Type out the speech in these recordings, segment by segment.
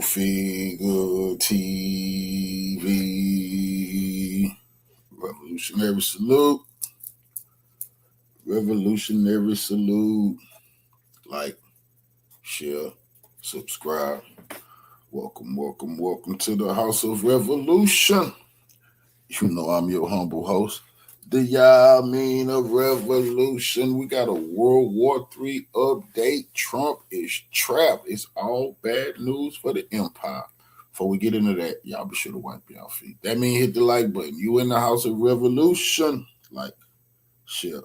Figure TV. Revolutionary salute. Revolutionary salute. Like, share, subscribe. Welcome to the House of Revolution. You know I'm your humble host. The Yamin of Revolution. We got a World War III update. Trump is trapped. It's all bad news for the empire. Before we get into that, y'all be sure to wipe your feet. That means hit the like button. You in the House of Revolution. Like, share,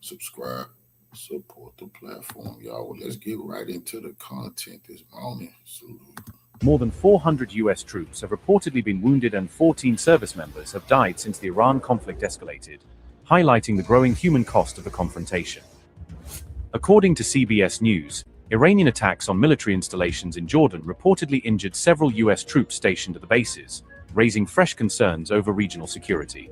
subscribe, support the platform, y'all. Well, let's get right into the content this morning. Salute. More than 400 U.S. troops have reportedly been wounded and 14 service members have died since the Iran conflict escalated, highlighting the growing human cost of the confrontation. According to CBS News, Iranian attacks on military installations in Jordan reportedly injured several U.S. troops stationed at the bases, raising fresh concerns over regional security.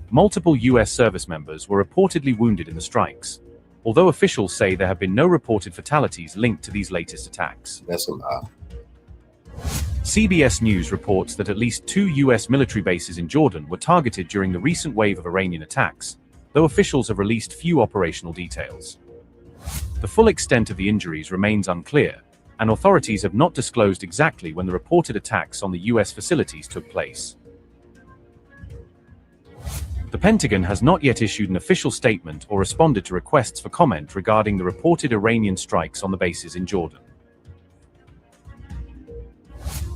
Multiple U.S. service members were reportedly wounded in the strikes, although officials say there have been no reported fatalities linked to these latest attacks. That's a lie. CBS News reports that at least 2 U.S. military bases in Jordan were targeted during the recent wave of Iranian attacks, though officials have released few operational details. The full extent of the injuries remains unclear, and authorities have not disclosed exactly when the reported attacks on the U.S. facilities took place. The Pentagon has not yet issued an official statement or responded to requests for comment regarding the reported Iranian strikes on the bases in Jordan.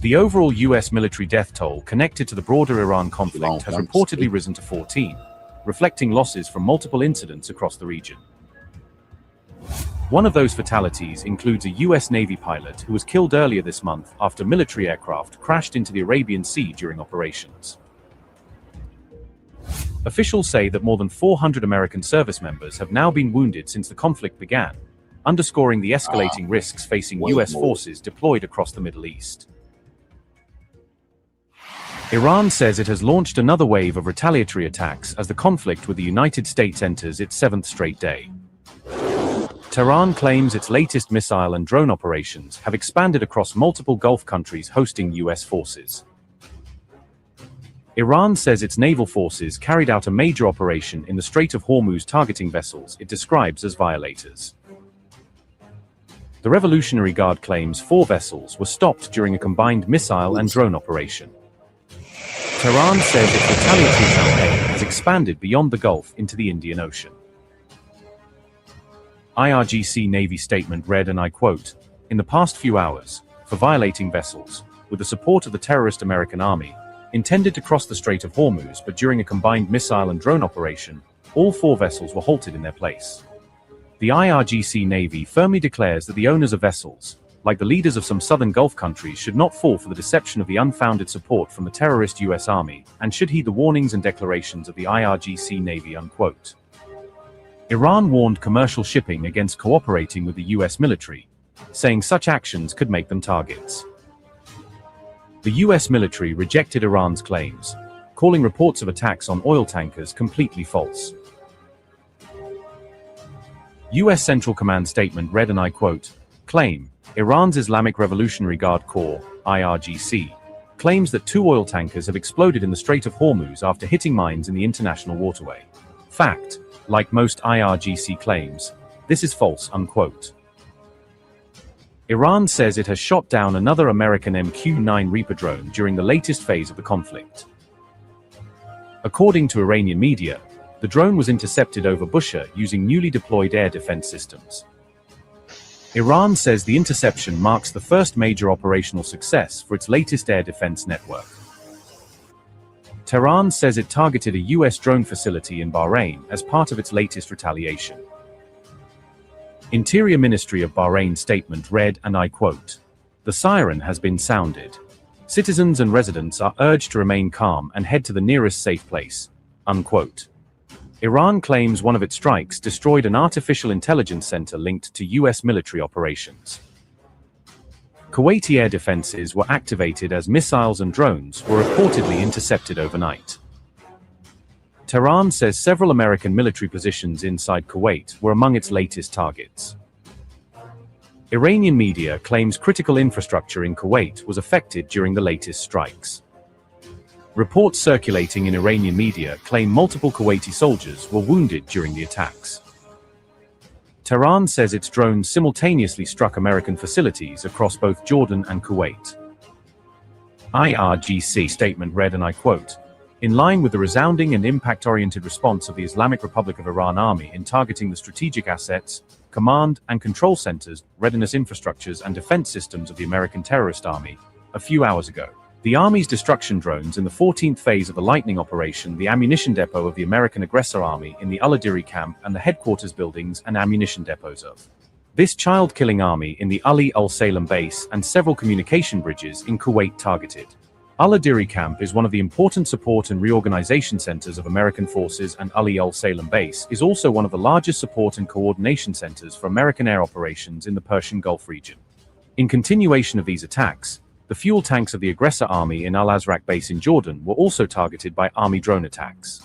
The overall U.S. military death toll connected to the broader Iran conflict has reportedly risen to 14, reflecting losses from multiple incidents across the region. One of those fatalities includes a U.S. Navy pilot who was killed earlier this month after military aircraft crashed into the Arabian Sea during operations. Officials say that more than 400 American service members have now been wounded since the conflict began, underscoring the escalating risks facing U.S. forces deployed across the Middle East. Iran says it has launched another wave of retaliatory attacks as the conflict with the United States enters its 7th straight day. Tehran claims its latest missile and drone operations have expanded across multiple Gulf countries hosting U.S. forces. Iran says its naval forces carried out a major operation in the Strait of Hormuz targeting vessels it describes as violators. The Revolutionary Guard claims 4 vessels were stopped during a combined missile and drone operation. Tehran says its retaliatory campaign has expanded beyond the Gulf into the Indian Ocean. IRGC Navy statement read, and I quote, "In the past few hours, for violating vessels, with the support of the terrorist American Army, intended to cross the Strait of Hormuz, but during a combined missile and drone operation, all 4 vessels were halted in their place." The IRGC Navy firmly declares that the owners of vessels, like the leaders of some southern Gulf countries, should not fall for the deception of the unfounded support from the terrorist U.S. Army, and should heed the warnings and declarations of the IRGC Navy, unquote. Iran warned commercial shipping against cooperating with the U.S. military, saying such actions could make them targets. The U.S. military rejected Iran's claims, calling reports of attacks on oil tankers completely false. U.S. Central Command statement read, and I quote, "Claim, Iran's Islamic Revolutionary Guard Corps, IRGC, claims that 2 oil tankers have exploded in the Strait of Hormuz after hitting mines in the international waterway. Fact, like most IRGC claims, this is false," unquote. Iran says it has shot down another American MQ-9 Reaper drone during the latest phase of the conflict. According to Iranian media, the drone was intercepted over Bushehr using newly deployed air defense systems. Iran says the interception marks the first major operational success for its latest air defense network. Tehran says it targeted a U.S. drone facility in Bahrain as part of its latest retaliation. Interior Ministry of Bahrain statement read, and I quote, "The siren has been sounded. Citizens and residents are urged to remain calm and head to the nearest safe place," unquote. Iran claims one of its strikes destroyed an artificial intelligence center linked to U.S. military operations. Kuwaiti air defenses were activated as missiles and drones were reportedly intercepted overnight. Tehran says several American military positions inside Kuwait were among its latest targets. Iranian media claims critical infrastructure in Kuwait was affected during the latest strikes. Reports circulating in Iranian media claim multiple Kuwaiti soldiers were wounded during the attacks. Tehran says its drones simultaneously struck American facilities across both Jordan and Kuwait. IRGC statement read, and I quote, "In line with the resounding and impact-oriented response of the Islamic Republic of Iran Army in targeting the strategic assets, command and control centers, readiness infrastructures and defense systems of the American terrorist army, a few hours ago, the Army's destruction drones in the 14th phase of the Lightning Operation, the ammunition depot of the American aggressor army in the Al-Adiri camp and the headquarters buildings and ammunition depots of this child-killing army in the Ali al-Salem base and several communication bridges in Kuwait targeted. Al-Adiri camp is one of the important support and reorganization centers of American forces, and Ali al-Salem base is also one of the largest support and coordination centers for American air operations in the Persian Gulf region. In continuation of these attacks, the fuel tanks of the aggressor army in Al-Azraq base in Jordan were also targeted by Army drone attacks.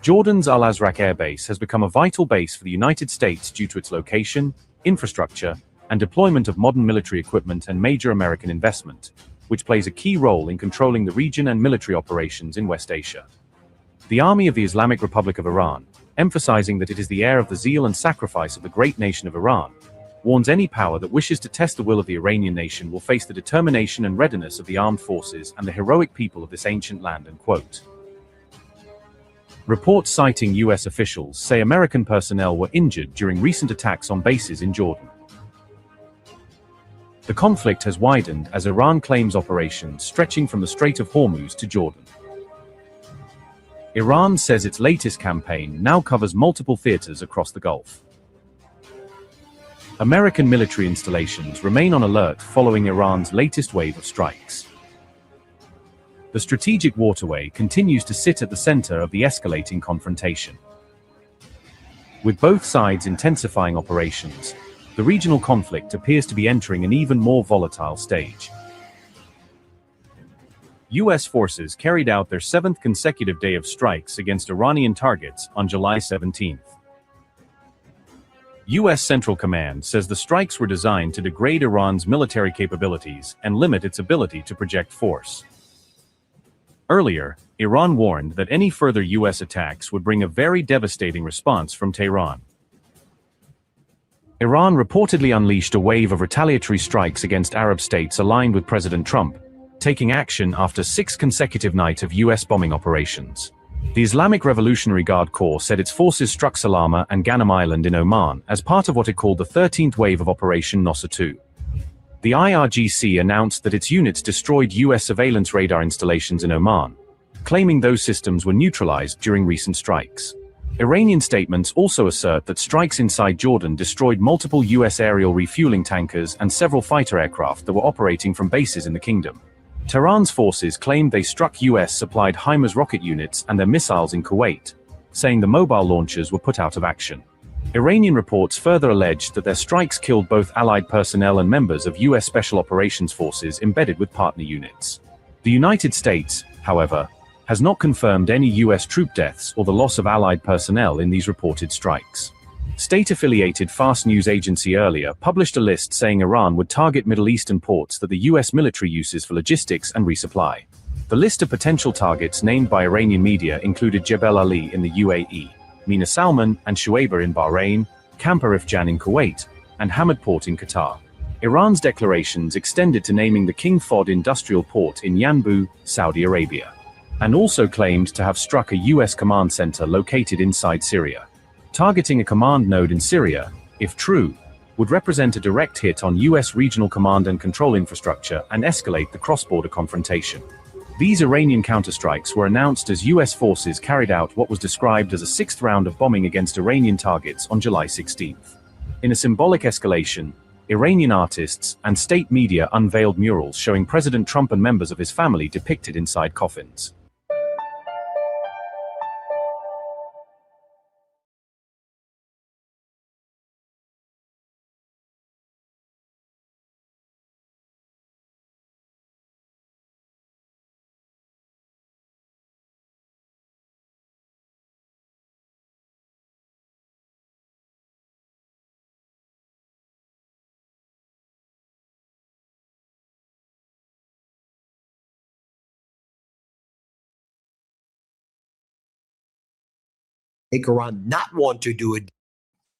Jordan's Al-Azraq air base has become a vital base for the United States due to its location, infrastructure, and deployment of modern military equipment and major American investment, which plays a key role in controlling the region and military operations in West Asia. The Army of the Islamic Republic of Iran, emphasizing that it is the heir of the zeal and sacrifice of the great nation of Iran, warns any power that wishes to test the will of the Iranian nation will face the determination and readiness of the armed forces and the heroic people of this ancient land, end quote. Reports citing U.S. officials say American personnel were injured during recent attacks on bases in Jordan. The conflict has widened as Iran claims operations stretching from the Strait of Hormuz to Jordan. Iran says its latest campaign now covers multiple theaters across the Gulf. American military installations remain on alert following Iran's latest wave of strikes. The strategic waterway continues to sit at the center of the escalating confrontation. With both sides intensifying operations, the regional conflict appears to be entering an even more volatile stage. U.S. forces carried out their 7th consecutive day of strikes against Iranian targets on July 17th. U.S. Central Command says the strikes were designed to degrade Iran's military capabilities and limit its ability to project force. Earlier, Iran warned that any further U.S. attacks would bring a very devastating response from Tehran. Iran reportedly unleashed a wave of retaliatory strikes against Arab states aligned with President Trump, taking action after 6 consecutive nights of U.S. bombing operations. The Islamic Revolutionary Guard Corps said its forces struck Salama and Ghanem Island in Oman as part of what it called the 13th wave of Operation Nosser II. The IRGC announced that its units destroyed U.S. surveillance radar installations in Oman, claiming those systems were neutralized during recent strikes. Iranian statements also assert that strikes inside Jordan destroyed multiple U.S. aerial refueling tankers and several fighter aircraft that were operating from bases in the kingdom. Tehran's forces claimed they struck U.S.-supplied HIMARS rocket units and their missiles in Kuwait, saying the mobile launchers were put out of action. Iranian reports further alleged that their strikes killed both Allied personnel and members of U.S. Special Operations Forces embedded with partner units. The United States, however, has not confirmed any U.S. troop deaths or the loss of Allied personnel in these reported strikes. State-affiliated Fast News Agency earlier published a list saying Iran would target Middle Eastern ports that the U.S. military uses for logistics and resupply. The list of potential targets named by Iranian media included Jebel Ali in the UAE, Mina Salman and Shuaibah in Bahrain, Camp Arif Jan in Kuwait, and Hamad Port in Qatar. Iran's declarations extended to naming the King Fahd industrial port in Yanbu, Saudi Arabia, and also claimed to have struck a U.S. command center located inside Syria. Targeting a command node in Syria, if true, would represent a direct hit on U.S. regional command and control infrastructure and escalate the cross-border confrontation. These Iranian counterstrikes were announced as U.S. forces carried out what was described as a 6th round of bombing against Iranian targets on July 16th. In a symbolic escalation, Iranian artists and state media unveiled murals showing President Trump and members of his family depicted inside coffins. make Iran not want to do it.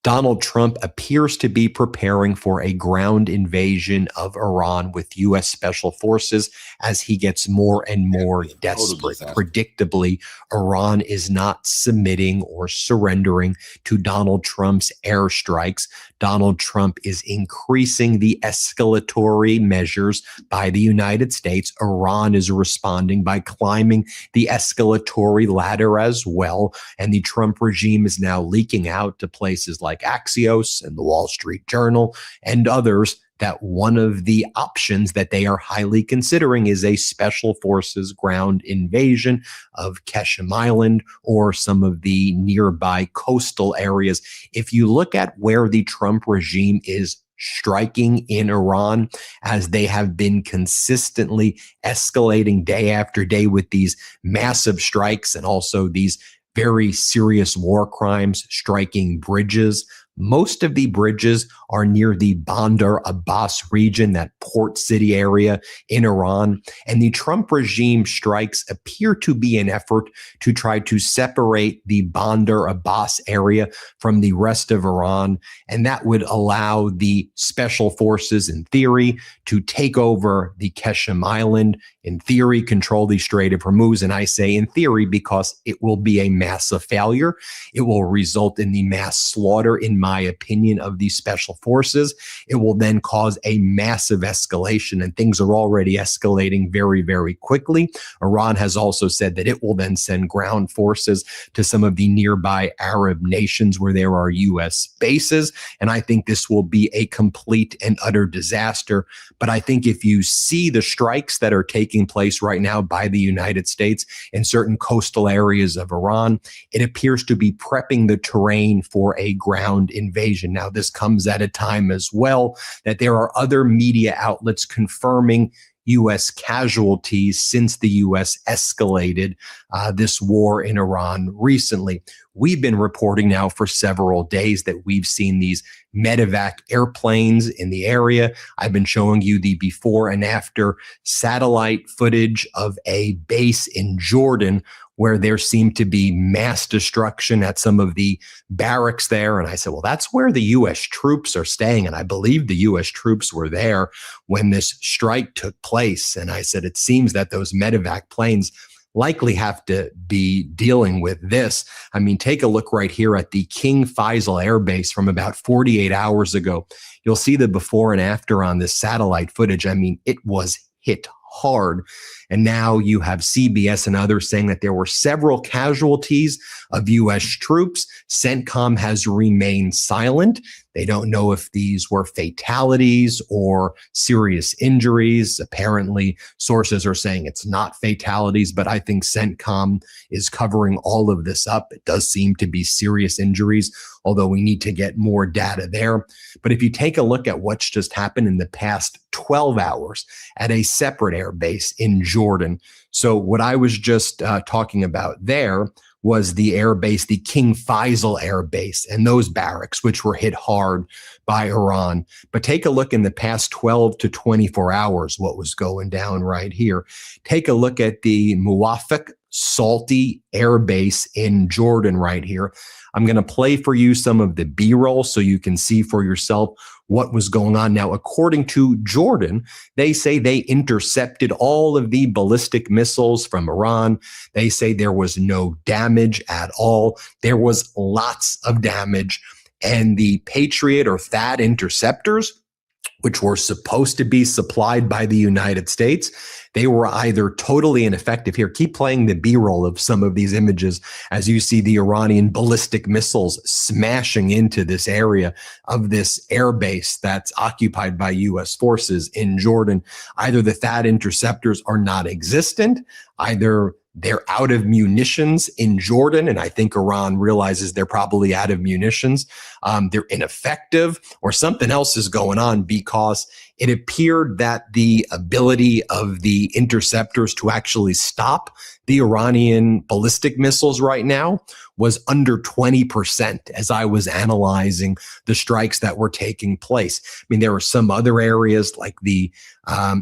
Donald Trump appears to be preparing for a ground invasion of Iran with U.S. Special Forces as he gets more and more desperate. Predictably, Iran is not submitting or surrendering to Donald Trump's airstrikes. Donald Trump is increasing the escalatory measures by the United States. Iran is responding by climbing the escalatory ladder as well. And the Trump regime is now leaking out to places like Axios and the Wall Street Journal and others that one of the options that they are highly considering is a special forces ground invasion of Keshem Island or some of the nearby coastal areas. If you look at where the Trump regime is striking in Iran, as they have been consistently escalating day after day with these massive strikes and also these very serious war crimes, striking bridges. Most of the bridges are near the Bandar Abbas region, that port city area in Iran. And the Trump regime strikes appear to be an effort to try to separate the Bandar Abbas area from the rest of Iran. And that would allow the special forces, in theory, to take over the Keshem Island, in theory, control the Strait of Hormuz. And I say in theory because it will be a massive failure. It will result in the mass slaughter, in my opinion, of these special forces. It will then cause a massive escalation, and things are already escalating very, very quickly. Iran has also said that it will then send ground forces to some of the nearby Arab nations where there are U.S. bases. And I think this will be a complete and utter disaster. But I think if you see the strikes that are taking place right now by the United States in certain coastal areas of Iran, it appears to be prepping the terrain for a ground invasion. Now, this comes at a time as well that there are other media outlets confirming U.S. casualties since the U.S. escalated this war in Iran recently. We've been reporting now for several days that we've seen these medevac airplanes in the area. I've been showing you the before and after satellite footage of a base in Jordan where there seemed to be mass destruction at some of the barracks there. And I said, well, that's where the U.S. troops are staying. And I believe the U.S. troops were there when this strike took place. And I said, it seems that those medevac planes likely have to be dealing with this. I mean, take a look right here at the King Faisal Air Base from about 48 hours ago. You'll see the before and after on this satellite footage. I mean, it was hit hard. And now you have CBS and others saying that there were several casualties of U.S. troops. CENTCOM has remained silent. They don't know if these were fatalities or serious injuries. Apparently, sources are saying it's not fatalities, but I think CENTCOM is covering all of this up. It does seem to be serious injuries, although we need to get more data there. But if you take a look at what's just happened in the past 12 hours at a separate air base in Jordan. So what I was just talking about there was the air base, the King Faisal Air Base, and those barracks, which were hit hard by Iran. But take a look in the past 12 to 24 hours, what was going down right here. Take a look at the Muwafaq Salty Air Base in Jordan right here. I'm going to play for you some of the B-roll so you can see for yourself what was going on. Now, according to Jordan, they say they intercepted all of the ballistic missiles from Iran. They say there was no damage at all. There was lots of damage. And the Patriot or THAAD interceptors, which were supposed to be supplied by the United States, they were either totally ineffective. Here, keep playing the B-roll of some of these images as you see the Iranian ballistic missiles smashing into this area of this air base that's occupied by U.S. forces in Jordan. Either the THAAD interceptors are not existent, either they're out of munitions in Jordan, and I think Iran realizes they're probably out of munitions. they're ineffective, or something else is going on, because it appeared that the ability of the interceptors to actually stop the Iranian ballistic missiles right now was under 20% as I was analyzing the strikes that were taking place. I mean, there were some other areas like the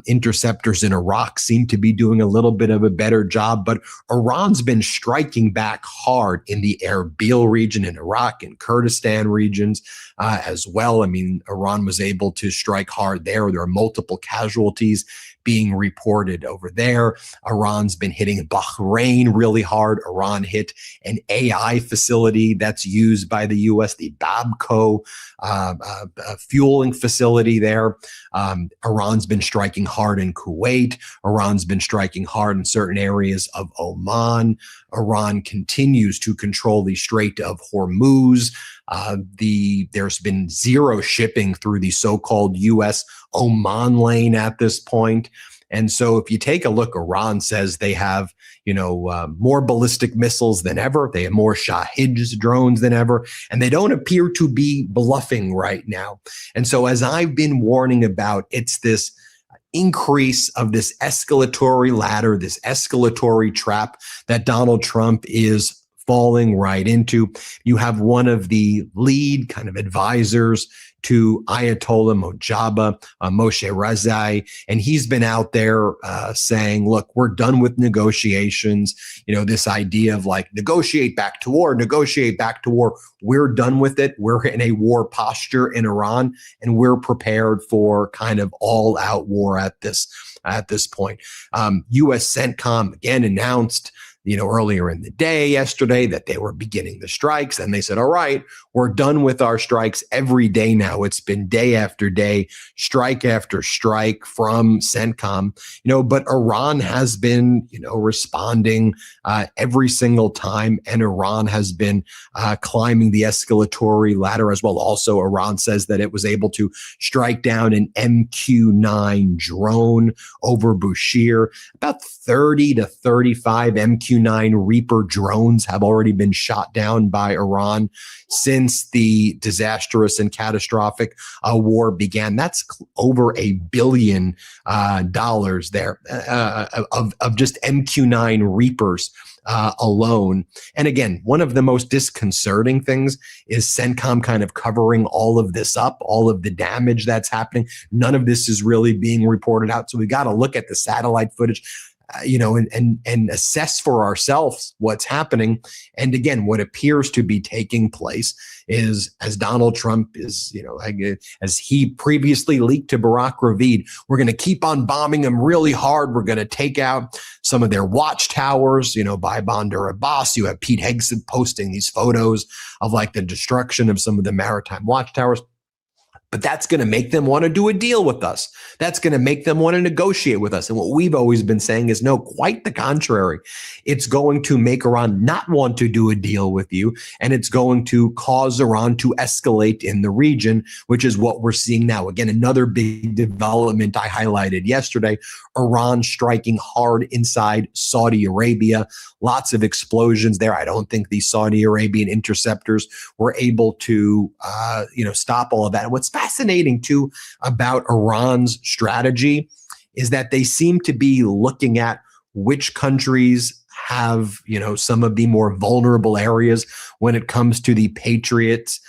interceptors in Iraq seem to be doing a little bit of a better job, but Iran's been striking back hard in the Erbil region in Iraq and Kurdistan regions as well. I mean, Iran was able to strike hard there. There are multiple casualties being reported over there. Iran's been hitting Bahrain really hard. Iran hit an AI facility that's used by the U.S., the Babco fueling facility there. Iran's been striking hard in Kuwait. Iran's been striking hard in certain areas of Oman. Iran continues to control the Strait of Hormuz. There's been zero shipping through the so-called U.S. Oman lane at this point. And so if you take a look, Iran says they have, more ballistic missiles than ever. They have more Shahed drones than ever, and they don't appear to be bluffing right now. And so as I've been warning about, it's this increase of this escalatory ladder, this escalatory trap that Donald Trump is falling right into. You have one of the lead kind of advisors to Ayatollah Moshe Rezai, and he's been out there saying, look, we're done with negotiations. This idea of like negotiate back to war. We're done with it. We're in a war posture in Iran, and we're prepared for kind of all out war at this point. U.S. CENTCOM again announced earlier in the day yesterday that they were beginning the strikes, and they said, all right, we're done with our strikes every day now. It's been day after day, strike after strike from CENTCOM, but Iran has been, responding every single time, and Iran has been climbing the escalatory ladder as well. Also, Iran says that it was able to strike down an MQ-9 drone over Bushehr. About 30 to 35 MQ-9 Reaper drones have already been shot down by Iran since the disastrous and catastrophic war began. That's over $1 billion there of just MQ-9 Reapers alone. And again, one of the most disconcerting things is CENTCOM kind of covering all of this up, all of the damage that's happening. None of this is really being reported out. So we got to look at the satellite footage, and assess for ourselves what's happening. And again, what appears to be taking place is, as Donald Trump is, as he previously leaked to Barack Ravid, we're going to keep on bombing them really hard. We're going to take out some of their watchtowers, by Bandar Abbas. You have Pete Hegseth posting these photos of like the destruction of some of the maritime watchtowers. But that's going to make them want to do a deal with us. That's going to make them want to negotiate with us. And what we've always been saying is, no, quite the contrary. It's going to make Iran not want to do a deal with you, and it's going to cause Iran to escalate in the region, which is what we're seeing now. Again, another big development I highlighted yesterday, Iran striking hard inside Saudi Arabia. Lots of explosions there. I don't think the Saudi Arabian interceptors were able to, stop all of that. And what's fascinating too about Iran's strategy is that they seem to be looking at which countries have, some of the more vulnerable areas when it comes to the Patriots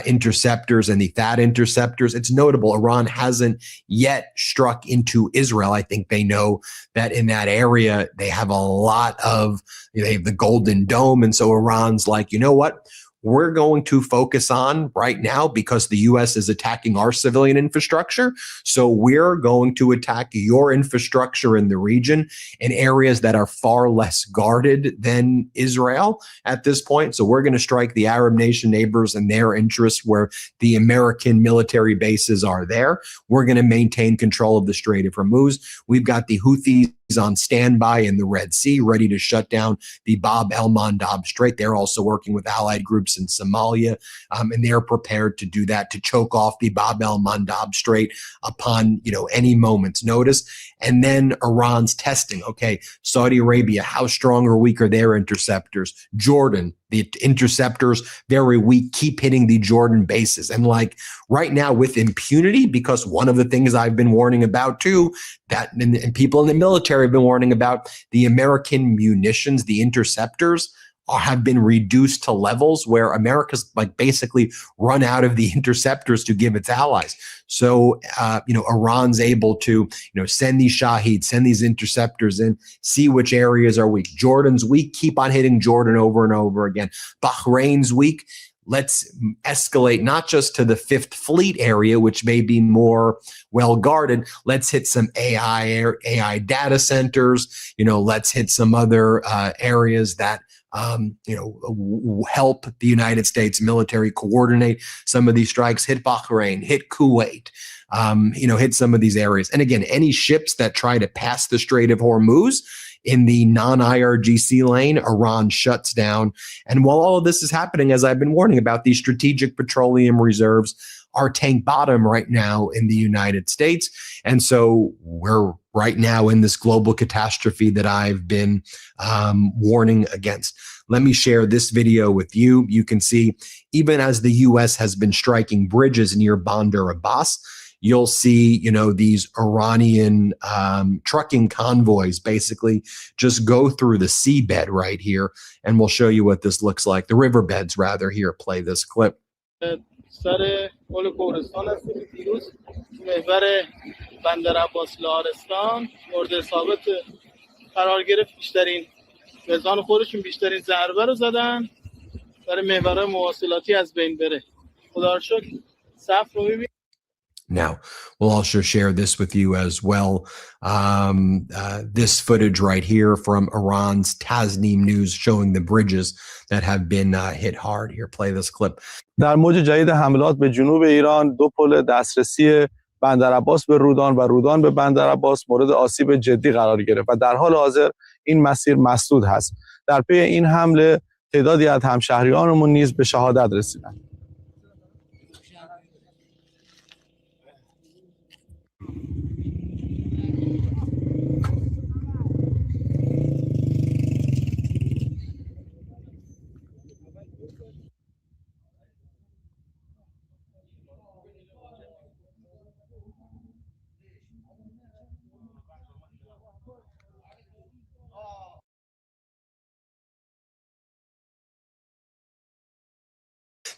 interceptors and the THAAD interceptors. It's notable Iran hasn't yet struck into Israel. I think they know that in that area they have a lot of, they have the Golden Dome. And so Iran's like, you know what? We're going to focus on right now, because the U.S. is attacking our civilian infrastructure. So we're going to attack your infrastructure in the region in areas that are far less guarded than Israel at this point. So we're going to strike the Arab nation neighbors and their interests where the American military bases are there. We're going to maintain control of the Strait of Hormuz. We've got the Houthis on standby in the Red Sea, ready to shut down the Bab el-Mandab Strait. They're also working with allied groups in Somalia, and they're prepared to do that, to choke off the Bab el-Mandab Strait upon, any moment's notice. And then Iran's testing. Okay, Saudi Arabia, how strong or weak are their interceptors? Jordan, The interceptors, very weak, keep hitting the Jordan bases. And like right now with impunity, because one of the things I've been warning about too, that and people in the military have been warning about, the American munitions, the interceptors, have been reduced to levels where America's like basically run out of the interceptors to give its allies. So, Iran's able to, send these Shaheeds, send these interceptors in, see which areas are weak. Jordan's weak, keep on hitting Jordan over and over again. Bahrain's weak. Let's escalate not just to the Fifth Fleet area, which may be more well guarded. Let's hit some AI data centers. Let's hit some other areas that help the United States military coordinate some of these strikes. Hit Bahrain, hit Kuwait, hit some of these areas. And again, any ships that try to pass the Strait of Hormuz in the non-IRGC lane, Iran shuts down. And while all of this is happening, as I've been warning about, these strategic petroleum reserves are tank bottom right now in the United States. And so we're right now in this global catastrophe that I've been warning against. Let me share this video with you. You can see, even as the U.S. has been striking bridges near Bandar Abbas, you'll see, these Iranian trucking convoys basically just go through the seabed right here. And we'll show you what this looks like. The riverbeds, rather. Here, play this clip. سر پل کورستان هستیم دیروز محور بندر عباس لهارستان مورد اصابت قرار گرفت. بیشترین وزان خودشون بیشترین ضربه رو زدن برای محور مواصلاتی از بین بره. خدا رو شکر صف رو می‌بینید. Now, we'll also share this with you as well. This footage right here from Iran's Tasnim News showing the bridges that have been hit hard. Here, play this clip. در موج جدید حملات به جنوب ایران، دو پل دسترسی بندر عباس به رودان و رودان به بندر عباس مورد آسیب جدی قرار گرفت و در حال حاضر این مسیر مسدود هست. در پی این حمله تعدادی از همشهریانمون نیز به شهادت رسیدند.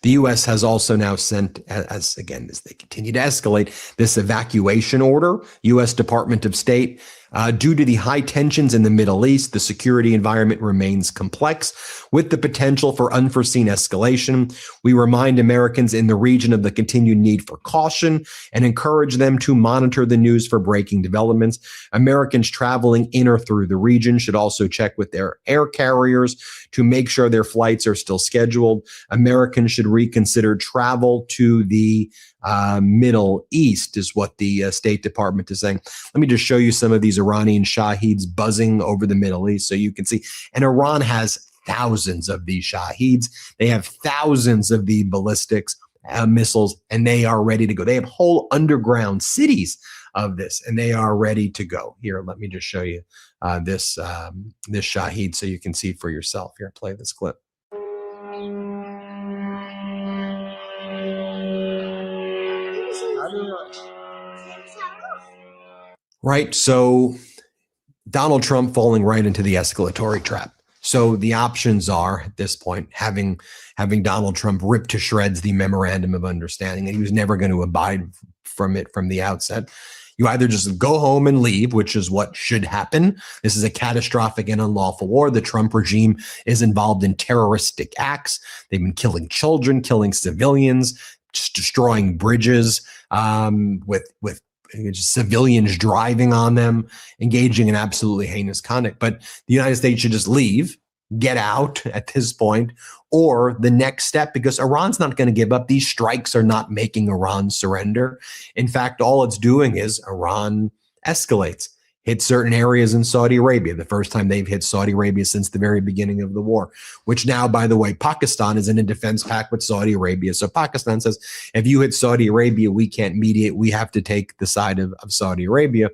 The U.S. has also now sent, as they continue to escalate, this evacuation order. U.S. Department of State, due to the high tensions in the Middle East, the security environment remains complex with the potential for unforeseen escalation. We remind Americans in the region of the continued need for caution and encourage them to monitor the news for breaking developments. Americans traveling in or through the region should also check with their air carriers to make sure their flights are still scheduled. Americans should reconsider travel to the Middle East, is what the State Department is saying. Let me just show you some of these Iranian Shaheeds buzzing over the Middle East so you can see. And Iran has thousands of these Shaheeds. They have thousands of the ballistics missiles, and they are ready to go. They have whole underground cities of this, and they are ready to go. Here, let me just show you this Shaheed so you can see for yourself. Here, play this clip. Right, so Donald Trump falling right into the escalatory trap. So the options are, at this point, having Donald Trump rip to shreds the memorandum of understanding, and he was never going to abide from it from the outset. You either just go home and leave, which is what should happen. This is a catastrophic and unlawful war. The Trump regime is involved in terroristic acts. They've been killing children, killing civilians, just destroying bridges with civilians driving on them, engaging in absolutely heinous conduct. But the United States should just leave, get out at this point, or the next step, because Iran's not going to give up. These strikes are not making Iran surrender. In fact, all it's doing is Iran escalates. hit certain areas in Saudi Arabia, the first time they've hit Saudi Arabia since the very beginning of the war, which now, by the way, Pakistan is in a defense pact with Saudi Arabia. So Pakistan says, if you hit Saudi Arabia, we can't mediate. We have to take the side of Saudi Arabia.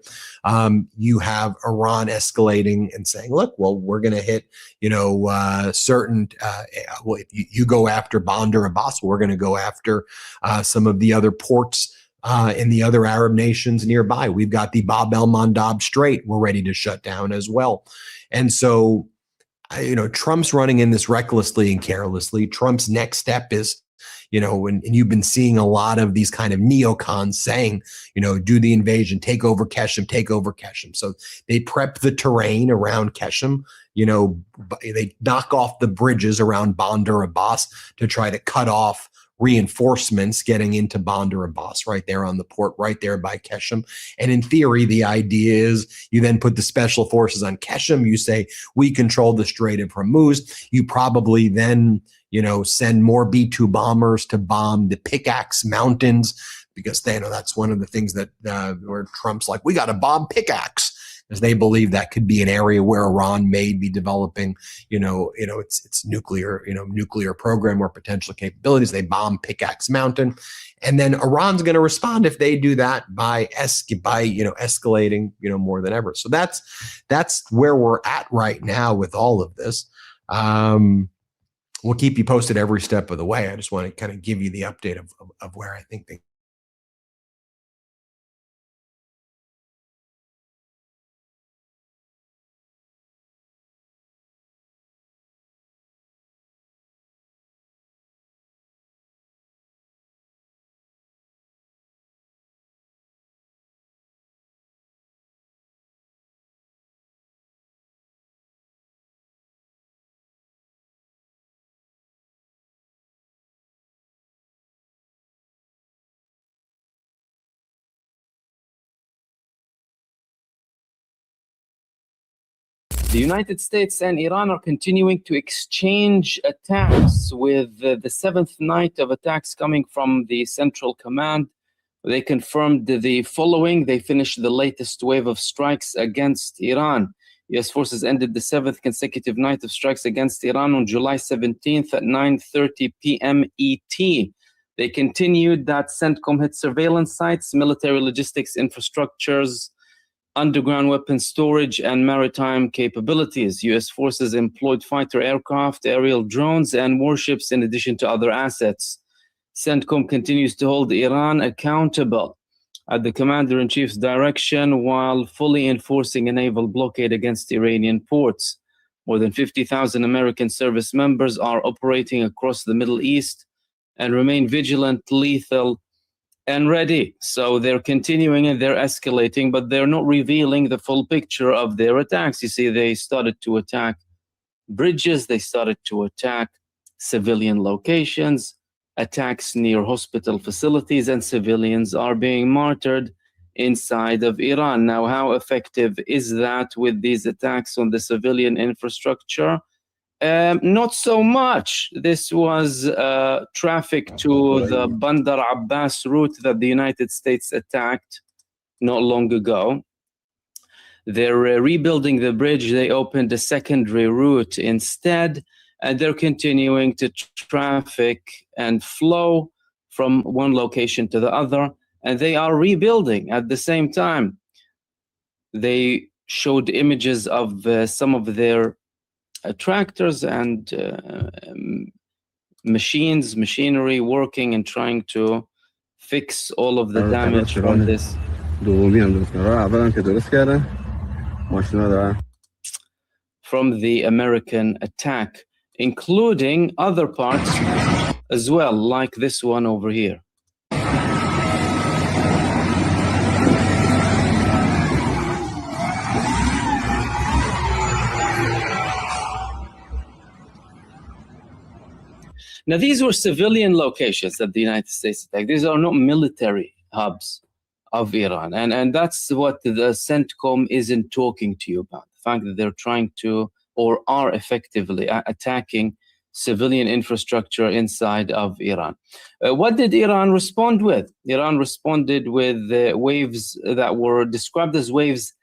You have Iran escalating and saying, look, well, we're going to hit, certain, well, if you go after Bandar Abbas, we're going to go after some of the other ports in the other Arab nations nearby. We've got the Bab el-Mandab Strait we're ready to shut down as well. And so, Trump's running in this recklessly and carelessly. Trump's next step is, and you've been seeing a lot of these kind of neocons saying, do the invasion, take over Keshem, take over Keshem. So they prep the terrain around Keshem. They knock off the bridges around Bandar Abbas to try to cut off reinforcements getting into Bandar Abbas right there on the port, right there by Keshem. And in theory, the idea is you then put the special forces on Keshem. You say, we control the Strait of Hormuz. You probably then, send more B-2 bombers to bomb the Pickaxe Mountains, because they know that's one of the things that where Trump's like, we got to bomb Pickaxe, because they believe that could be an area where Iran may be developing, its nuclear program or potential capabilities. They bomb Pickaxe Mountain, and then Iran's going to respond if they do that by escalating, more than ever. So that's where we're at right now with all of this. We'll keep you posted every step of the way. I just want to kind of give you the update of where I think things. The United States and Iran are continuing to exchange attacks, with the seventh night of attacks coming from the Central Command. They confirmed the following. They finished the latest wave of strikes against Iran. U.S. forces ended the seventh consecutive night of strikes against Iran on July 17th at 9:30 p.m. ET. They continued that CENTCOM hit surveillance sites, military logistics infrastructures, underground weapon storage, and maritime capabilities. U.S. forces employed fighter aircraft, aerial drones, and warships in addition to other assets. CENTCOM continues to hold Iran accountable at the commander-in-chief's direction while fully enforcing a naval blockade against Iranian ports. More than 50,000 American service members are operating across the Middle East and remain vigilant, lethal, and ready. So they're continuing and they're escalating, but they're not revealing the full picture of their attacks. You see, they started to attack bridges, they started to attack civilian locations, attacks near hospital facilities, and civilians are being martyred inside of Iran. Now, how effective is that with these attacks on the civilian infrastructure? Not so much. This was traffic to the Bandar Abbas route that the United States attacked not long ago. They're rebuilding the bridge. They opened a secondary route instead, and they're continuing to traffic and flow from one location to the other, and they are rebuilding at the same time. They showed images of some of their tractors and machinery working and trying to fix all of the damage from this. From the American attack, including other parts as well, like this one over here. Now, these were civilian locations that the United States attacked. These are not military hubs of Iran. And that's what the CENTCOM isn't talking to you about. The fact that they're trying to, or are effectively attacking civilian infrastructure inside of Iran. What did Iran respond with? Iran responded with waves that were described as waves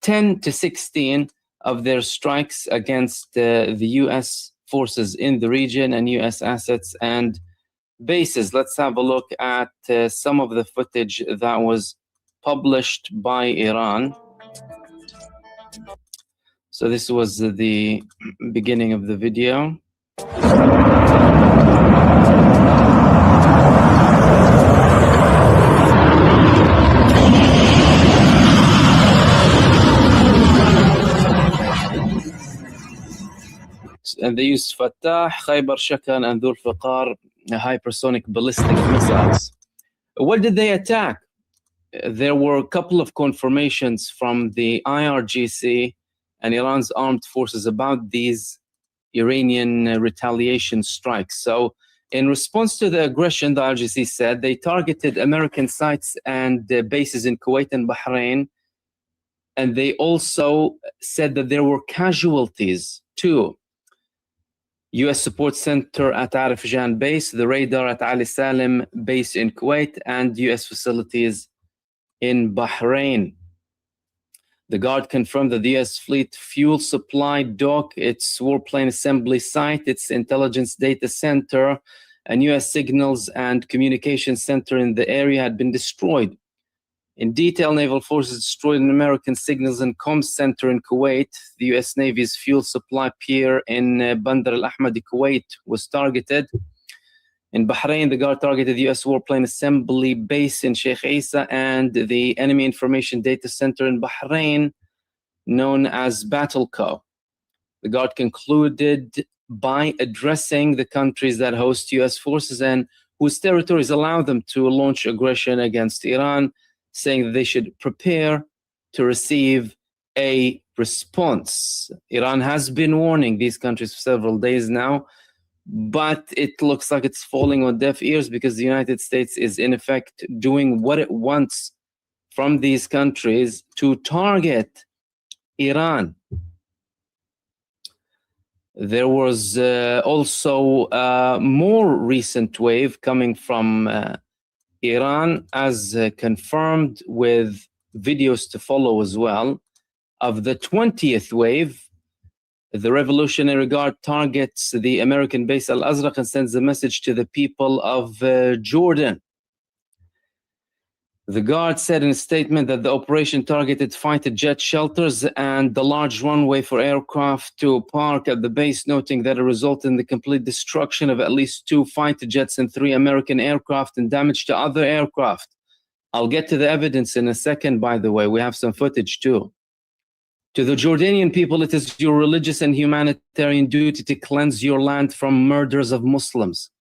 10 to 16 of their strikes against the US forces in the region and US assets and bases. Let's have a look at some of the footage that was published by Iran. So this was the beginning of the video. And they used Fattah, Khaybar Shakan, and Dhul Fiqar hypersonic ballistic missiles. What did they attack? There were a couple of confirmations from the IRGC and Iran's armed forces about these Iranian retaliation strikes. So in response to the aggression, the IRGC said they targeted American sites and bases in Kuwait and Bahrain. And they also said that there were casualties too. US support center at Arif Jan base, the radar at Ali Salim base in Kuwait, and US facilities in Bahrain. The Guard confirmed that the US fleet fuel supply dock, its warplane assembly site, its intelligence data center, and US signals and communication center in the area had been destroyed. In detail, naval forces destroyed an American signals and comms center in Kuwait. The US Navy's fuel supply pier in Bandar al-Ahmadi, Kuwait, was targeted. In Bahrain, the Guard targeted the US warplane assembly base in Sheikh Isa and the enemy information data center in Bahrain, known as Battleco. The Guard concluded by addressing the countries that host US forces and whose territories allow them to launch aggression against Iran, saying that they should prepare to receive a response. Iran has been warning these countries for several days now, but it looks like it's falling on deaf ears because the United States is in effect doing what it wants from these countries to target Iran. There was also a more recent wave coming from Iran, as confirmed with videos to follow as well, of the 20th wave. The Revolutionary Guard targets the American base Al-Azraq and sends a message to the people of Jordan. The Guard said in a statement that the operation targeted fighter jet shelters and the large runway for aircraft to park at the base, noting that it resulted in the complete destruction of at least 2 fighter jets and 3 American aircraft and damage to other aircraft. I'll get to the evidence in a second, by the way. We have some footage too. To the Jordanian people, it is your religious and humanitarian duty to cleanse your land from murders of Muslims.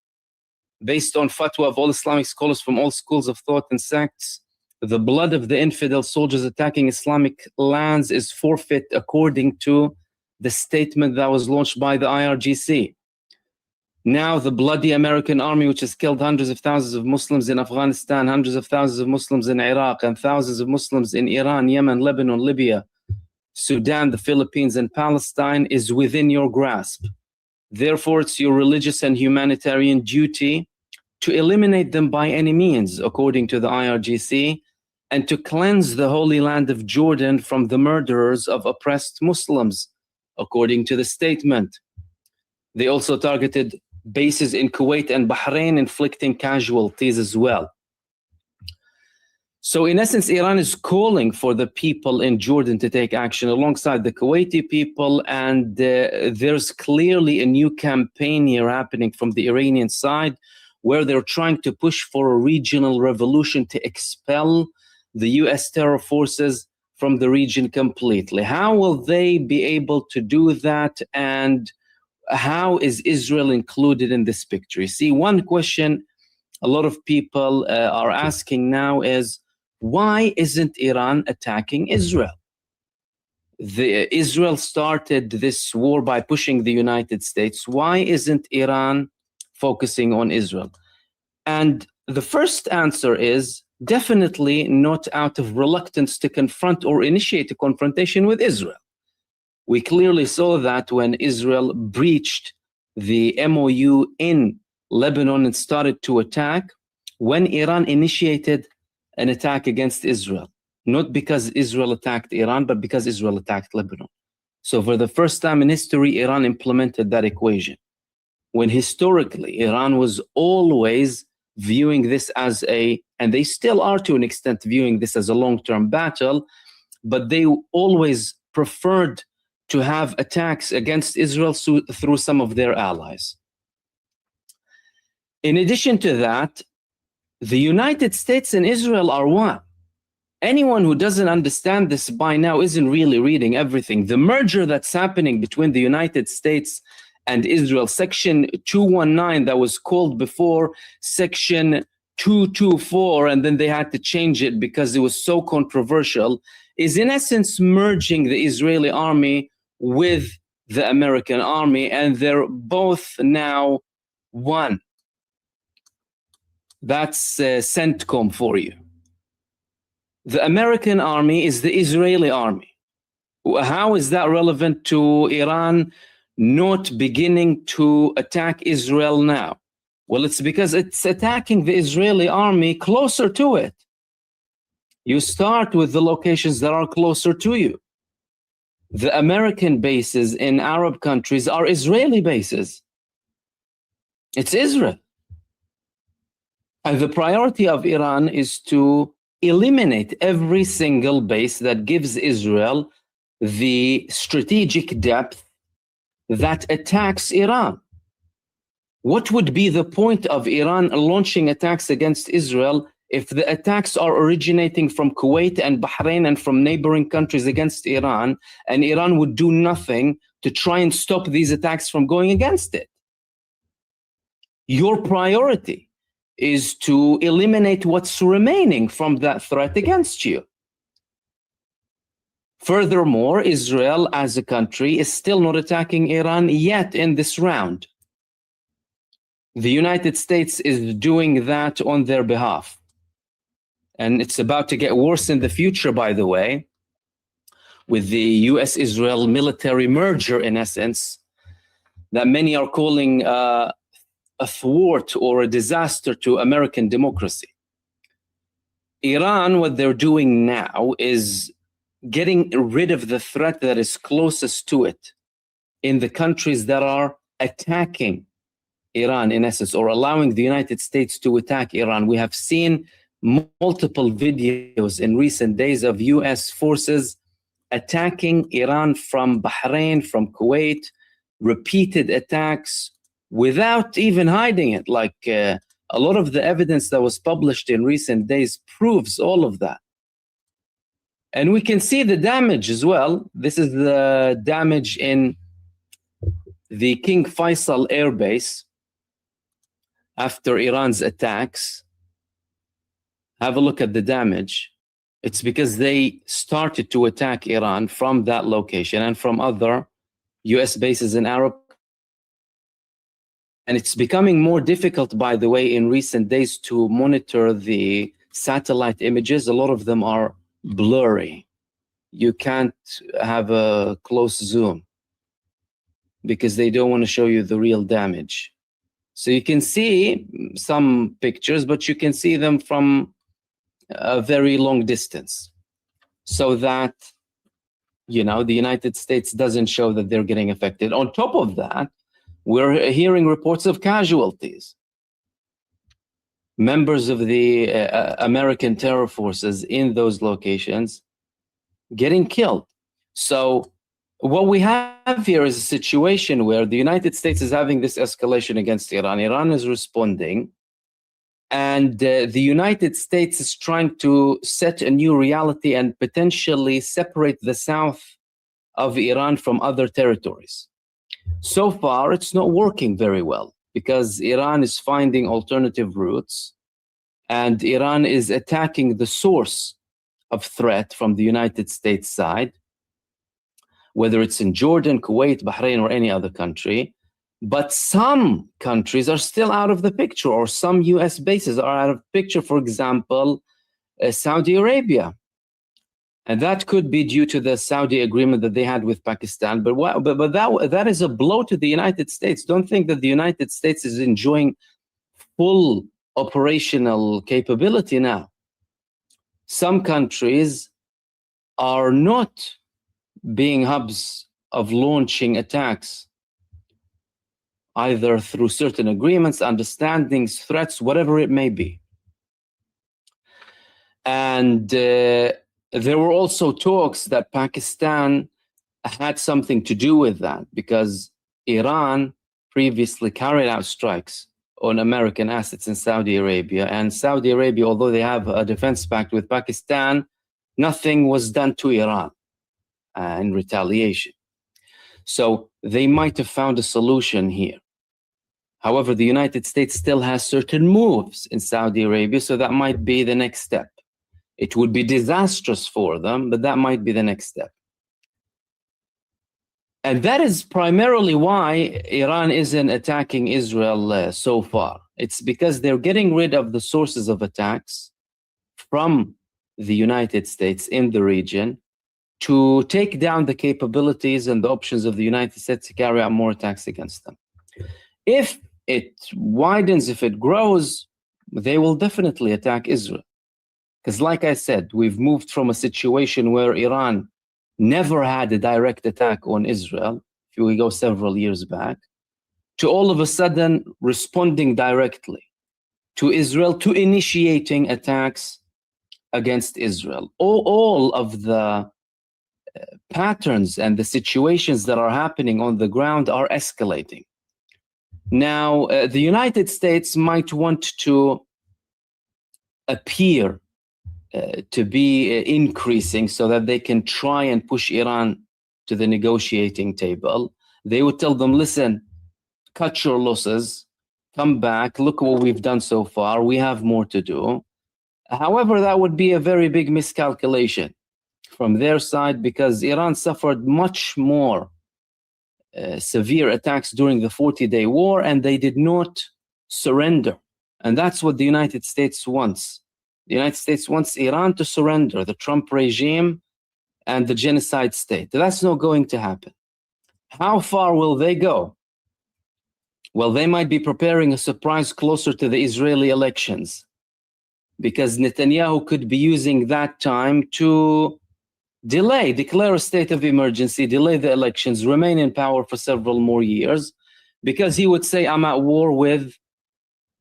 Based on fatwa of all Islamic scholars from all schools of thought and sects, the blood of the infidel soldiers attacking Islamic lands is forfeit according to the statement that was launched by the IRGC. Now the bloody American army, which has killed hundreds of thousands of Muslims in Afghanistan, hundreds of thousands of Muslims in Iraq, and thousands of Muslims in Iran, Yemen, Lebanon, Libya, Sudan, the Philippines, and Palestine, is within your grasp. Therefore, it's your religious and humanitarian duty to eliminate them by any means, according to the IRGC, and to cleanse the Holy Land of Jordan from the murderers of oppressed Muslims, according to the statement. They also targeted bases in Kuwait and Bahrain, inflicting casualties as well. So in essence, Iran is calling for the people in Jordan to take action alongside the Kuwaiti people, and there's clearly a new campaign here happening from the Iranian side, where they're trying to push for a regional revolution to expel the US terror forces from the region completely. How will they be able to do that, and how is Israel included in this picture? You see, one question a lot of people are asking now is, why isn't Iran attacking Israel? Israel started this war by pushing the United States. Why isn't Iran focusing on Israel? And the first answer is definitely not out of reluctance to confront or initiate a confrontation with Israel. We clearly saw that when Israel breached the MOU in Lebanon and started to attack, when Iran initiated an attack against Israel. not because Israel attacked Iran, but because Israel attacked Lebanon. So for the first time in history, Iran implemented that equation. When historically, Iran was always viewing this as and they still are to an extent viewing this as a long-term battle, but they always preferred to have attacks against Israel through some of their allies. In addition to that, the United States and Israel are one. Anyone who doesn't understand this by now isn't really reading everything. The merger that's happening between the United States and Israel, Section 219 that was called before Section 224, and then they had to change it because it was so controversial, is in essence merging the Israeli army with the American army, and they're both now one. That's CENTCOM for you. The American army is the Israeli army. How is that relevant to Iran not beginning to attack Israel now? Well, it's because it's attacking the Israeli army closer to it. You start with the locations that are closer to you. The American bases in Arab countries are Israeli bases. It's Israel. And the priority of Iran is to eliminate every single base that gives Israel the strategic depth that attacks Iran. What would be the point of Iran launching attacks against Israel if the attacks are originating from Kuwait and Bahrain and from neighboring countries against Iran, and Iran would do nothing to try and stop these attacks from going against it? Your priority is to eliminate what's remaining from that threat against you. Furthermore, Israel as a country is still not attacking Iran yet in this round. The United States is doing that on their behalf. And it's about to get worse in the future, by the way, with the US-Israel military merger, in essence, that many are calling a thwart or a disaster to American democracy. Iran, what they're doing now is getting rid of the threat that is closest to it in the countries that are attacking Iran, in essence, or allowing the United States to attack Iran. We have seen multiple videos in recent days of US forces attacking Iran from Bahrain, from Kuwait, repeated attacks without even hiding it. Like a lot of the evidence that was published in recent days proves all of that. And we can see the damage as well. This is the damage in the King Faisal Air Base after Iran's attacks. Have a look at the damage. It's because they started to attack Iran from that location and from other US bases in Arab. And it's becoming more difficult, by the way, in recent days to monitor the satellite images. A lot of them are blurry. You can't have a close zoom because they don't want to show you the real damage. So you can see some pictures, but you can see them from a very long distance, so that, you know, the United States doesn't show that they're getting affected. On top of that, we're hearing reports of casualties. Members of the American terror forces in those locations getting killed. So what we have here is a situation where the United States is having this escalation against Iran. Iran is responding. And the United States is trying to set a new reality and potentially separate the south of Iran from other territories. So far, it's not working very well because Iran is finding alternative routes and Iran is attacking the source of threat from the United States side, whether it's in Jordan, Kuwait, Bahrain, or any other country. But some countries are still out of the picture, or some US bases are out of the picture. For example, Saudi Arabia. And that could be due to the Saudi agreement that they had with Pakistan. But that is a blow to the United States. Don't think that the United States is enjoying full operational capability now. Some countries are not being hubs of launching attacks, either through certain agreements, understandings, threats, whatever it may be. And there were also talks that Pakistan had something to do with that, because Iran previously carried out strikes on American assets in Saudi Arabia. And Saudi Arabia, although they have a defense pact with Pakistan, nothing was done to Iran in retaliation. So they might have found a solution here. However, the United States still has certain moves in Saudi Arabia, so that might be the next step. It would be disastrous for them, but that might be the next step. And that is primarily why Iran isn't attacking Israel so far. It's because they're getting rid of the sources of attacks from the United States in the region to take down the capabilities and the options of the United States to carry out more attacks against them. If it widens, if it grows, they will definitely attack Israel. Because like I said, we've moved from a situation where Iran never had a direct attack on Israel, if we go several years back, to all of a sudden responding directly to Israel, to initiating attacks against Israel. All of the patterns and the situations that are happening on the ground are escalating. Now, the United States might want to appear to be increasing so that they can try and push Iran to the negotiating table. They would tell them, listen, cut your losses, come back, look what we've done so far, we have more to do. However, that would be a very big miscalculation from their side, because Iran suffered much more severe attacks during the 40-day war, and they did not surrender. And that's what the United States wants. The United States wants Iran to surrender, the Trump regime and the genocide state. That's not going to happen. How far will they go? Well, they might be preparing a surprise closer to the Israeli elections, because Netanyahu could be using that time to declare a state of emergency, delay the elections, remain in power for several more years, because he would say, I'm at war with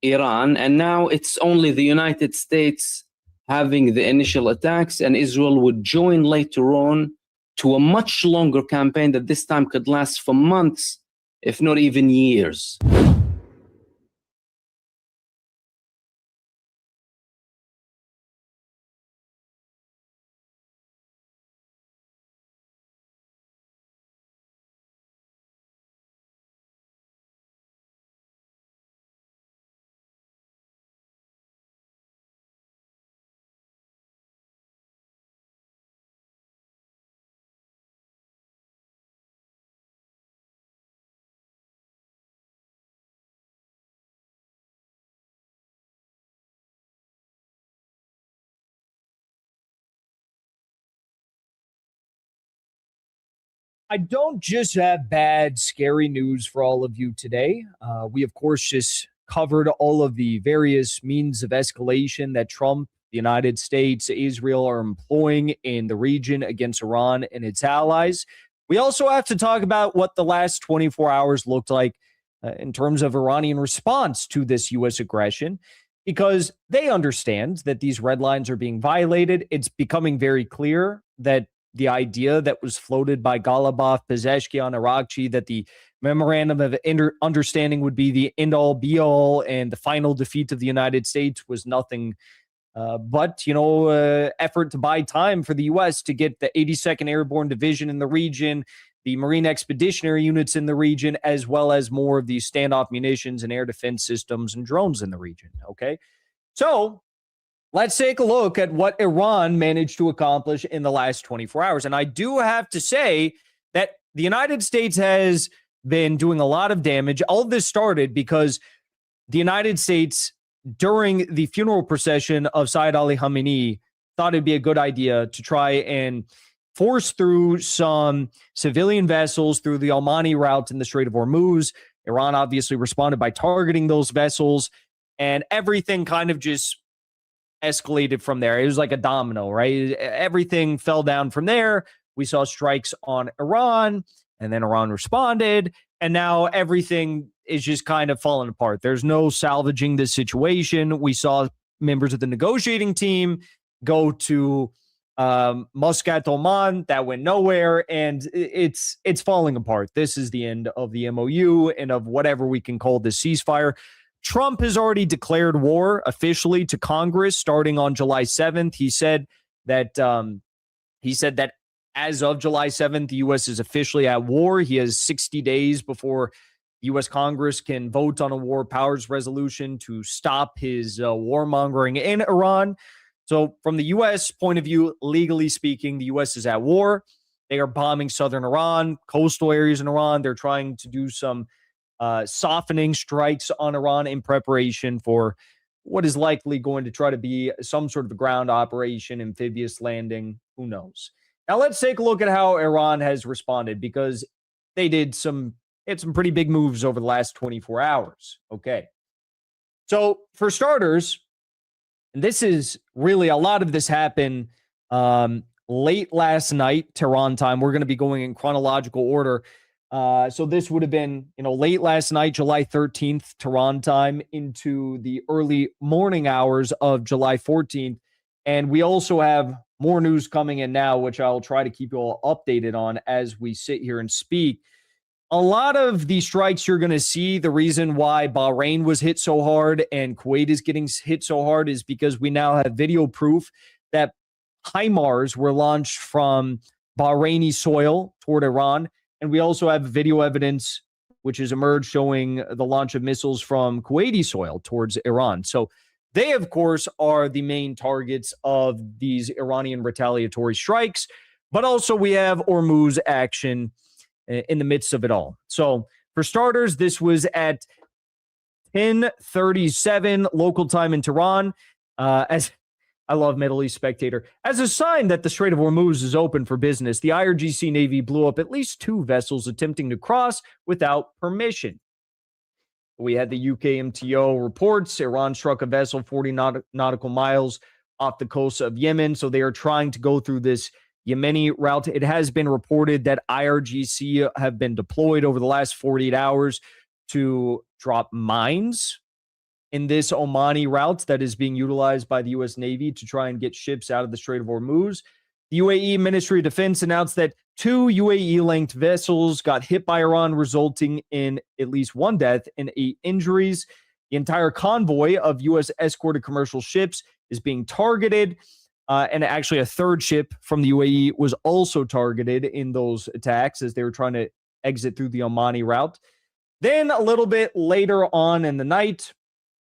Iran, and now it's only the United States having the initial attacks, and Israel would join later on to a much longer campaign that this time could last for months, if not even years. I don't just have bad, scary news for all of you today. We, of course, just covered all of the various means of escalation that Trump, the United States, Israel are employing in the region against Iran and its allies. We also have to talk about what the last 24 hours looked like in terms of Iranian response to this U.S. aggression, because they understand that these red lines are being violated. It's becoming very clear that the idea that was floated by Ghalibaf, Pezeshkian, Arakchi, that the memorandum of understanding would be the end-all, be-all, and the final defeat of the United States was nothing but, effort to buy time for the U.S. to get the 82nd Airborne Division in the region, the Marine Expeditionary Units in the region, as well as more of these standoff munitions and air defense systems and drones in the region, okay? So let's take a look at what Iran managed to accomplish in the last 24 hours. And I do have to say that the United States has been doing a lot of damage. All of this started because the United States, during the funeral procession of Sayyid Ali Khamenei, thought it'd be a good idea to try and force through some civilian vessels through the Almani route in the Strait of Hormuz. Iran obviously responded by targeting those vessels, and everything kind of just escalated from there. It was like a domino, right? Everything fell down from there. We saw strikes on Iran, and then Iran responded, and now everything is just kind of falling apart. There's no salvaging this situation. We saw members of the negotiating team go to Muscat, Oman. That went nowhere, and it's falling apart. This is the end of the MOU and of whatever we can call this ceasefire. Trump has already declared war officially to Congress starting on July 7th. He said that as of July 7th, the U.S. is officially at war. He has 60 days before U.S. Congress can vote on a war powers resolution to stop his warmongering in Iran. So from the U.S. point of view, legally speaking, the U.S. is at war. They are bombing southern Iran, coastal areas in Iran. They're trying to do some softening strikes on Iran in preparation for what is likely going to try to be some sort of a ground operation, amphibious landing. Who knows? Now let's take a look at how Iran has responded, because they had some pretty big moves over the last 24 hours. Okay. So for starters, and this is really a lot of this happened late last night, Tehran time. We're going to be going in chronological order. So this would have been, late last night, July 13th, Tehran time, into the early morning hours of July 14th. And we also have more news coming in now, which I'll try to keep you all updated on as we sit here and speak. A lot of the strikes you're going to see, the reason why Bahrain was hit so hard and Kuwait is getting hit so hard is because we now have video proof that HIMARS were launched from Bahraini soil toward Iran. And we also have video evidence which has emerged showing the launch of missiles from Kuwaiti soil towards Iran. So they, of course, are the main targets of these Iranian retaliatory strikes. But also we have Hormuz action in the midst of it all. So for starters, this was at 10:37 local time in Tehran. As I love Middle East Spectator. As a sign that the Strait of Hormuz is open for business, the IRGC Navy blew up at least 2 vessels attempting to cross without permission. We had the UK MTO reports Iran struck a vessel 40 nautical miles off the coast of Yemen. So they are trying to go through this Yemeni route. It has been reported that IRGC have been deployed over the last 48 hours to drop mines in this Omani route that is being utilized by the U.S. Navy to try and get ships out of the Strait of Hormuz. The UAE Ministry of Defense announced that 2 UAE-linked vessels got hit by Iran, resulting in at least 1 death and 8 injuries. The entire convoy of U.S. escorted commercial ships is being targeted. And actually, a 3rd ship from the UAE was also targeted in those attacks as they were trying to exit through the Omani route. Then a little bit later on in the night,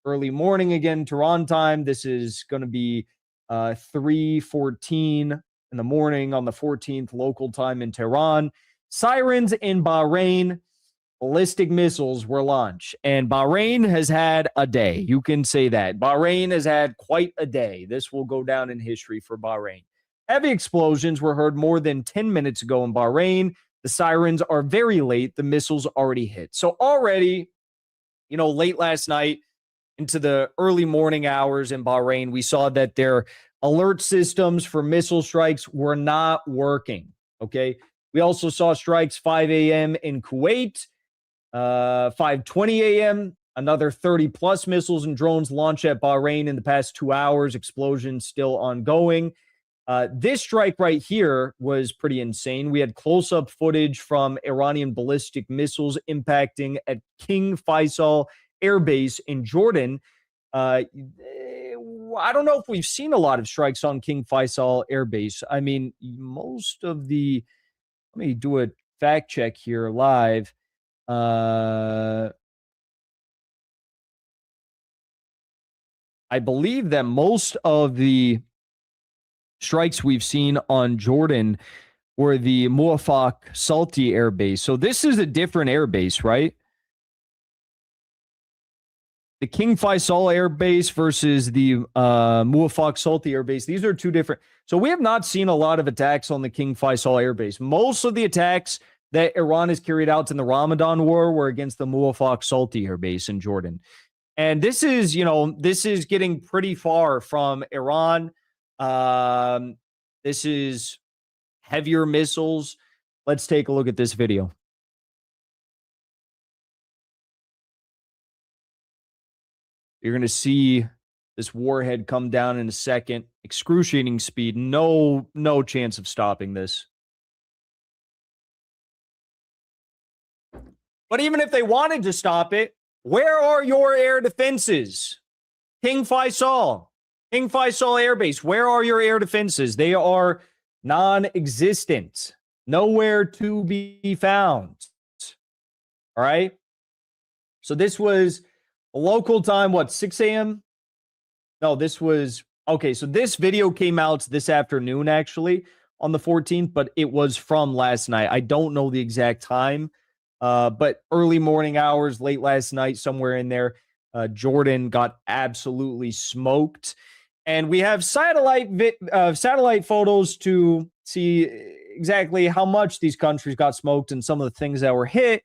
early morning again, Tehran time, this is going to be 3:14 in the morning on the 14th local time in Tehran. Sirens in Bahrain, ballistic missiles were launched. And Bahrain has had a day. You can say that. Bahrain has had quite a day. This will go down in history for Bahrain. Heavy explosions were heard more than 10 minutes ago in Bahrain. The sirens are very late. The missiles already hit. So already, late last night into the early morning hours in Bahrain, we saw that their alert systems for missile strikes were not working. Okay. We also saw strikes 5 a.m. in Kuwait. 5:20 a.m., another 30-plus missiles and drones launched at Bahrain in the past 2 hours. Explosions still ongoing. This strike right here was pretty insane. We had close-up footage from Iranian ballistic missiles impacting at King Faisal Air Base in Jordan. I don't know if we've seen a lot of strikes on King Faisal Air Base. I mean, most of the... Let me do a fact check here live. I believe that most of the strikes we've seen on Jordan were the Muwafaq Salti Air Base. So this is a different air base, right? The King Faisal Air Base versus the Muwafaq Salti Air Base. These are 2 different. So we have not seen a lot of attacks on the King Faisal Air Base. Most of the attacks that Iran has carried out in the Ramadan war were against the Muwafaq Salti Air Base in Jordan. And this is, this is getting pretty far from Iran. This is heavier missiles. Let's take a look at this video. You're going to see this warhead come down in a second. Excruciating speed. No chance of stopping this. But even if they wanted to stop it, where are your air defenses? King Faisal Air Base, where are your air defenses? They are non-existent. Nowhere to be found. All right? So this was local time, 6 a.m.? No, this was... Okay, so this video came out this afternoon, actually, on the 14th, but it was from last night. I don't know the exact time. But early morning hours, late last night, somewhere in there, Jordan got absolutely smoked. And we have satellite photos to see exactly how much these countries got smoked and some of the things that were hit.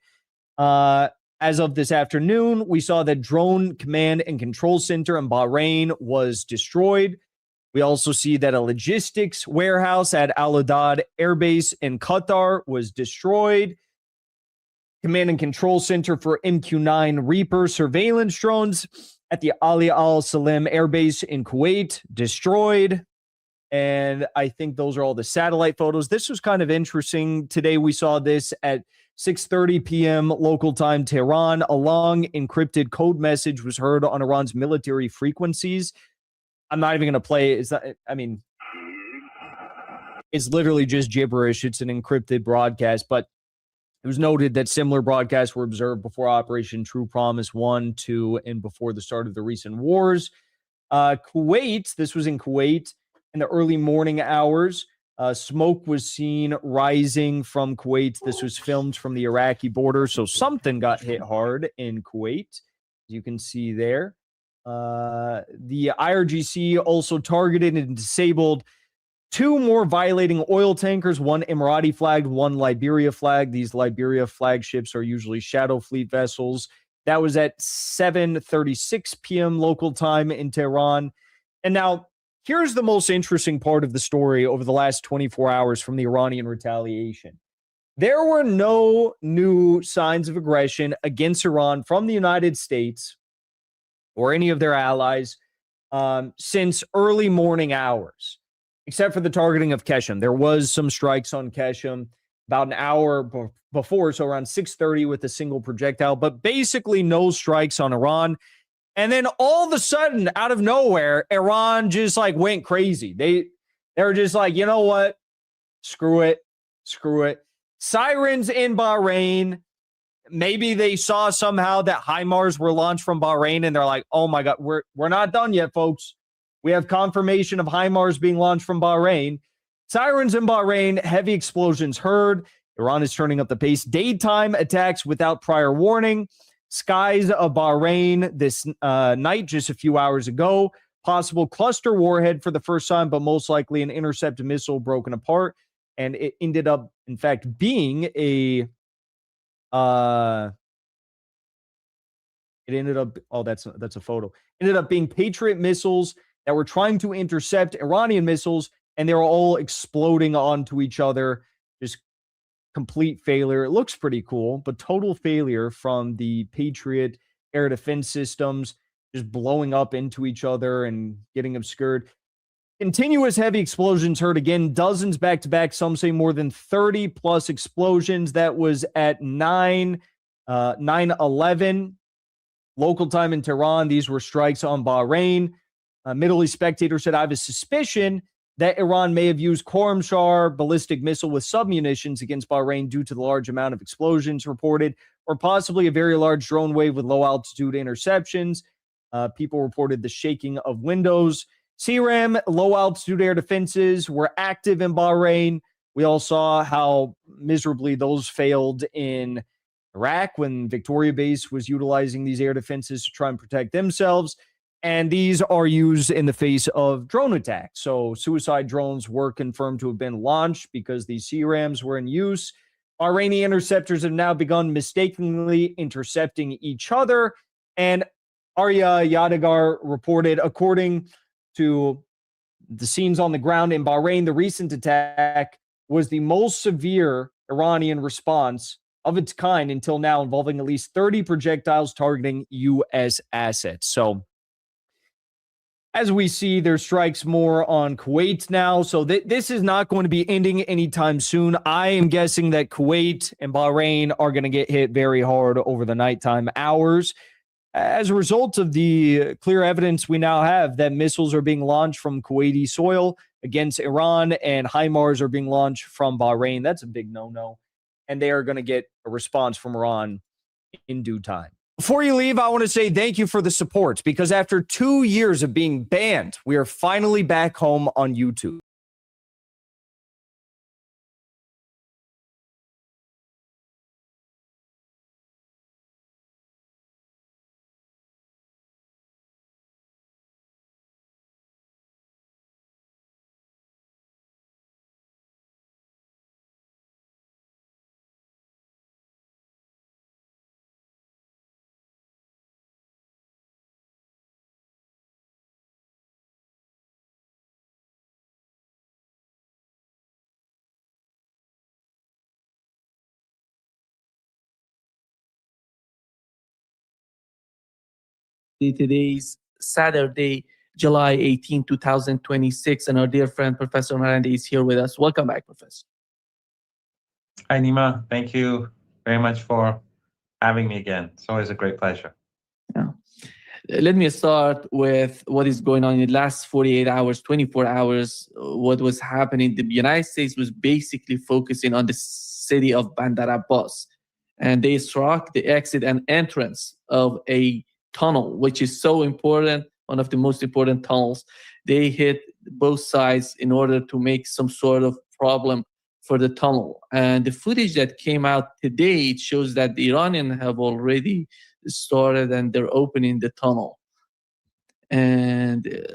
As of this afternoon, we saw that drone command and control center in Bahrain was destroyed. We also see that a logistics warehouse at Al Adad Air Base in Qatar was destroyed. Command and control center for MQ-9 Reaper surveillance drones at the Ali Al Salim Air Base in Kuwait, destroyed. And I think those are all the satellite photos. This was kind of interesting. Today we saw this at 6:30 p.m. local time, Tehran. A long encrypted code message was heard on Iran's military frequencies. I'm not even going to play it. It's literally just gibberish. It's an encrypted broadcast, but it was noted that similar broadcasts were observed before Operation True Promise 1, 2, and before the start of the recent wars. Kuwait, this was in Kuwait in the early morning hours. Smoke was seen rising from Kuwait. This was filmed from the Iraqi border, so something got hit hard in Kuwait, as you can see there. The IRGC also targeted and disabled 2 more violating oil tankers, one Emirati flagged, one Liberia flagged. These Liberia flagships are usually Shadow Fleet vessels. That was at 7:36 p.m. local time in Tehran. And now, here's the most interesting part of the story over the last 24 hours from the Iranian retaliation. There were no new signs of aggression against Iran from the United States or any of their allies since early morning hours, except for the targeting of Keshem. There was some strikes on Keshem about an hour before, so around 6:30 with a single projectile, but basically no strikes on Iran. And then all of a sudden, out of nowhere, Iran just went crazy. They were just like, you know what? Screw it. Sirens in Bahrain. Maybe they saw somehow that HIMARS were launched from Bahrain, and they're like, oh my God, we're not done yet, folks. We have confirmation of HIMARS being launched from Bahrain. Sirens in Bahrain, heavy explosions heard. Iran is turning up the pace. Daytime attacks without prior warning. Skies of Bahrain this night, just a few hours ago. Possible cluster warhead for the first time, but most likely an intercepted missile broken apart. And it ended up, in fact, being a... that's a photo. Ended up being Patriot missiles that were trying to intercept Iranian missiles, and they were all exploding onto each other. Just complete failure. It looks pretty cool, but total failure from the Patriot air defense systems, just blowing up into each other and getting obscured. Continuous heavy explosions heard again, dozens back to back. Some say more than 30 plus explosions. That was at 9/11 local time in Tehran. These were strikes on Bahrain. Middle East Spectator said, I have a suspicion that Iran may have used Khorramshahr ballistic missile with submunitions against Bahrain due to the large amount of explosions reported, or possibly a very large drone wave with low altitude interceptions. People reported the shaking of windows. CRAM, low altitude air defenses, were active in Bahrain. We all saw how miserably those failed in Iraq when Victoria Base was utilizing these air defenses to try and protect themselves. And these are used in the face of drone attacks. So suicide drones were confirmed to have been launched because these CRAMs were in use. Iranian interceptors have now begun mistakenly intercepting each other. And Arya Yadigar reported, according to the scenes on the ground in Bahrain, the recent attack was the most severe Iranian response of its kind until now, involving at least 30 projectiles targeting U.S. assets. So, as we see, there's strikes more on Kuwait now. So this is not going to be ending anytime soon. I am guessing that Kuwait and Bahrain are going to get hit very hard over the nighttime hours as a result of the clear evidence we now have that missiles are being launched from Kuwaiti soil against Iran and HIMARS are being launched from Bahrain. That's a big no-no. And they are going to get a response from Iran in due time. Before you leave, I want to say thank you for the support, because after 2 years of being banned, we are finally back home on YouTube. Today's Saturday, July 18, 2026, and our dear friend Professor Marandi is here with us. Welcome back, Professor. Hi, Nima. Thank you very much for having me again. It's always a great pleasure. Yeah. Let me start with what is going on in the last 48 hours, 24 hours. What was happening? The United States was basically focusing on the city of Bandar Abbas, and they struck the exit and entrance of a tunnel, which is so important, one of the most important tunnels. They hit both sides in order to make some sort of problem for the tunnel. And the footage that came out today, it shows that the Iranians have already started and they're opening the tunnel. And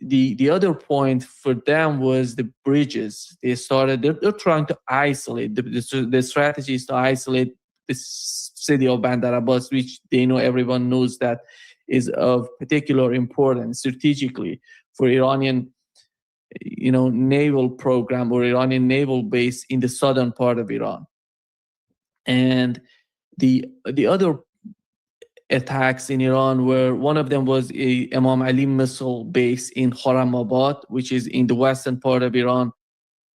the other point for them was the bridges. They're trying to isolate. The strategy is to isolate the city of Bandar Abbas, which they know, everyone knows that is of particular importance strategically for Iranian, naval program or Iranian naval base in the southern part of Iran. And the other attacks in Iran were, one of them was a Imam Ali missile base in Khorramabad, which is in the western part of Iran,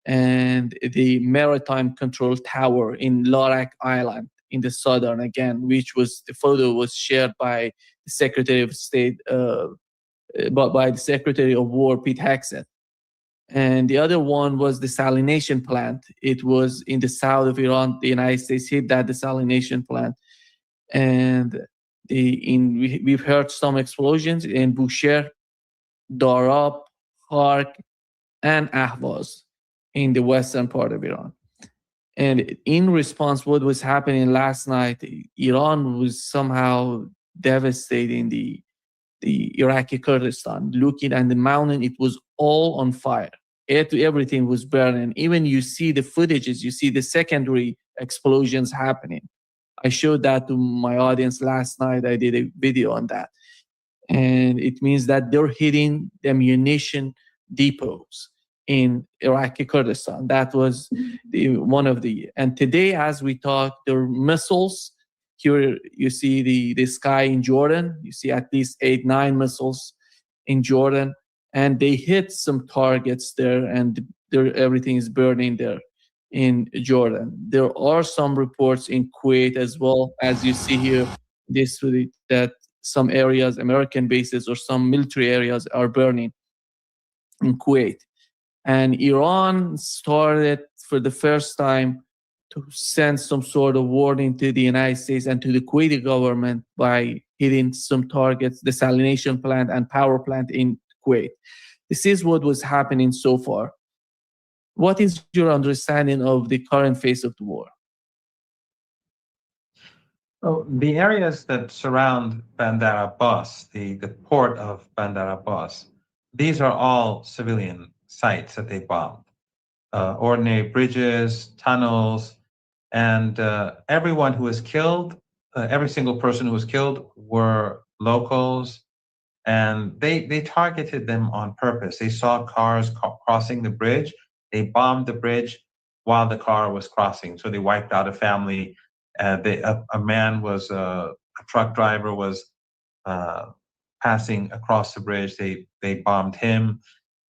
and the maritime control tower in Larak Island in the southern, again, which was, the photo was shared by the Secretary of State, by the Secretary of War, Pete Hegseth. And the other one was the desalination plant. It was in the south of Iran. The United States hit that desalination plant. And we've heard some explosions in Bushehr, Darab, Khark, and Ahvaz in the western part of Iran. And in response, what was happening last night, Iran was somehow devastating the Iraqi Kurdistan. Looking at the mountain, it was all on fire. Everything was burning. Even you see the footages, you see the secondary explosions happening. I showed that to my audience last night. I did a video on that. And it means that they're hitting the ammunition depots in Iraqi Kurdistan. That was one of the, and today as we talk, there are missiles. Here you see the sky in Jordan. You see at least 8-9 missiles in Jordan, and they hit some targets there, and everything is burning there in Jordan. There are some reports in Kuwait as well, as you see here, that some areas, American bases or some military areas are burning in Kuwait. And Iran started for the first time to send some sort of warning to the United States and to the Kuwaiti government by hitting some targets, the desalination plant and power plant in Kuwait. This is what was happening so far. What is your understanding of the current phase of the war? Well, the areas that surround Bandar Abbas, the port of Bandar Abbas, these are all civilian sites that they bombed. Ordinary bridges, tunnels, and everyone who was killed, every single person who was killed were locals, and they targeted them on purpose. They saw cars crossing the bridge. They bombed the bridge while the car was crossing. So they wiped out a family. A man was a truck driver was passing across the bridge. They bombed him.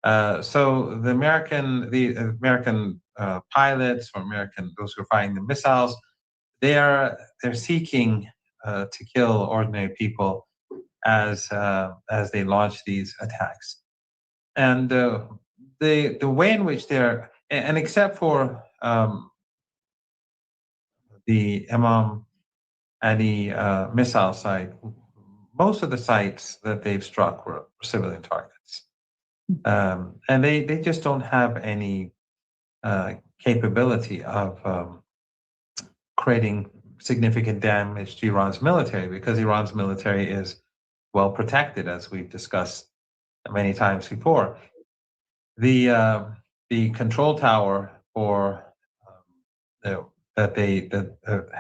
So the American pilots or those who are firing the missiles, they're seeking to kill ordinary people as they launch these attacks. And the way in which they're, and except for the Imam Ali missile site, most of the sites that they've struck were civilian targets. And they just don't have any capability of creating significant damage to Iran's military, because Iran's military is well protected, as we've discussed many times before. The control tower for that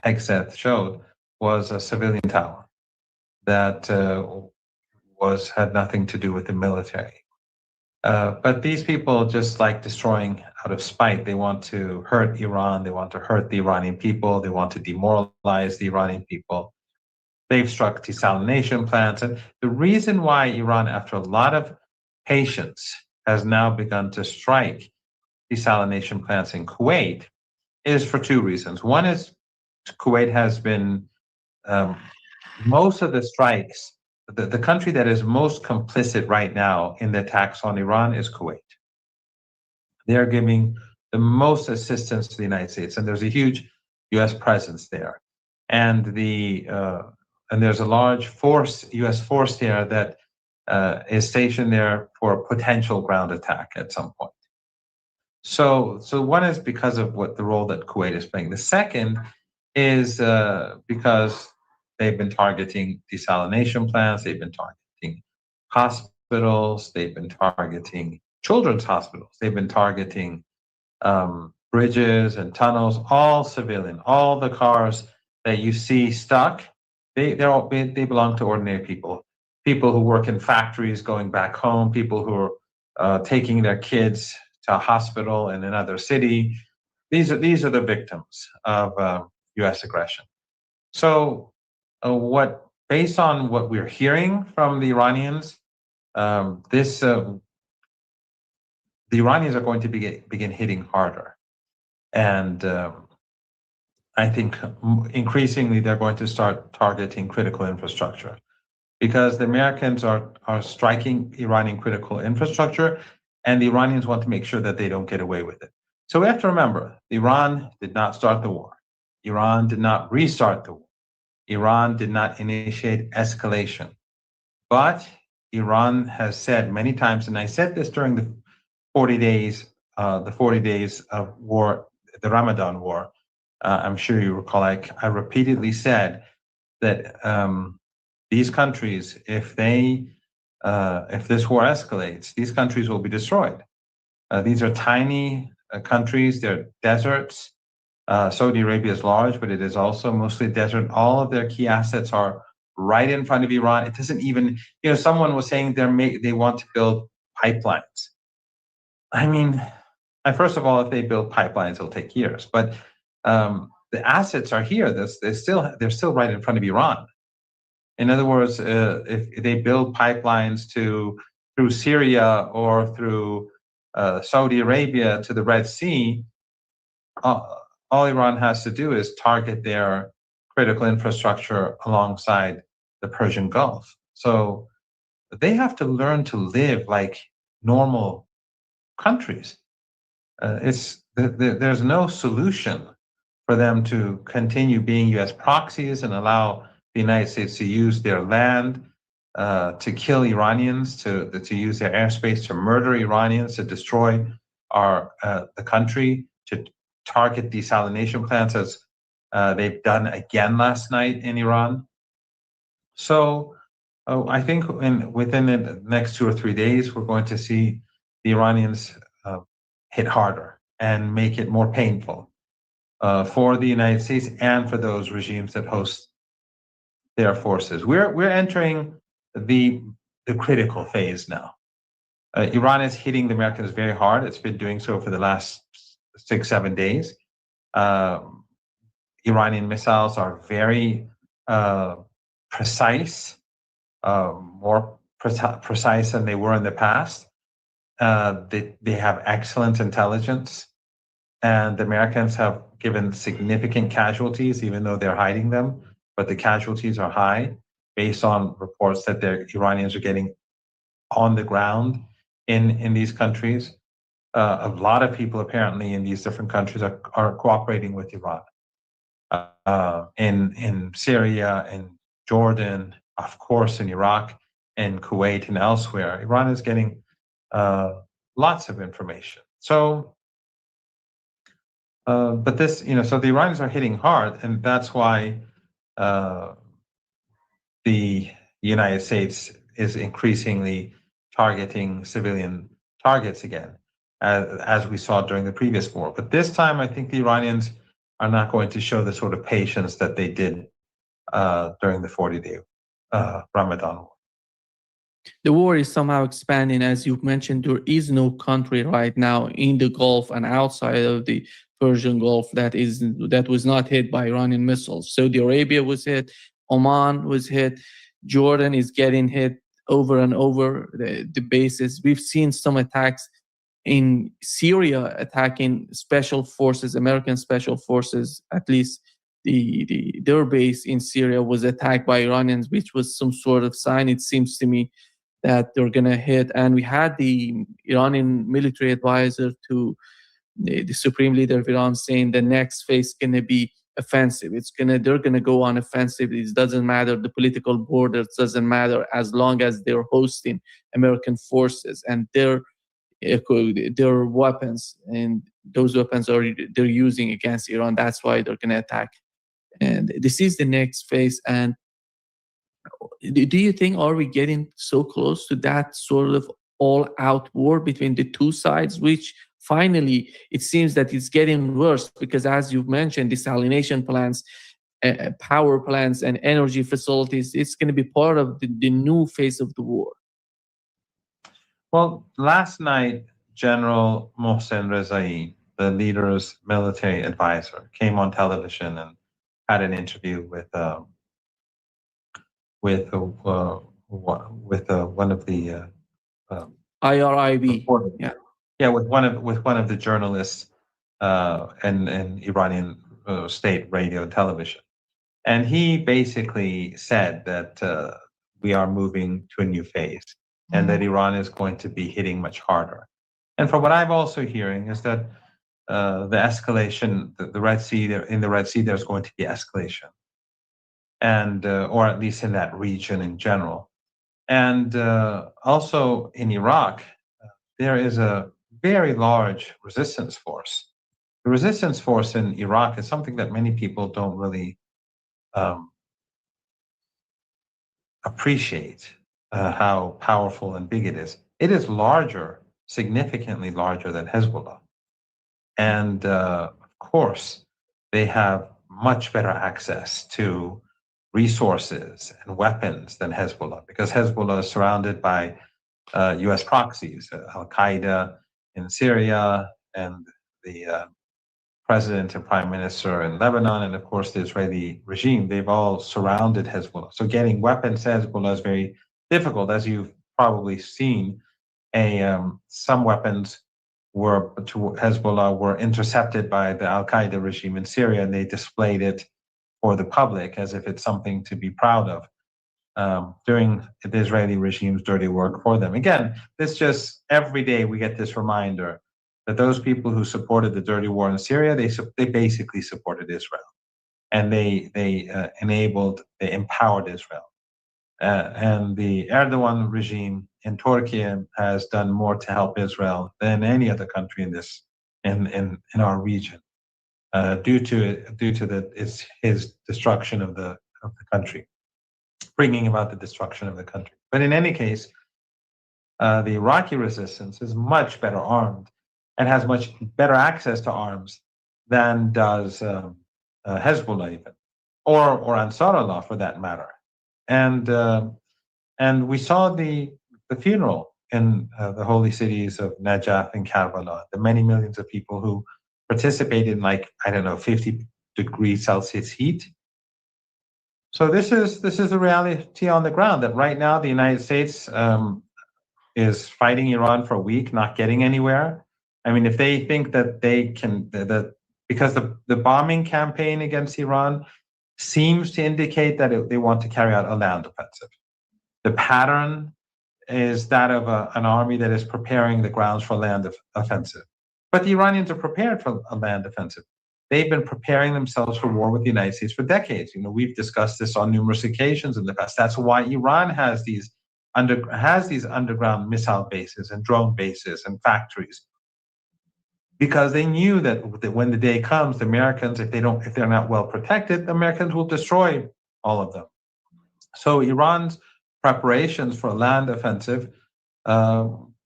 Hegseth showed was a civilian tower that had nothing to do with the military. But these people just like destroying out of spite. They want to hurt Iran. They want to hurt the Iranian people. They want to demoralize the Iranian people. They've struck desalination plants. And the reason why Iran, after a lot of patience, has now begun to strike desalination plants in Kuwait is for two reasons. One is Kuwait has been, most of the strikes, the country that is most complicit right now in the attacks on Iran is Kuwait. They're giving the most assistance to the United States, and there's a huge U.S. presence there. And there's a large U.S. force there that is stationed there for a potential ground attack at some point. So one is because of the role that Kuwait is playing. The second is because they've been targeting desalination plants, they've been targeting hospitals, they've been targeting children's hospitals, they've been targeting bridges and tunnels, all civilian, all the cars that you see stuck, they belong to ordinary people who work in factories going back home, people who are taking their kids to a hospital in another city. These are the victims of U.S. aggression. So based on what we're hearing from the Iranians, the Iranians are going to begin hitting harder. And I think increasingly they're going to start targeting critical infrastructure, because the Americans are striking Iranian critical infrastructure, and the Iranians want to make sure that they don't get away with it. So we have to remember, Iran did not start the war. Iran did not restart the war. Iran did not initiate escalation. But Iran has said many times, and I said this during the 40 days of war, the Ramadan war. I'm sure you recall, I repeatedly said that these countries, if this war escalates, these countries will be destroyed. These are tiny countries, they're deserts. Saudi Arabia is large, but it is also mostly desert. All of their key assets are right in front of Iran. It doesn't even, someone was saying they want to build pipelines. I mean, first of all, if they build pipelines, it'll take years. But the assets are here. They're still right in front of Iran. In other words, if they build pipelines through Syria or through Saudi Arabia to the Red Sea, all Iran has to do is target their critical infrastructure alongside the Persian Gulf. So they have to learn to live like normal countries. There's no solution for them to continue being U.S. proxies and allow the United States to use their land to kill Iranians, to use their airspace to murder Iranians, to destroy the country, to target desalination plants as they've done again last night in Iran. So I think within the next 2 or 3 days, we're going to see the Iranians hit harder and make it more painful for the United States and for those regimes that host their forces. We're entering the critical phase now. Iran is hitting the Americans very hard. It's been doing so for the last 6-7 days. Iranian missiles are very precise, more precise than they were in the past. They have excellent intelligence, and the Americans have given significant casualties, even though they're hiding them. But the casualties are high, based on reports that the Iranians are getting on the ground in these countries. A lot of people apparently in these different countries are cooperating with Iran. In Syria, in Jordan, of course, in Iraq, in Kuwait, and elsewhere, Iran is getting lots of information. So, but this, so the Iranians are hitting hard, and that's why the United States is increasingly targeting civilian targets again, as we saw during the previous war. But this time, I think the Iranians are not going to show the sort of patience that they did during the 40-day Ramadan war. The war is somehow expanding. As you mentioned, there is no country right now in the Gulf and outside of the Persian Gulf that was not hit by Iranian missiles. Saudi Arabia was hit, Oman was hit, Jordan is getting hit over and over the bases. We've seen some attacks in Syria attacking special forces, American special forces. At least their base in Syria was attacked by Iranians, which was some sort of sign, it seems to me, that they're going to hit. And we had the Iranian military advisor to the supreme leader of Iran saying the next phase is going to be offensive. They're going to go on offensive. It doesn't matter the political borders, doesn't matter, as long as they're hosting American forces and their weapons, and those weapons they're using against Iran. That's why they're going to attack. And this is the next phase. And do you think, are we getting so close to that sort of all-out war between the two sides, which finally it seems that it's getting worse? Because as you've mentioned, desalination plants, power plants, and energy facilities, it's going to be part of the new phase of the war. Well, last night, General Mohsen Rezai, the leader's military advisor, came on television and had an interview with one of the IRIB. With one of the journalists in Iranian state radio and television, and he basically said that we are moving to a new phase, and that Iran is going to be hitting much harder. And from what I'm also hearing is that the escalation, the Red Sea, in the Red Sea, there's going to be escalation, and or at least in that region in general. And also in Iraq, there is a very large resistance force. The resistance force in Iraq is something that many people don't really appreciate how powerful and big it is. It is larger, significantly larger than Hezbollah. And of course, they have much better access to resources and weapons than Hezbollah, because Hezbollah is surrounded by US proxies, Al-Qaeda in Syria, and the president and prime minister in Lebanon, and of course the Israeli regime. They've all surrounded Hezbollah. So getting weapons to Hezbollah is very difficult. As you've probably seen, some weapons to Hezbollah were intercepted by the Al-Qaeda regime in Syria, and they displayed it for the public as if it's something to be proud of, doing the Israeli regime's dirty work for them. Again, this just, every day we get this reminder that those people who supported the dirty war in Syria, they basically supported Israel, and they empowered Israel. And the Erdogan regime in Turkey has done more to help Israel than any other country in our region, due to his destruction of the country, bringing about the destruction of the country. But in any case, the Iraqi resistance is much better armed and has much better access to arms than does Hezbollah even, or Ansarullah for that matter. and we saw the funeral in the holy cities of Najaf and Karbala, the many millions of people who participated in, like, I don't know, 50 degrees Celsius heat. So this is the reality on the ground, that right now the United States is fighting Iran for a week, not getting anywhere. I mean, if they think that they can, that because the bombing campaign against Iran seems to indicate that they want to carry out a land offensive. The pattern is that of an army that is preparing the grounds for a land offensive. But the Iranians are prepared for a land offensive. They've been preparing themselves for war with the United States for decades. We've discussed this on numerous occasions in the past. That's why Iran has these underground missile bases and drone bases and factories, because they knew that when the day comes, the Americans, if they're not well protected, the Americans will destroy all of them. So Iran's preparations for a land offensive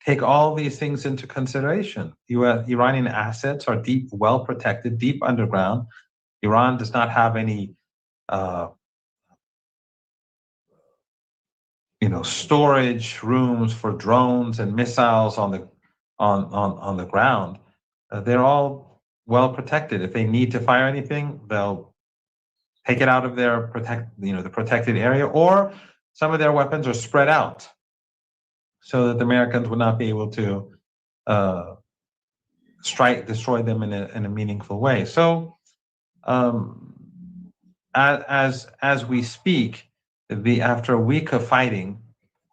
take all these things into consideration. Iranian assets are deep, well protected, deep underground. Iran does not have any storage rooms for drones and missiles on the ground. They're all well protected. If they need to fire anything, they'll take it out of their the protected area, or some of their weapons are spread out so that the Americans would not be able to destroy them in a meaningful way. So as we speak, after a week of fighting,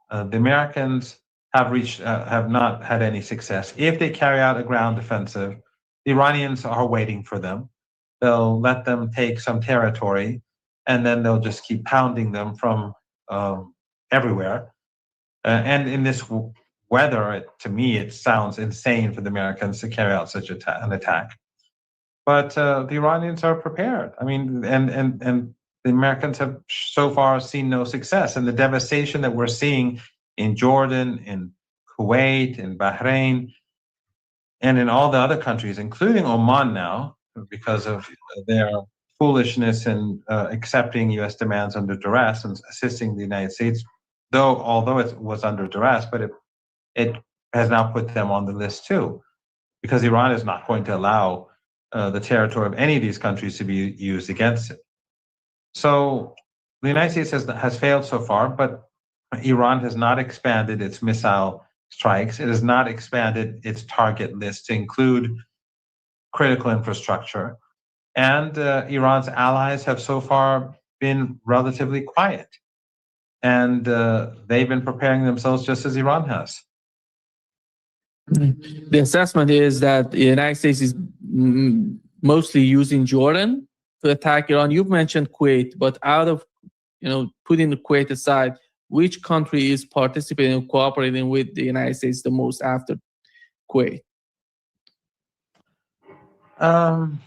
the Americans have not had any success. If they carry out a ground offensive, the Iranians are waiting for them. They'll let them take some territory, and then they'll just keep pounding them from everywhere. And in this weather, to me, it sounds insane for the Americans to carry out such an attack. But the Iranians are prepared. I mean, and the Americans have so far seen no success. And the devastation that we're seeing in Jordan, in Kuwait, in Bahrain, and in all the other countries, including Oman now, because of their foolishness in accepting U.S. demands under duress and assisting the United States, although it was under duress, but it has now put them on the list too, because Iran is not going to allow the territory of any of these countries to be used against it. So the United States has failed so far, but Iran has not expanded its missile strikes. It has not expanded its target list to include critical infrastructure. And Iran's allies have so far been relatively quiet. And they've been preparing themselves just as Iran has. The assessment is that the United States is mostly using Jordan to attack Iran. You've mentioned Kuwait, but out of, putting the Kuwait aside, which country is participating and cooperating with the United States the most after Kuwait? I'm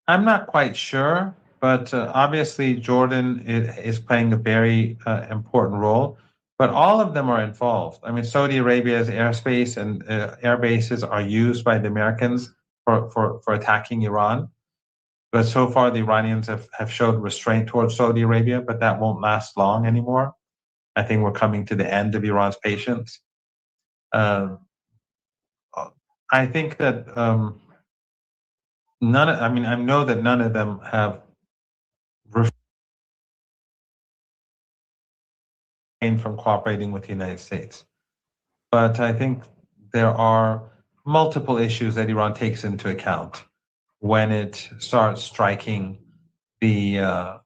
not quite sure, but obviously Jordan is playing a very important role. But all of them are involved. I mean, Saudi Arabia's airspace and air bases are used by the Americans for attacking Iran. But so far, the Iranians have showed restraint towards Saudi Arabia, but that won't last long anymore. I think we're coming to the end of Iran's patience. I think that I know that none of them have refrained from cooperating with the United States. But I think there are multiple issues that Iran takes into account when it starts striking the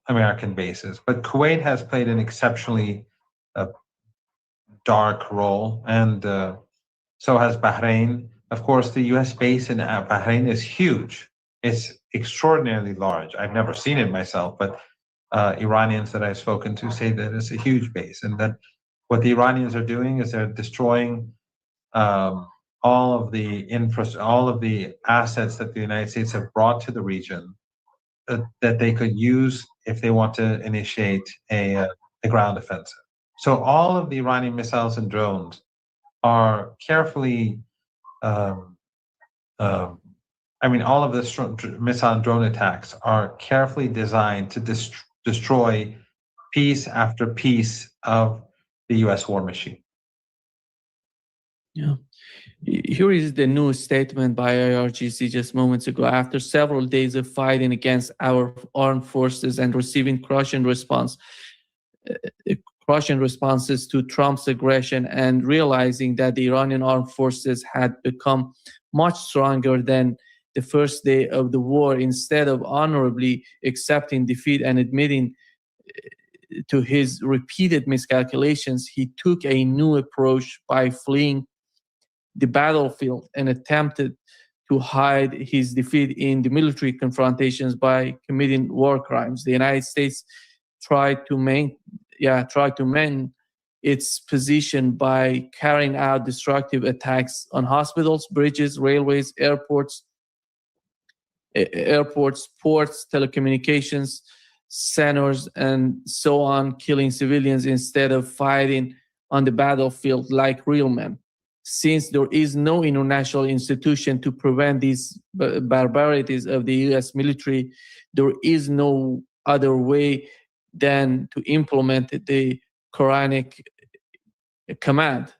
American bases. But Kuwait has played an exceptionally dark role, and so has Bahrain. Of course, the U.S. base in Bahrain is huge. It's extraordinarily large. I've never seen it myself, but Iranians that I've spoken to say that it's a huge base, and that what the Iranians are doing is they're destroying all of the assets that the United States have brought to the region that they could use if they want to initiate a ground offensive. So all of the Iranian missiles and drones are carefully, all of the missile and drone attacks are carefully designed to destroy piece after piece of the U.S. war machine. Yeah. Here is the new statement by IRGC just moments ago. After several days of fighting against our armed forces and receiving crushing responses to Trump's aggression, and realizing that the Iranian armed forces had become much stronger than the first day of the war, instead of honorably accepting defeat and admitting to his repeated miscalculations, he took a new approach by fleeing the battlefield and attempted to hide his defeat in the military confrontations by committing war crimes. The United States tried to maintain its position by carrying out destructive attacks on hospitals, bridges, railways, airports, ports, telecommunications centers, and so on, killing civilians instead of fighting on the battlefield like real men. Since there is no international institution to prevent these barbarities of the US military, there is no other way than to implement the Quranic command.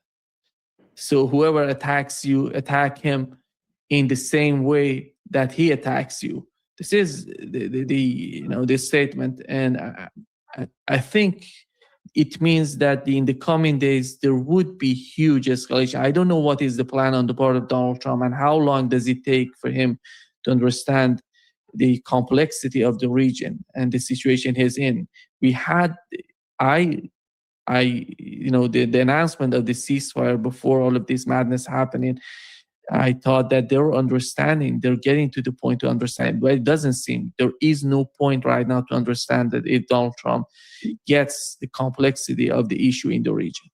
So whoever attacks you, attack him in the same way that he attacks you. This is this statement, and I think it means that in the coming days there would be huge escalation. I don't know what is the plan on the part of Donald Trump, and how long does it take for him to understand the complexity of the region and the situation he's in. We had, the announcement of the ceasefire before all of this madness happening. I thought that they were understanding, they're getting to the point to understand, but it doesn't seem. There is no point right now to understand that if Donald Trump gets the complexity of the issue in the region.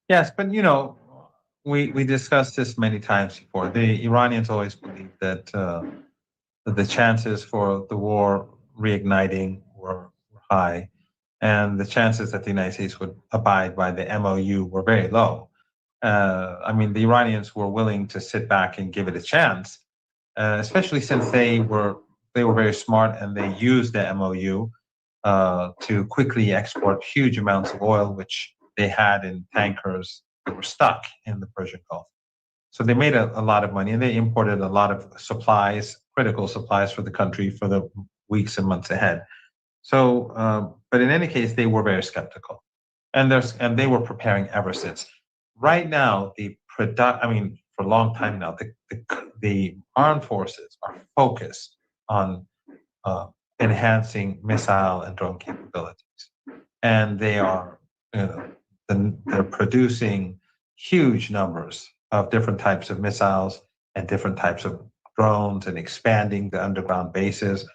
Yes, but we discussed this many times before. The Iranians always believed that the chances for the war reigniting were high, and the chances that the United States would abide by the MOU were very low. The Iranians were willing to sit back and give it a chance, especially since they were very smart and they used the MOU to quickly export huge amounts of oil, which they had in tankers that were stuck in the Persian Gulf. So they made a lot of money, and they imported a lot of supplies, critical supplies for the country for the weeks and months ahead. So, but in any case, they were very skeptical, and they were preparing ever since. Right now, for a long time now, the armed forces are focused on enhancing missile and drone capabilities, and they are, they're producing huge numbers of different types of missiles and different types of drones, and expanding the underground bases.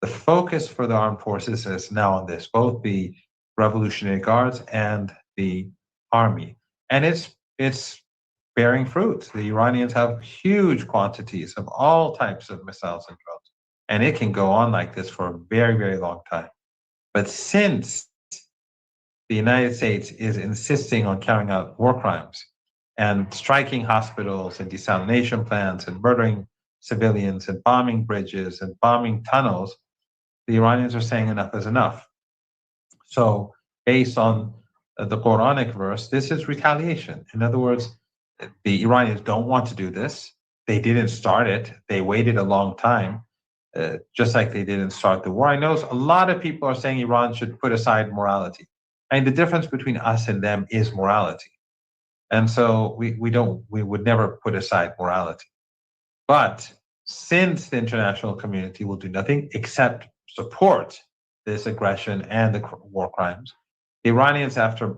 The focus for the armed forces is now on this, both the Revolutionary Guards and the army. And it's bearing fruit. The Iranians have huge quantities of all types of missiles and drones. And it can go on like this for a very, very long time. But since the United States is insisting on carrying out war crimes and striking hospitals and desalination plants and murdering civilians and bombing bridges and bombing tunnels, the Iranians are saying enough is enough. So based on the Quranic verse, this is retaliation. In other words, the Iranians don't want to do this. They didn't start it. They waited a long time, just like they didn't start the war. I know a lot of people are saying Iran should put aside morality. And the difference between us and them is morality. And so we would never put aside morality. But since the international community will do nothing except support this aggression and the war crimes, the Iranians, after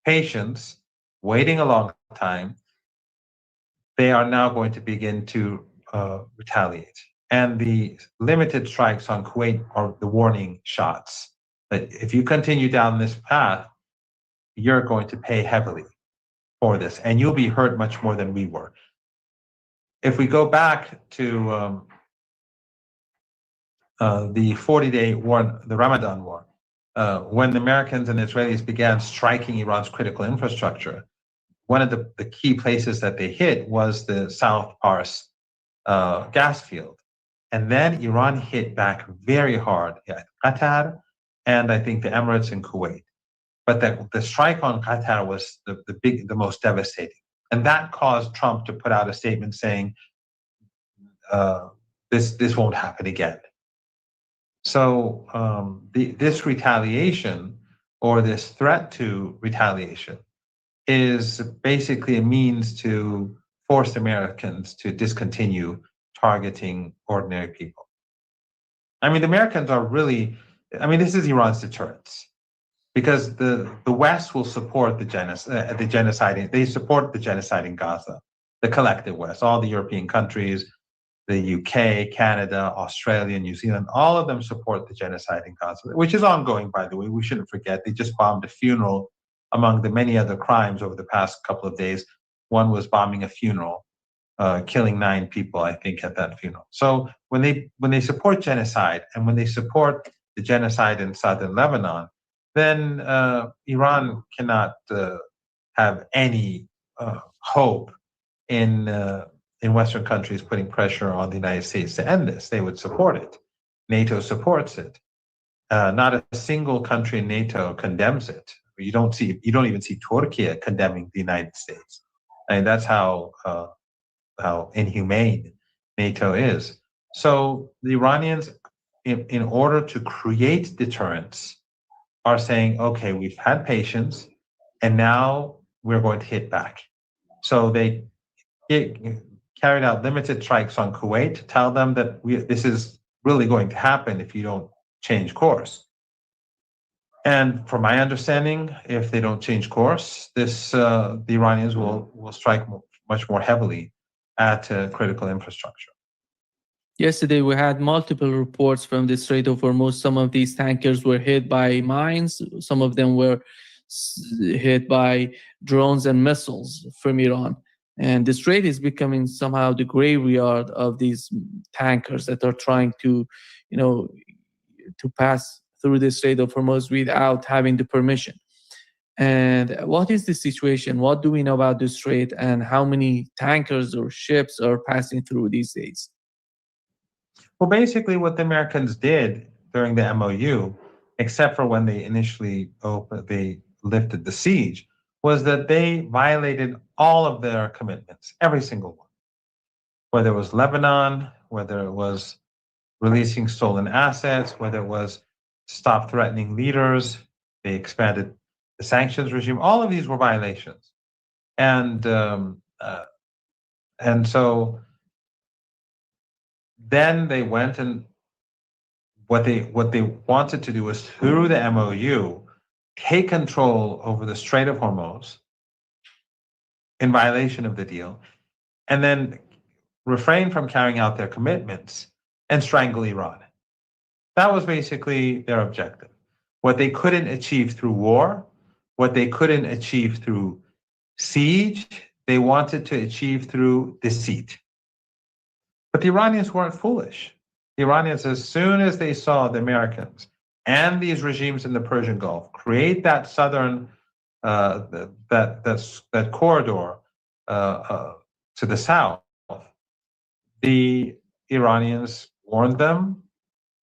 patience, waiting a long time, they are now going to begin to retaliate. And the limited strikes on Kuwait are the warning shots that if you continue down this path, you're going to pay heavily for this, and you'll be hurt much more than we were. If we go back to the 40-day war, the Ramadan war, when the Americans and Israelis began striking Iran's critical infrastructure, one of the key places that they hit was the South Pars gas field. And then Iran hit back very hard at Qatar and I think the Emirates and Kuwait. But the strike on Qatar was the most devastating. And that caused Trump to put out a statement saying, this won't happen again. So this retaliation, or this threat to retaliation, is basically a means to force Americans to discontinue targeting ordinary people. I mean, the Americans are really, I mean, this is Iran's deterrence, because the West will support the genocide. They support the genocide in Gaza, the collective West, all the European countries, the UK, Canada, Australia, New Zealand, all of them support the genocide in Gaza, which is ongoing, by the way. We shouldn't forget. They just bombed a funeral among the many other crimes over the past couple of days. One was bombing a funeral, killing 9 people, I think, at that funeral. So when they support genocide, and when they support the genocide in southern Lebanon, then Iran cannot have any hope in Western countries putting pressure on the United States to end this. They would support it. NATO supports it. Not a single country in NATO condemns it. You don't even see Turkey condemning the United States. I mean, that's how inhumane NATO is. So the Iranians, in order to create deterrence, are saying, okay, we've had patience, and now we're going to hit back. So they carried out limited strikes on Kuwait to tell them that this is really going to happen if you don't change course. And from my understanding, if they don't change course, the Iranians will strike much more heavily at critical infrastructure. Yesterday, we had multiple reports from the Strait of Hormuz. Some of these tankers were hit by mines. Some of them were hit by drones and missiles from Iran. And the Strait is becoming somehow the graveyard of these tankers that are trying to pass through the Strait of Hormuz without having the permission. And what is the situation? What do we know about the Strait, and how many tankers or ships are passing through these days? Well, basically what the Americans did during the MOU, except for when they initially lifted the siege, was that they violated all of their commitments, every single one. Whether it was Lebanon, whether it was releasing stolen assets, whether it was stop threatening leaders, they expanded the sanctions regime, all of these were violations. And so then they went, and what they wanted to do was, through the MOU, take control over the Strait of Hormuz in violation of the deal, and then refrain from carrying out their commitments and strangle Iran. That was basically their objective. What they couldn't achieve through war, what they couldn't achieve through siege, they wanted to achieve through deceit. But the Iranians weren't foolish. The Iranians, as soon as they saw the Americans and these regimes in the Persian Gulf create that southern, that corridor to the south, the Iranians warned them,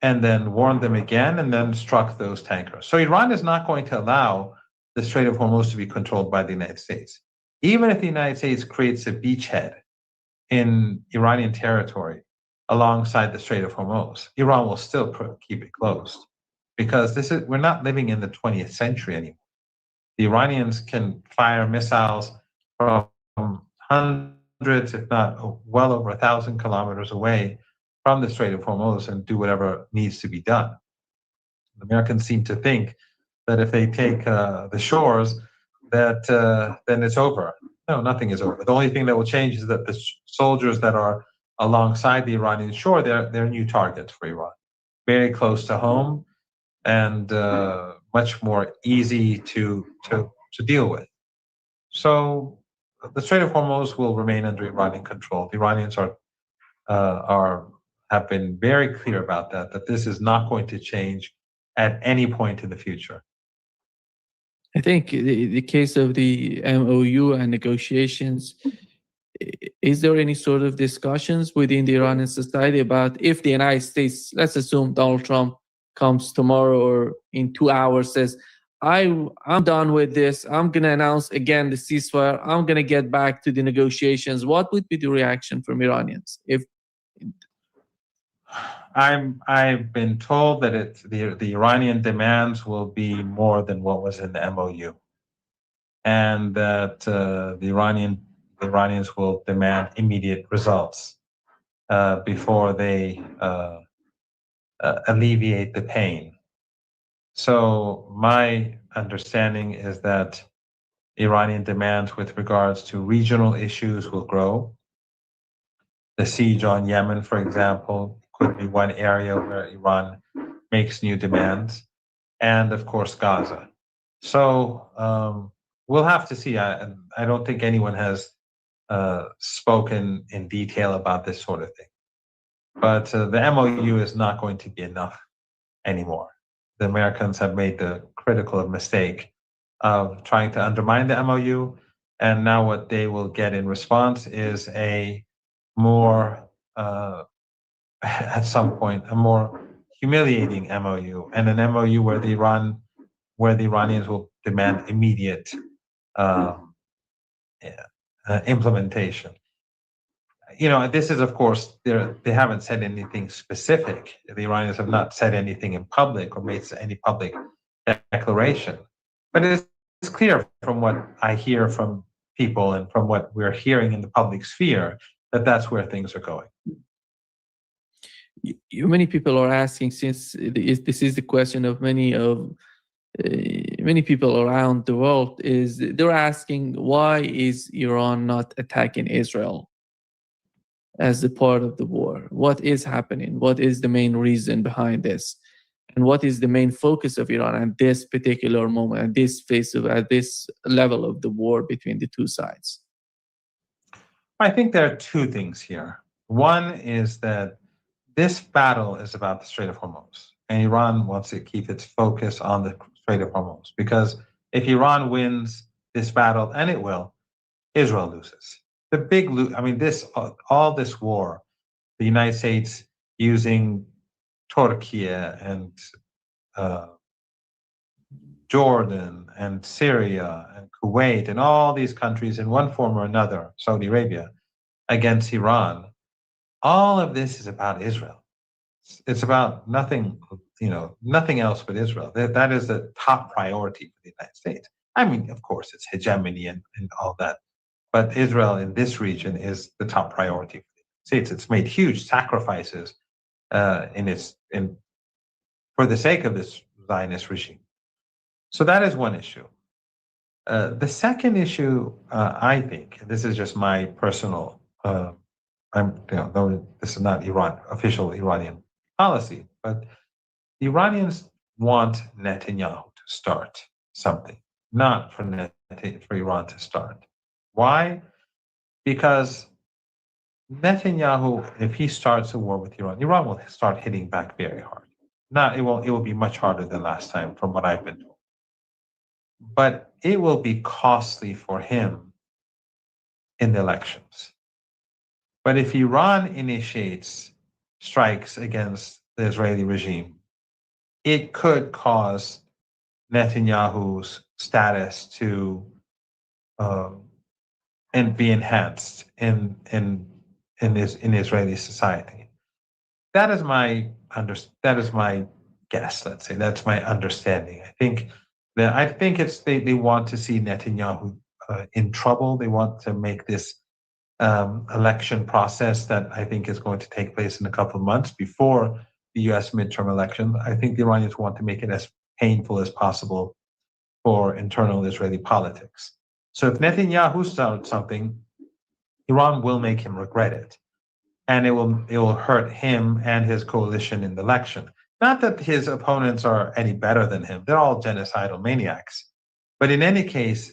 and then warned them again, and then struck those tankers. So Iran is not going to allow the Strait of Hormuz to be controlled by the United States. Even if the United States creates a beachhead in Iranian territory alongside the Strait of Hormuz, Iran will still keep it closed, because we're not living in the 20th century anymore. The Iranians can fire missiles from hundreds, if not well over 1,000 kilometers away from the Strait of Hormuz and do whatever needs to be done. The Americans seem to think that if they take the shores, that then it's over. No, nothing is over. The only thing that will change is that the soldiers that are alongside the Iranian shore, they're new targets for Iran, very close to home, and much more easy to deal with. So the Strait of Hormuz will remain under Iranian control. The Iranians have been very clear about that this is not going to change at any point in the future. I think the case of the MOU and negotiations, is there any sort of discussions within the Iranian society about if the United States, let's assume Donald Trump comes tomorrow or in 2 hours, says, I'm done with this. I'm going to announce again the ceasefire. I'm going to get back to the negotiations. What would be the reaction from Iranians? If I've been told that the Iranian demands will be more than what was in the MOU, and that the Iranians will demand immediate results before they alleviate the pain. So my understanding is that Iranian demands with regards to regional issues will grow. The siege on Yemen, for example, could be one area where Iran makes new demands, and of course Gaza. So we'll have to see. I don't think anyone has spoken in detail about this sort of thing, but the MOU is not going to be enough anymore. The Americans have made the critical mistake of trying to undermine the MOU, and now what they will get in response is a more, at some point, a more humiliating MOU, and an MOU where the Iranians will demand immediate implementation. This is, of course, they haven't said anything specific. The Iranians have not said anything in public or made any public declaration. But it's clear from what I hear from people and from what we're hearing in the public sphere that that's where things are going. Many people are asking, since this is the question of many people around the world, is they're asking, why is Iran not attacking Israel as a part of the war? What is happening? What is the main reason behind this? And what is the main focus of Iran at this particular moment, at this level of the war between the two sides? I think there are two things here. One is that this battle is about the Strait of Hormuz, and Iran wants to keep its focus on the Strait of Hormuz, because if Iran wins this battle, and it will, Israel loses. The big all this war, the United States using Turkey and Jordan and Syria and Kuwait and all these countries in one form or another, Saudi Arabia, against Iran, all of this is about Israel. It's about nothing else but Israel. That is the top priority for the United States. I mean, of course, it's hegemony and all that, but Israel in this region is the top priority for the United States. It's made huge sacrifices for the sake of this Zionist regime. So that is one issue. The second issue, I think, and this is just my personal, this is not official Iranian policy, but the Iranians want Netanyahu to start something, not for Iran to start. Why? Because Netanyahu, if he starts a war with Iran, Iran will start hitting back very hard. It will be much harder than last time, from what I've been told. But it will be costly for him in the elections. But if Iran initiates strikes against the Israeli regime, it could cause Netanyahu's status to and be enhanced in Israeli society. That is my guess. Let's say that's my understanding. I think it's they want to see Netanyahu in trouble. They want to make this election process that I think is going to take place in a couple of months before the U.S. midterm election. I think the Iranians want to make it as painful as possible for internal Israeli politics. So if Netanyahu starts something, Iran will make him regret it, and it will hurt him and his coalition in the election. Not that his opponents are any better than him; they're all genocidal maniacs. But in any case,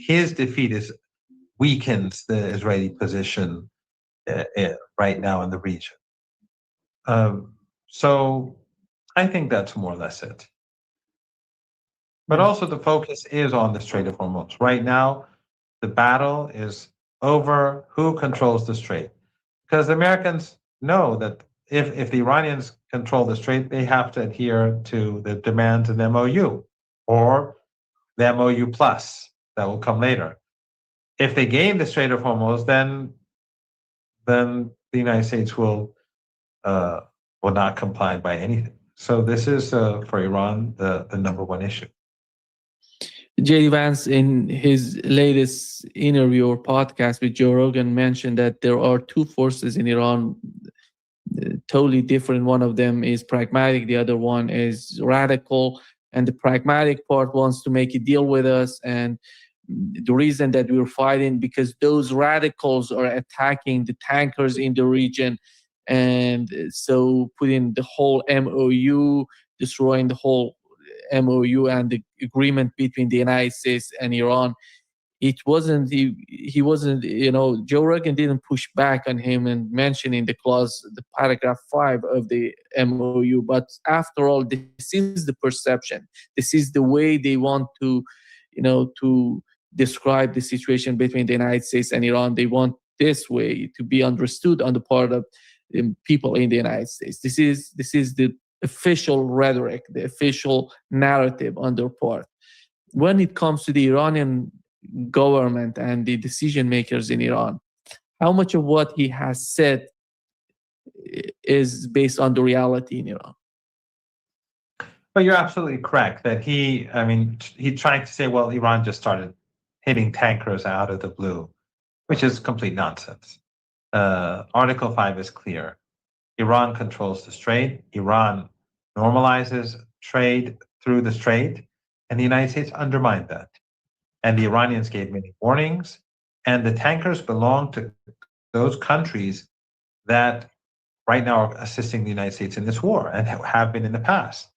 his defeat weakens the Israeli position right now in the region. So I think that's more or less it. But also the focus is on the Strait of Hormuz. Right now, the battle is over who controls the strait. Because the Americans know that if the Iranians control the Strait, they have to adhere to the demands of the MOU or the MOU plus that will come later. If they gain the Strait of Hormuz, then the United States will not comply by anything. So this is for Iran the number one issue. J.D. Vance, in his latest interview or podcast with Joe Rogan, mentioned that there are two forces in Iran, totally different. One of them is pragmatic, the other one is radical. And the pragmatic part wants to make a deal with us. And the reason that we're fighting, because those radicals are attacking the tankers in the region. And so putting the whole MOU, destroying the whole MOU and the agreement between the United States and Iran. It wasn't, he wasn't, Joe Rogan didn't push back on him and mentioning the clause, the paragraph 5 of the MOU. But after all, this is the perception. This is the way they want to, to describe the situation between the United States and Iran. They want this way to be understood on the part of people in the United States. This is the official rhetoric, the official narrative on their part. When it comes to the Iranian government and the decision makers in Iran, how much of what he has said is based on the reality in Iran? But you're absolutely correct that he tried to say, well, Iran just started hitting tankers out of the blue, which is complete nonsense. Article 5 is clear. Iran controls the Strait. Iran normalizes trade through the Strait, and the United States undermined that. And the Iranians gave many warnings, and the tankers belong to those countries that right now are assisting the United States in this war and have been in the past.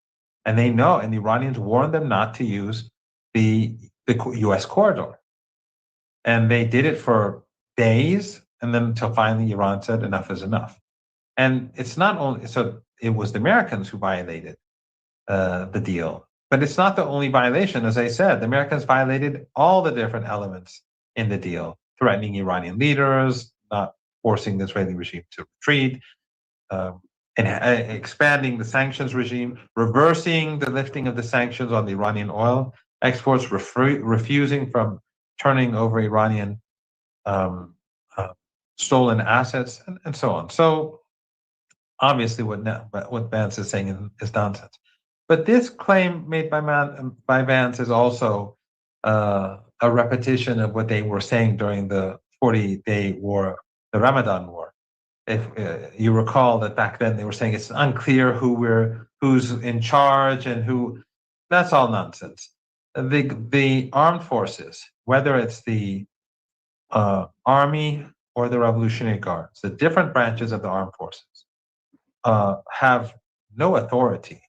And they know, and the Iranians warned them not to use the U.S. corridor. And they did it for days, and then until finally Iran said enough is enough. And it's not only, so it was the Americans who violated the deal, but it's not the only violation. As I said, the Americans violated all the different elements in the deal, threatening Iranian leaders, not forcing the Israeli regime to retreat, and expanding the sanctions regime, reversing the lifting of the sanctions on the Iranian oil exports, refusing from turning over Iranian stolen assets, and so on. So obviously what Vance is saying is nonsense. But this claim made by Vance is also a repetition of what they were saying during the 40-day war, the Ramadan war. If you recall that back then they were saying it's unclear who's in charge and who. That's all nonsense. The armed forces, whether it's the army or the Revolutionary Guards, the different branches of the armed forces, have no authority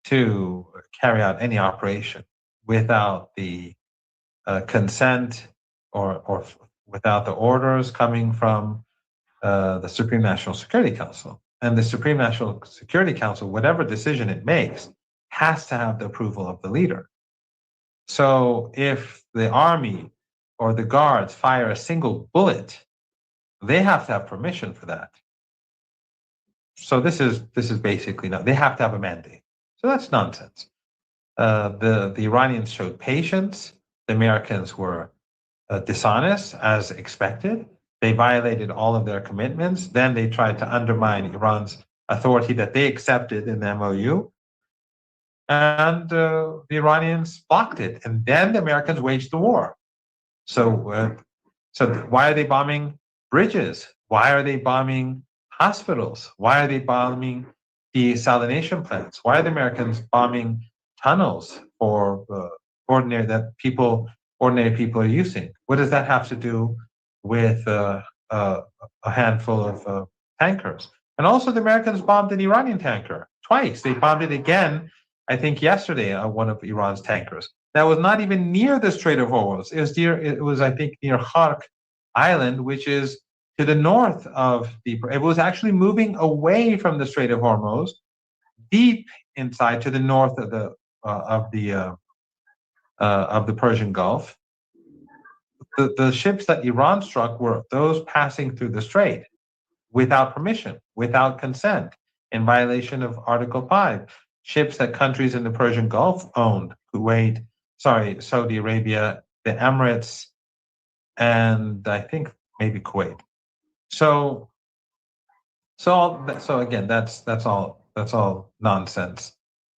to carry out any operation without the consent or without the orders coming from the Supreme National Security Council. And the Supreme National Security Council, whatever decision it makes, has to have the approval of the leader. So if the army or the guards fire a single bullet, they have to have permission for that. So this is basically not. They have to have a mandate. So that's nonsense. The Iranians showed patience. The Americans were dishonest, as expected. They violated all of their commitments. Then they tried to undermine Iran's authority that they accepted in the MOU. And the Iranians blocked it. And then the Americans waged the war. So why are they bombing bridges? Why are they bombing hospitals? Why are they bombing desalination plants? Why are the Americans bombing tunnels for ordinary people are using? What does that have to do with a handful of tankers? And also, the Americans bombed an Iranian tanker twice. They bombed it again, I think, yesterday, one of Iran's tankers. That was not even near the Strait of Hormuz. It was, I think, near Khark Island, which is to the north of it was actually moving away from the Strait of Hormuz, deep inside to the north of the Persian Gulf. The ships that Iran struck were those passing through the strait. without permission, without consent, in violation of Article 5. Ships that countries in the Persian Gulf owned, Saudi Arabia, the Emirates, and I think maybe Kuwait. So again, that's all nonsense.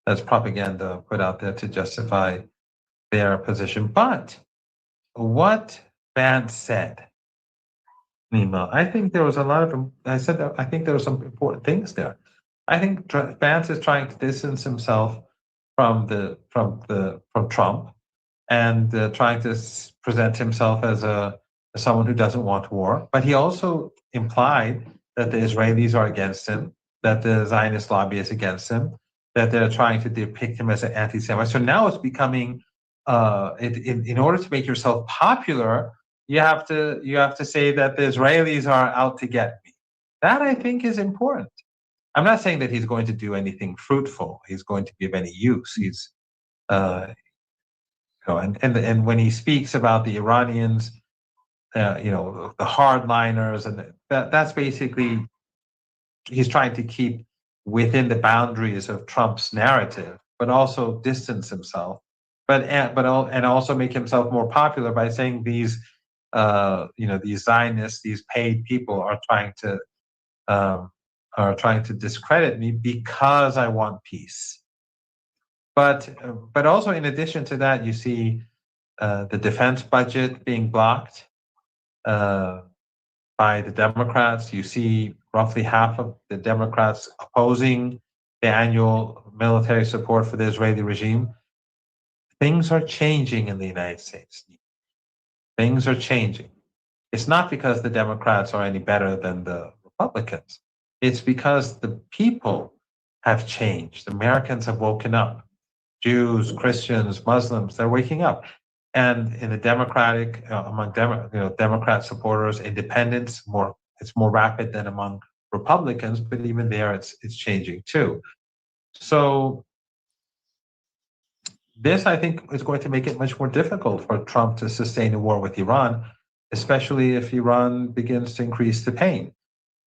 That's propaganda put out there to justify their position. But what Vance said, Nima, I think there was a lot of. I said that I think there were some important things there. I think Vance is trying to distance himself from Trump and trying to present himself as someone who doesn't want war. But he also implied that the Israelis are against him, that the Zionist lobby is against him, that they're trying to depict him as an anti-Semite. So now it's becoming, in order to make yourself popular, you have to say that the Israelis are out to get me. That I think is important. I'm not saying that he's going to do anything fruitful. He's going to be of any use. He's, and when he speaks about the Iranians, the hardliners, and that's basically he's trying to keep within the boundaries of Trump's narrative, but also distance himself, and also make himself more popular by saying these Zionists, these paid people are trying to discredit me because I want peace. But also in addition to that, you see the defense budget being blocked by the Democrats. You see roughly half of the Democrats opposing the annual military support for the Israeli regime. Things are changing in the United States. Things are changing. It's not because the Democrats are any better than the Republicans. It's because the people have changed. Americans have woken up. Jews, Christians, Muslims, they're waking up. And in the Democratic, among Democrat supporters, independents, it's more rapid than among Republicans, but even there it's changing too. So this, I think, is going to make it much more difficult for Trump to sustain a war with Iran, especially if Iran begins to increase the pain.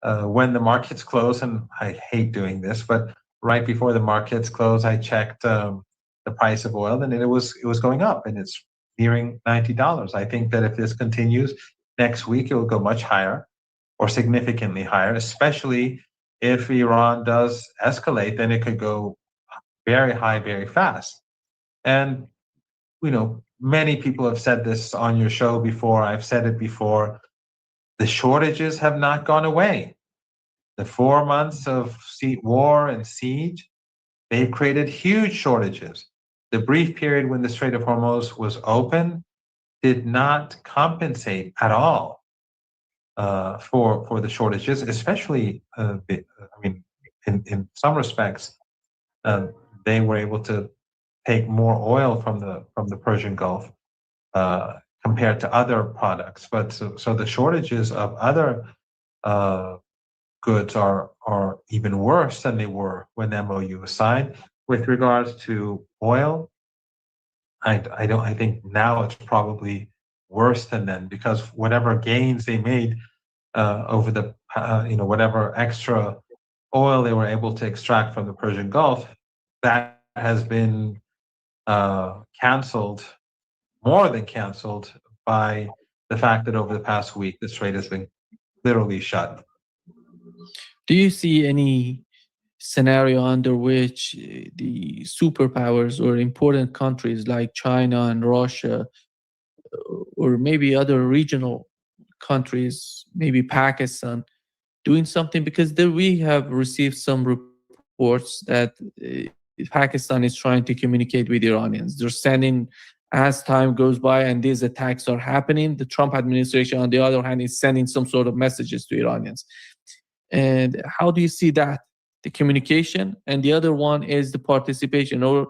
When the markets close, and I hate doing this, but right before the markets close, I checked the price of oil, and it was going up, and it's nearing $90. I think that if this continues next week, it will go much higher or significantly higher, especially if Iran does escalate, then it could go very high, very fast. And, many people have said this on your show before. I've said it before. The shortages have not gone away. The 4 months of war and siege, they've created huge shortages. The brief period when the Strait of Hormuz was open did not compensate at all for the shortages, especially, in some respects, they were able to take more oil from the Persian Gulf compared to other products. But so the shortages of other goods are even worse than they were when the MOU was signed. With regards to oil, I think now it's probably worse than then, because whatever gains they made over the whatever extra oil they were able to extract from the Persian Gulf, that has been canceled, more than canceled, by the fact that over the past week the strait has been literally shut. Do you see any scenario under which the superpowers or important countries like China and Russia, or maybe other regional countries, maybe Pakistan, doing something? Because we have received some reports that Pakistan is trying to communicate with Iranians. They're sending, as time goes by and these attacks are happening, the Trump administration, on the other hand, is sending some sort of messages to Iranians. And how do you see that? The communication, and the other one is the participation or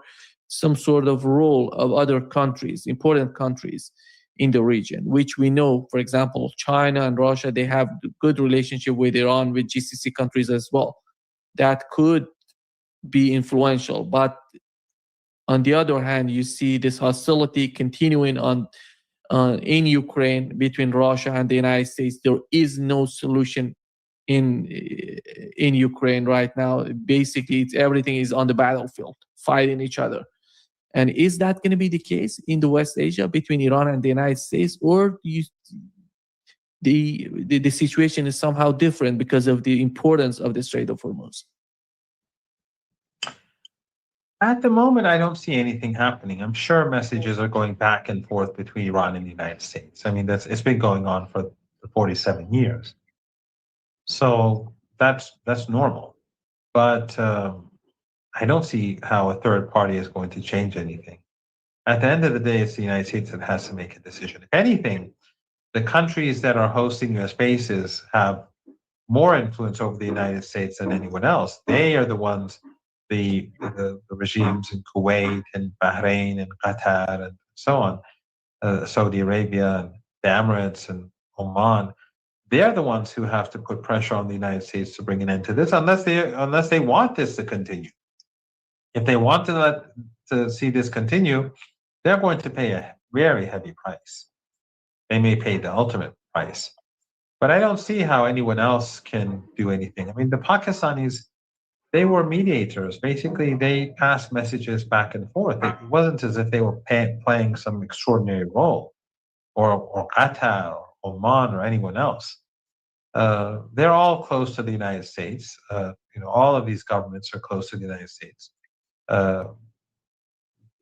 some sort of role of other countries, important countries in the region, which we know, for example, China and Russia, they have good relationship with Iran, with GCC countries as well. That could be influential. But on the other hand, you see this hostility continuing in Ukraine between Russia and the United States. There is no solution in Ukraine right now. Basically, everything is on the battlefield, fighting each other. And is that going to be the case in the West Asia between Iran and the United States, or the situation is somehow different because of the importance of the Strait of Hormuz? At the moment, I don't see anything happening. I'm sure messages are going back and forth between Iran and the United States. I mean, it's been going on for 47 years. So that's normal. But I don't see how a third party is going to change anything. At the end of the day, it's the United States that has to make a decision. If anything, the countries that are hosting US bases have more influence over the United States than anyone else. They are the ones, the regimes in Kuwait and Bahrain and Qatar and so on, Saudi Arabia and the Emirates and Oman. They're the ones who have to put pressure on the United States to bring an end to this, unless they want this to continue. If they want to see this continue, they're going to pay a very heavy price. They may pay the ultimate price. But I don't see how anyone else can do anything. I mean, the Pakistanis, they were mediators. Basically, they passed messages back and forth. It wasn't as if they were playing some extraordinary role, or Qatar, or Oman, or anyone else. They're all close to the United States. All of these governments are close to the United States.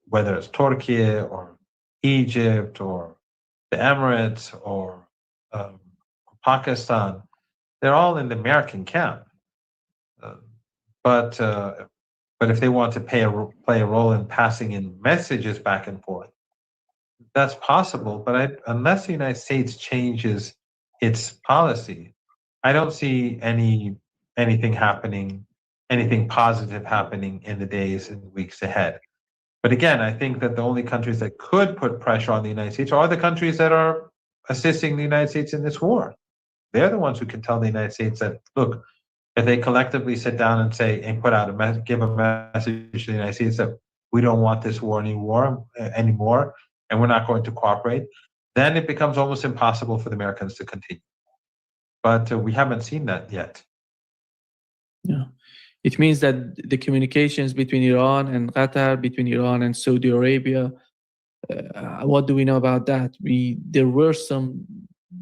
Whether it's Turkey or Egypt or the Emirates or Pakistan, they're all in the American camp. But if they want to play a role in passing in messages back and forth, that's possible. But unless the United States changes its policy, I don't see anything happening, anything positive happening in the days and weeks ahead. But again, I think that the only countries that could put pressure on the United States are the countries that are assisting the United States in this war. They're the ones who can tell the United States that, look, if they collectively sit down and say and put out give a message to the United States that we don't want this war anymore, and we're not going to cooperate, then it becomes almost impossible for the Americans to continue. But we haven't seen that yet. Yeah. It means that the communications between Iran and Qatar, between Iran and Saudi Arabia, what do we know about that? There were some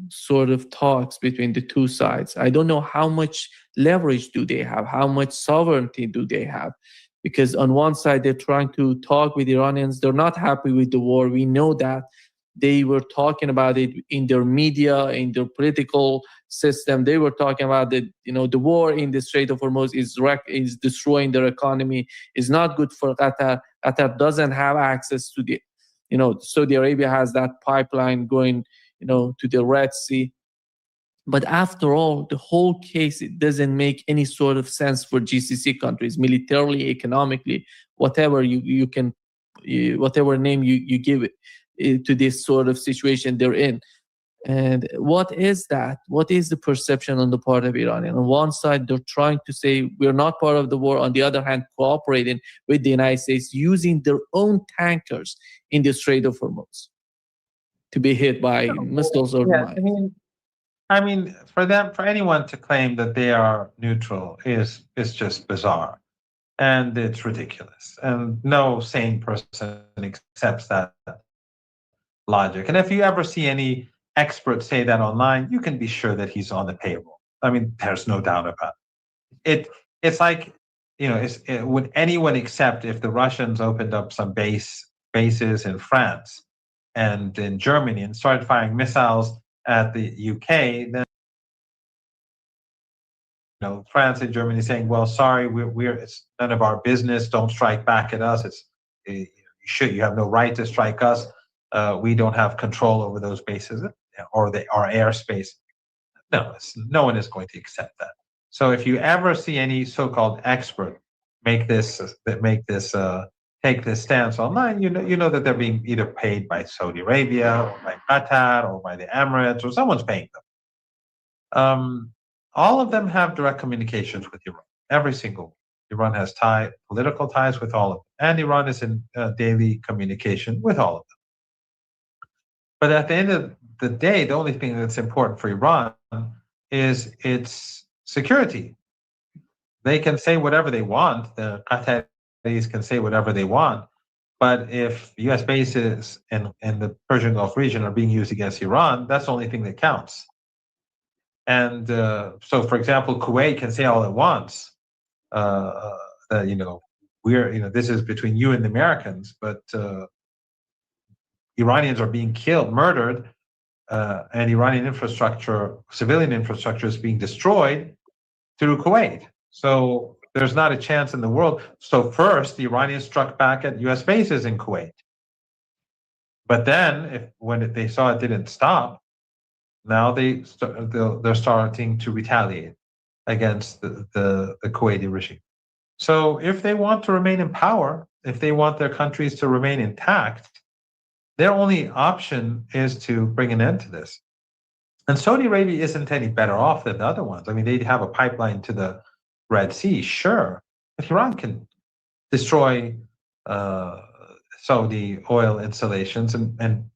sort of talks between the two sides. I don't know how much leverage do they have, how much sovereignty do they have, because on one side they're trying to talk with Iranians. They're not happy with the war. We know that. They were talking about it in their media, in their political system. They were talking about the war in the Strait of Hormuz is destroying their economy, is not good for Qatar. Qatar doesn't have access to the, Saudi Arabia has that pipeline going, to the Red Sea. But after all, the whole case, it doesn't make any sort of sense for GCC countries, militarily, economically, whatever you can, whatever name you give it to this sort of situation they're in. And what is that? What is the perception on the part of Iran? And on one side, they're trying to say we're not part of the war. On the other hand, cooperating with the United States, using their own tankers in the Strait of Hormuz to be hit by missiles or mines. I mean, for anyone to claim that they are neutral is just bizarre, and it's ridiculous. And no sane person accepts that logic. And if you ever see any expert say that online, you can be sure that he's on the payroll. I mean, there's no doubt about it. It's like, would anyone accept if the Russians opened up some bases in France and in Germany and started firing missiles at the UK? Then France and Germany saying, "Well, sorry, it's none of our business. Don't strike back at us. You have no right to strike us. We don't have control over those bases or our airspace." No one is going to accept that. So if you ever see any so-called expert take this stance online, you know that they're being either paid by Saudi Arabia or by Qatar or by the Emirates, or someone's paying them. All of them have direct communications with Iran. Every single one. Iran has political ties with all of them, and Iran is in daily communication with all of them. But at the end of the day, the only thing that's important for Iran is its security. They can say whatever they want. The Qataris can say whatever they want. But if U.S. bases in the Persian Gulf region are being used against Iran, that's the only thing that counts. And so, for example, Kuwait can say all it wants. That this is between you and the Americans, but Iranians are being killed, murdered, and Iranian infrastructure, civilian infrastructure, is being destroyed through Kuwait. So there's not a chance in the world. So first, the Iranians struck back at U.S. bases in Kuwait. But then, when they saw it didn't stop, now they're starting to retaliate against the Kuwaiti regime. So if they want to remain in power, if they want their countries to remain intact, their only option is to bring an end to this. And Saudi Arabia isn't any better off than the other ones. I mean, they have a pipeline to the Red Sea, sure, but Iran can destroy Saudi oil installations and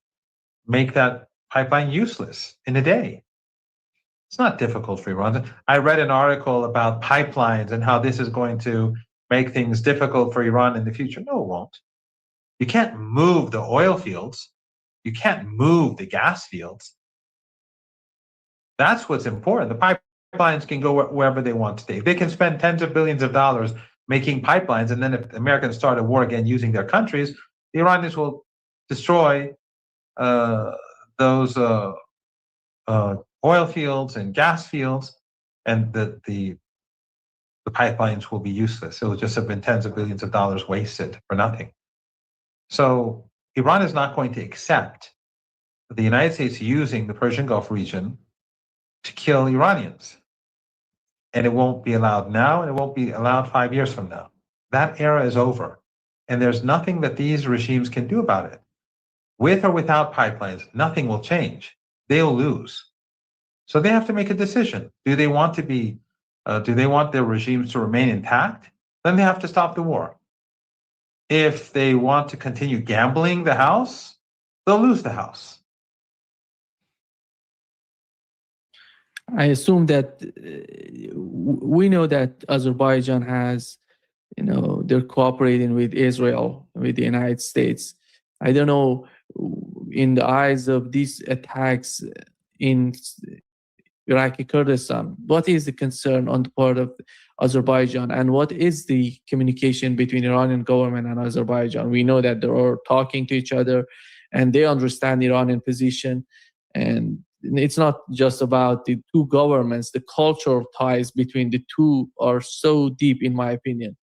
make that pipeline useless in a day. It's not difficult for Iran. I read an article about pipelines and how this is going to make things difficult for Iran in the future. No, it won't. You can't move the oil fields. You can't move the gas fields. That's what's important. The pipelines can go wherever they want to stay. They can spend tens of billions of dollars making pipelines, and then if the Americans start a war again using their countries, the Iranians will destroy those oil fields and gas fields, and the pipelines will be useless. It will just have been tens of billions of dollars wasted for nothing. So Iran is not going to accept the United States using the Persian Gulf region to kill Iranians. And it won't be allowed now, and it won't be allowed 5 years from now. That era is over. And there's nothing that these regimes can do about it. With or without pipelines, nothing will change. They'll lose. So they have to make a decision. Do they want their regimes to remain intact? Then they have to stop the war. If they want to continue gambling the house, they'll lose the house. I assume that we know that Azerbaijan has, they're cooperating with Israel, with the United States. I don't know, in the eyes of these attacks in Iraqi Kurdistan, what is the concern on the part of Azerbaijan, and what is the communication between Iranian government and Azerbaijan? We know that they're talking to each other, and they understand the Iranian position, and it's not just about the two governments. The cultural ties between the two are so deep, in my opinion.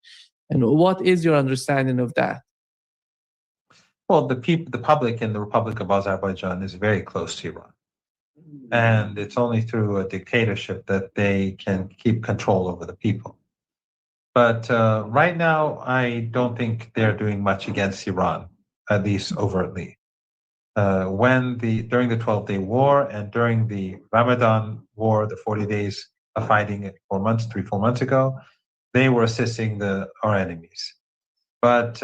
And what is your understanding of that? Well, the public in the Republic of Azerbaijan is very close to Iran. And it's only through a dictatorship that they can keep control over the people. But right now, I don't think they're doing much against Iran, at least overtly. During the 12-day war and during the Ramadan war, the 40 days of fighting 4 months ago, they were assisting our enemies. But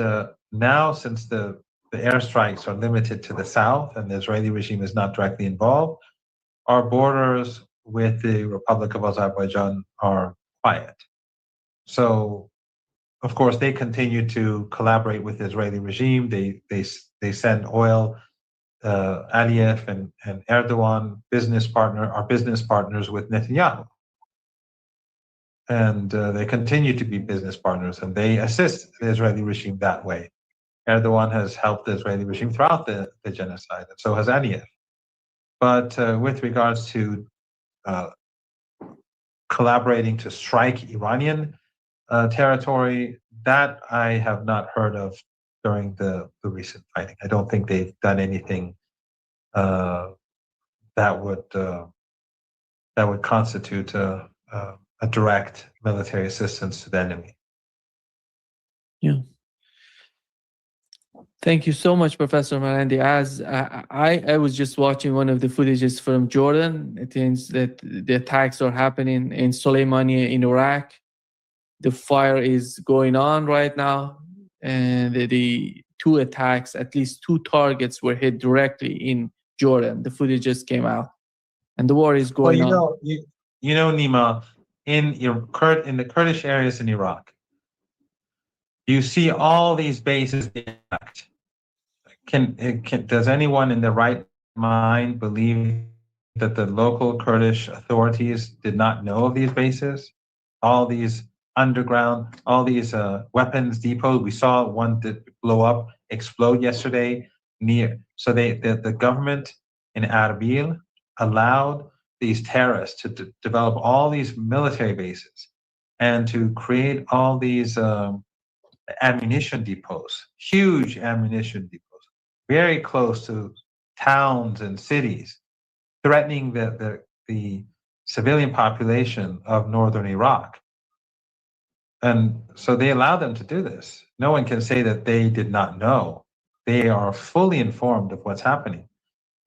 now, since the airstrikes are limited to the south and the Israeli regime is not directly involved, our borders with the Republic of Azerbaijan are quiet. So, of course, they continue to collaborate with the Israeli regime. They send oil. Aliyev and Erdogan are business partners with Netanyahu. And they continue to be business partners, and they assist the Israeli regime that way. Erdogan has helped the Israeli regime throughout the genocide, and so has Aliyev. But with regards to collaborating to strike Iranian territory, that I have not heard of during the recent fighting. I don't think they've done anything that would constitute a direct military assistance to the enemy. Yeah. Thank you so much, Professor Marandi. As I was just watching one of the footages from Jordan, it means that the attacks are happening in Soleimani in Iraq. The fire is going on right now, and the two attacks, at least two targets were hit directly in Jordan. The footage just came out, and the war is going on. Nima, in the Kurdish areas in Iraq. You see all these bases act. Does anyone in their right mind believe that the local Kurdish authorities did not know of these bases? All these underground, all these weapons depots. We saw one that blow up, explode yesterday near. So the government in Erbil allowed these terrorists to develop all these military bases and to create all these ammunition depots, huge ammunition depots, very close to towns and cities, threatening the civilian population of northern Iraq. And so they allowed them to do this. No one can say that they did not know. They are fully informed of what's happening.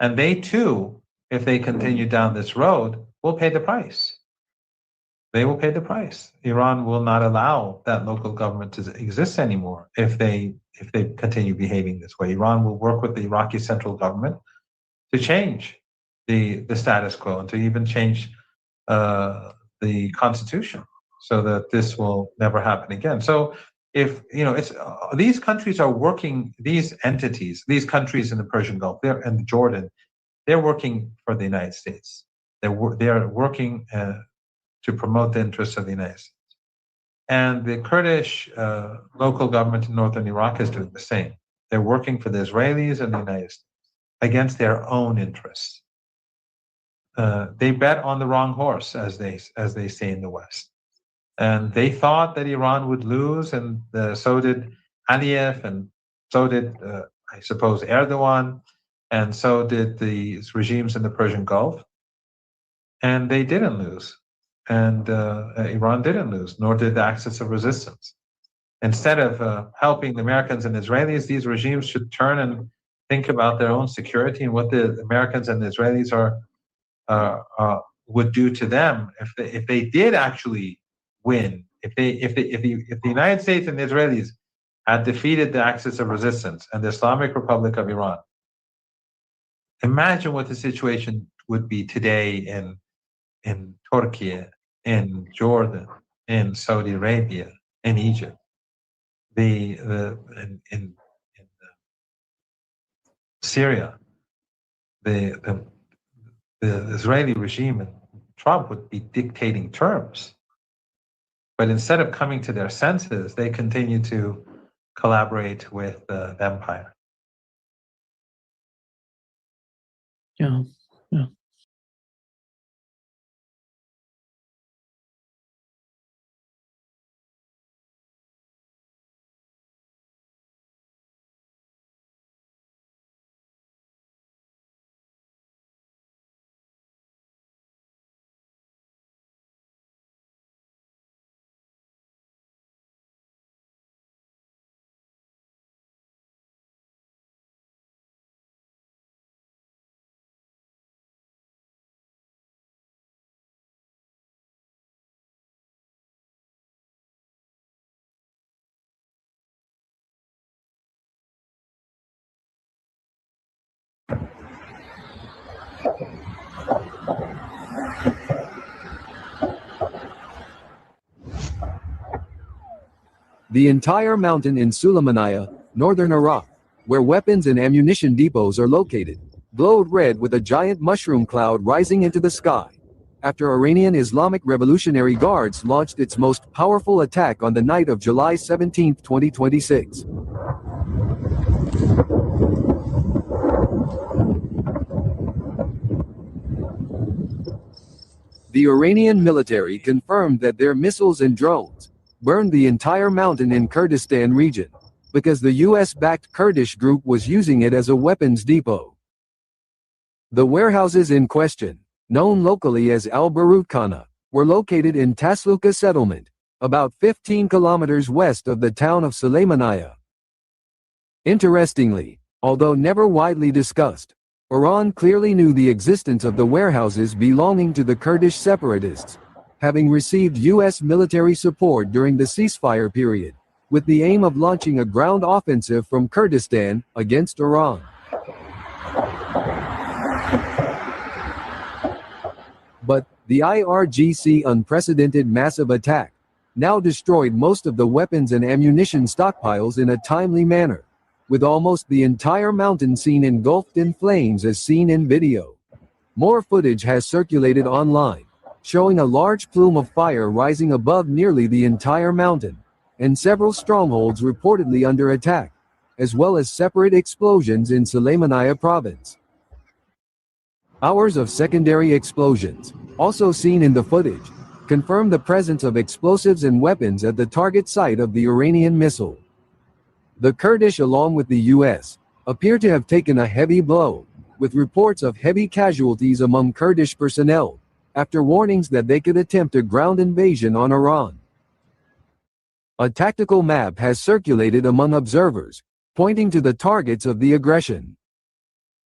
And they too, if they continue down this road, will pay the price. They will pay the price. Iran will not allow that local government to exist anymore if they continue behaving this way. Iran will work with the Iraqi central government to change the status quo and to even change the constitution so that this will never happen again. So if it's these countries are working, these entities, these countries in the Persian Gulf, and Jordan, they're working for the United States. They're working to promote the interests of the United States. And the Kurdish local government in northern Iraq is doing the same. They're working for the Israelis and the United States against their own interests. They bet on the wrong horse, as they say in the West. And they thought that Iran would lose, and so did Aliyev, and so did, I suppose, Erdogan, and so did the regimes in the Persian Gulf. And they didn't lose. And Iran didn't lose, nor did the Axis of Resistance. Instead of helping the Americans and Israelis, these regimes should turn and think about their own security and what the Americans and the Israelis would do to them if they did actually win. If the United States and the Israelis had defeated the Axis of Resistance and the Islamic Republic of Iran, imagine what the situation would be today in Turkey, in Jordan, in Saudi Arabia, in Egypt, in Syria. The Israeli regime and Trump would be dictating terms. But instead of coming to their senses, they continue to collaborate with the empire. Yeah. The entire mountain in Sulaymaniyah, northern Iraq, where weapons and ammunition depots are located, glowed red with a giant mushroom cloud rising into the sky, after Iranian Islamic Revolutionary Guards launched its most powerful attack on the night of July 17, 2026. The Iranian military confirmed that their missiles and drones burned the entire mountain in Kurdistan region, because the US-backed Kurdish group was using it as a weapons depot. The warehouses in question, known locally as Al-Barut Khana, were located in Tasluka settlement, about 15 kilometers west of the town of Sulaymaniyah. Interestingly, although never widely discussed, Iran clearly knew the existence of the warehouses belonging to the Kurdish separatists, having received US military support during the ceasefire period, with the aim of launching a ground offensive from Kurdistan against Iran. But The IRGC unprecedented massive attack now destroyed most of the weapons and ammunition stockpiles in a timely manner, with almost the entire mountain scene engulfed in flames as seen in video. More footage has circulated online, showing a large plume of fire rising above nearly the entire mountain, and several strongholds reportedly under attack, as well as separate explosions in Sulaymaniyah province. Hours of secondary explosions, also seen in the footage, confirm the presence of explosives and weapons at the target site of the Iranian missile. The Kurdish, along with the US, appear to have taken a heavy blow, with reports of heavy casualties among Kurdish personnel, after warnings that they could attempt a ground invasion on Iran. A tactical map has circulated among observers, pointing to the targets of the aggression.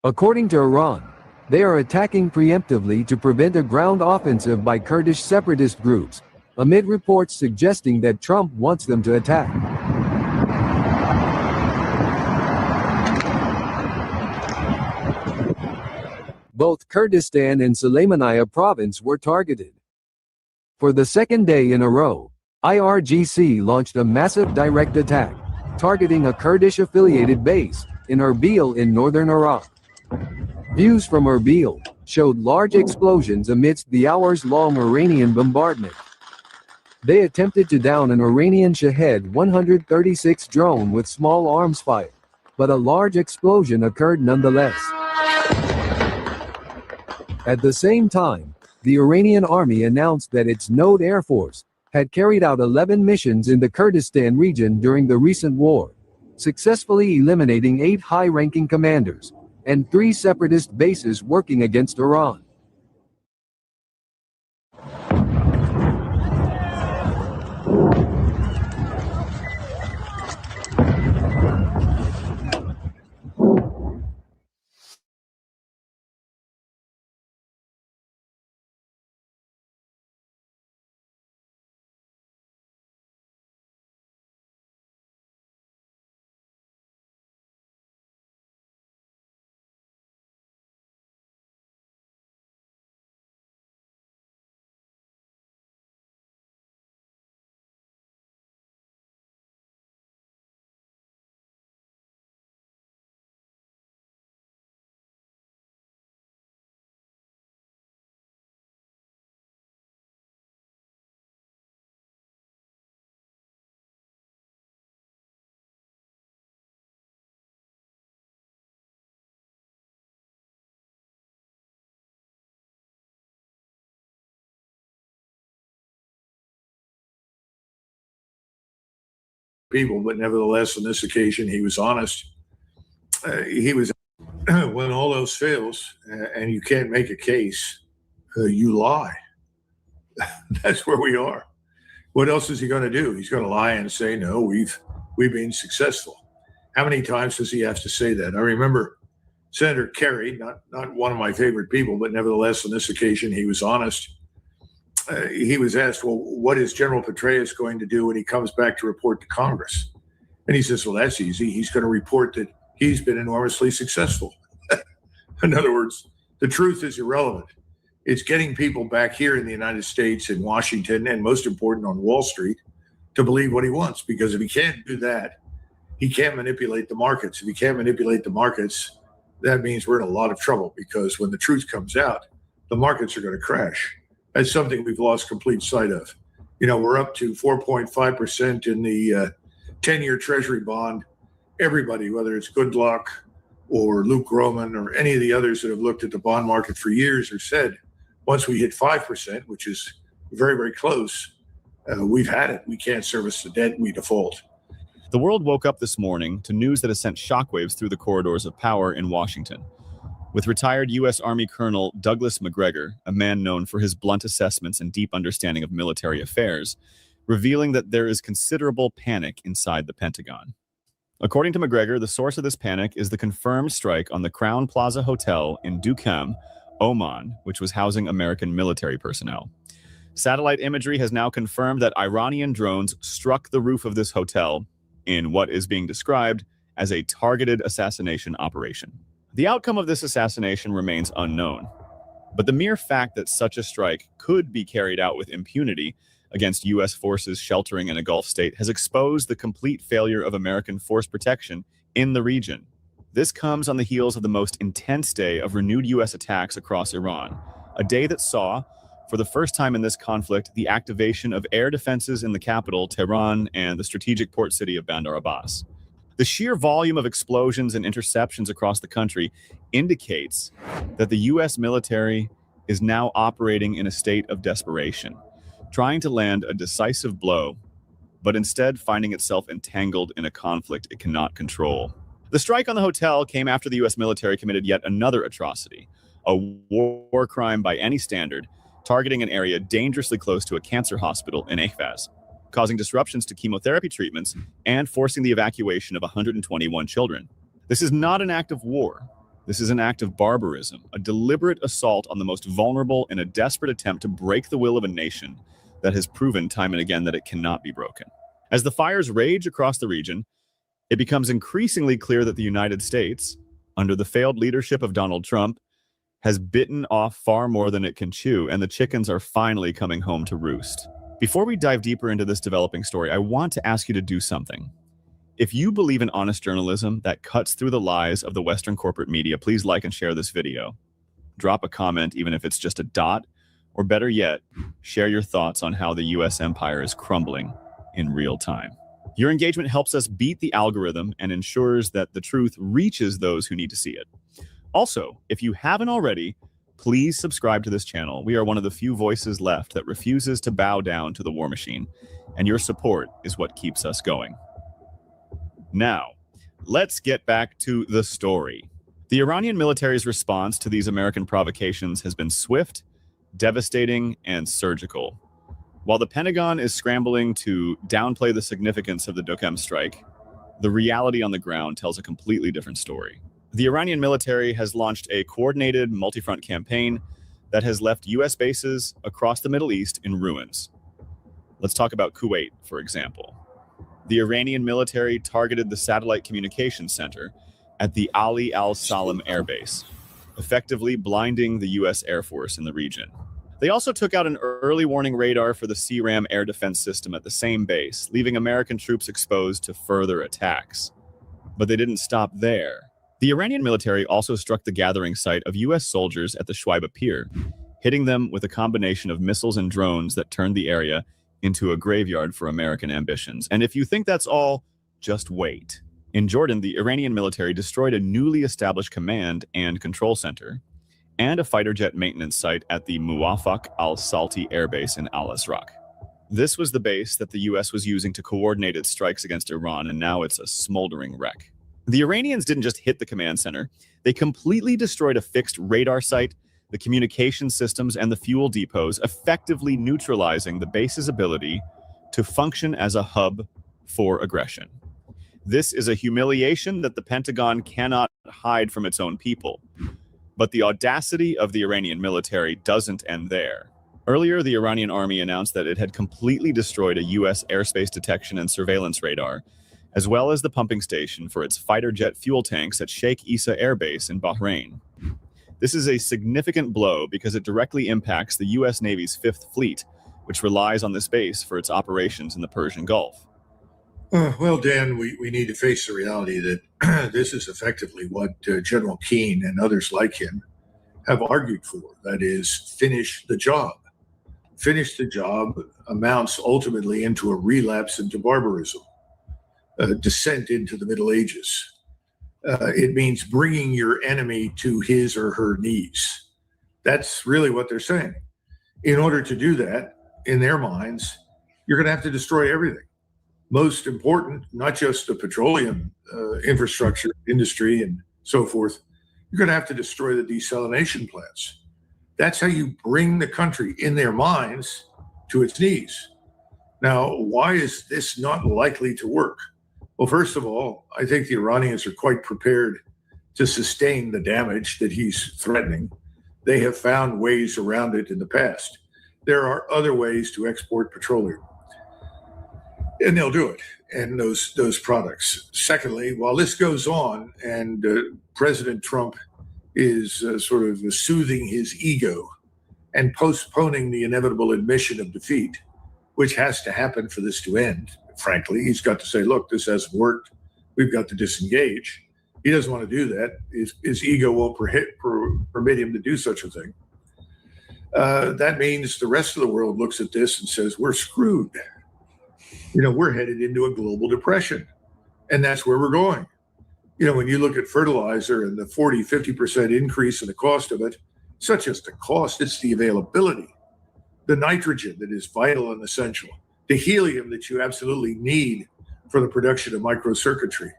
According to Iran, they are attacking preemptively to prevent a ground offensive by Kurdish separatist groups, amid reports suggesting that Trump wants them to attack. Both Kurdistan and Sulaymaniyah province were targeted. For the second day in a row, IRGC launched a massive direct attack, targeting a Kurdish-affiliated base in Erbil in northern Iraq. Views from Erbil showed large explosions amidst the hours-long Iranian bombardment. They attempted to down an Iranian Shahed 136 drone with small arms fire, but a large explosion occurred nonetheless. At the same time, the Iranian army announced that its Node Air Force had carried out 11 missions in the Kurdistan region during the recent war, successfully eliminating 8 high-ranking commanders and 3 separatist bases working against Iran. People, but nevertheless, on this occasion, he was honest. He was, when all else fails and you can't make a case, you lie. That's where we are. What else is he going to do? He's going to lie and say, no, we've been successful. How many times does he have to say that? I remember Senator Kerry, not one of my favorite people, but nevertheless, on this occasion, he was honest. He was asked, well, what is General Petraeus going to do when he comes back to report to Congress? And he says, well, that's easy. He's going to report that he's been enormously successful. In other words, the truth is irrelevant. It's getting people back here in the United States, in Washington, and most important on Wall Street, to believe what he wants. Because if he can't do that, he can't manipulate the markets. If he can't manipulate the markets, that means we're in a lot of trouble, because when the truth comes out, the markets are going to crash. That's something we've lost complete sight of. You know, we're up to 4.5% in the 10-year Treasury bond. Everybody, whether it's Goodluck or Luke Groman or any of the others that have looked at the bond market for years, have said, once we hit 5%, which is very, very close, we've had it. We can't service the debt, we default. The world woke up this morning to news that has sent shockwaves through the corridors of power in Washington. With retired U.S. Army Colonel Douglas Macgregor, a man known for his blunt assessments and deep understanding of military affairs, revealing that there is considerable panic inside the Pentagon. According to Macgregor, the source of this panic is the confirmed strike on the Crown Plaza Hotel in Duqm, Oman, which was housing American military personnel. Satellite imagery has now confirmed that Iranian drones struck the roof of this hotel in what is being described as a targeted assassination operation. The outcome of this assassination remains unknown. But the mere fact that such a strike could be carried out with impunity against U.S. forces sheltering in a Gulf state has exposed the complete failure of American force protection in the region. This comes on the heels of the most intense day of renewed U.S. attacks across Iran, a day that saw, for the first time in this conflict, the activation of air defenses in the capital, Tehran, and the strategic port city of Bandar Abbas. The sheer volume of explosions and interceptions across the country indicates that the U.S. military is now operating in a state of desperation, trying to land a decisive blow, but instead finding itself entangled in a conflict it cannot control. The strike on the hotel came after the U.S. military committed yet another atrocity, a war crime by any standard, targeting an area dangerously close to a cancer hospital in Ahvaz, causing disruptions to chemotherapy treatments and forcing the evacuation of 121 children. This is not an act of war. This is an act of barbarism, a deliberate assault on the most vulnerable in a desperate attempt to break the will of a nation that has proven time and again that it cannot be broken. As the fires rage across the region, it becomes increasingly clear that the United States, under the failed leadership of Donald Trump, has bitten off far more than it can chew, and the chickens are finally coming home to roost. Before we dive deeper into this developing story, I want to ask you to do something. If you believe in honest journalism that cuts through the lies of the Western corporate media, please like and share this video. Drop a comment, even if it's just a dot, or better yet, share your thoughts on how the U.S. empire is crumbling in real time. Your engagement helps us beat the algorithm and ensures that the truth reaches those who need to see it. Also, if you haven't already, please subscribe to this channel. We are one of the few voices left that refuses to bow down to the war machine, and your support is what keeps us going. Now, let's get back to the story. The Iranian military's response to these American provocations has been swift, devastating, and surgical. While the Pentagon is scrambling to downplay the significance of the Dokhem strike, the reality on the ground tells a completely different story. The Iranian military has launched a coordinated multi-front campaign that has left U.S. bases across the Middle East in ruins. Let's talk about Kuwait, for example. The Iranian military targeted the satellite communications center at the Ali al-Salam Air Base, effectively blinding the U.S. Air Force in the region. They also took out an early warning radar for the CRAM air defense system at the same base, leaving American troops exposed to further attacks. But they didn't stop there. The Iranian military also struck the gathering site of U.S. soldiers at the Shuaiba Pier, hitting them with a combination of missiles and drones that turned the area into a graveyard for American ambitions. And if you think that's all, just wait. In Jordan, the Iranian military destroyed a newly established command and control center and a fighter jet maintenance site at the Muwafaq al-Salti Air Base in Al-Azraq. This was the base that the U.S. was using to coordinate its strikes against Iran, and now it's a smoldering wreck. The Iranians didn't just hit the command center, they completely destroyed a fixed radar site, the communication systems, and the fuel depots, effectively neutralizing the base's ability to function as a hub for aggression. This is a humiliation that the Pentagon cannot hide from its own people. But the audacity of the Iranian military doesn't end there. Earlier, the Iranian army announced that it had completely destroyed a U.S. airspace detection and surveillance radar, as well as the pumping station for its fighter jet fuel tanks at Sheikh Issa Air Base in Bahrain. This is a significant blow because it directly impacts the U.S. Navy's Fifth Fleet, which relies on this base for its operations in the Persian Gulf. Well, Dan, we need to face the reality that this is effectively what General Keane and others like him have argued for. That is, finish the job. Finish the job amounts ultimately into a relapse into barbarism, a descent into the Middle Ages. It means bringing your enemy to his or her knees. That's really what they're saying. In order to do that, in their minds, you're going to have to destroy everything. Most important, not just the petroleum infrastructure, industry, and so forth, you're going to have to destroy the desalination plants. That's how you bring the country, in their minds, to its knees. Now, why is this not likely to work? Well, first of all, I think the Iranians are quite prepared to sustain the damage that he's threatening. They have found ways around it in the past. There are other ways to export petroleum. And they'll do it, and those products. Secondly, while this goes on and President Trump is sort of soothing his ego and postponing the inevitable admission of defeat, which has to happen for this to end. Frankly, he's got to say, look, this hasn't worked. We've got to disengage. He doesn't want to do that. His ego won't permit him to do such a thing. That means the rest of the world looks at this and says, we're screwed. We're headed into a global depression, and that's where we're going. When you look at fertilizer and the 40-50% increase in the cost of it, it's not just the cost, it's the availability, the nitrogen that is vital and essential, the helium that you absolutely need for the production of microcircuitry.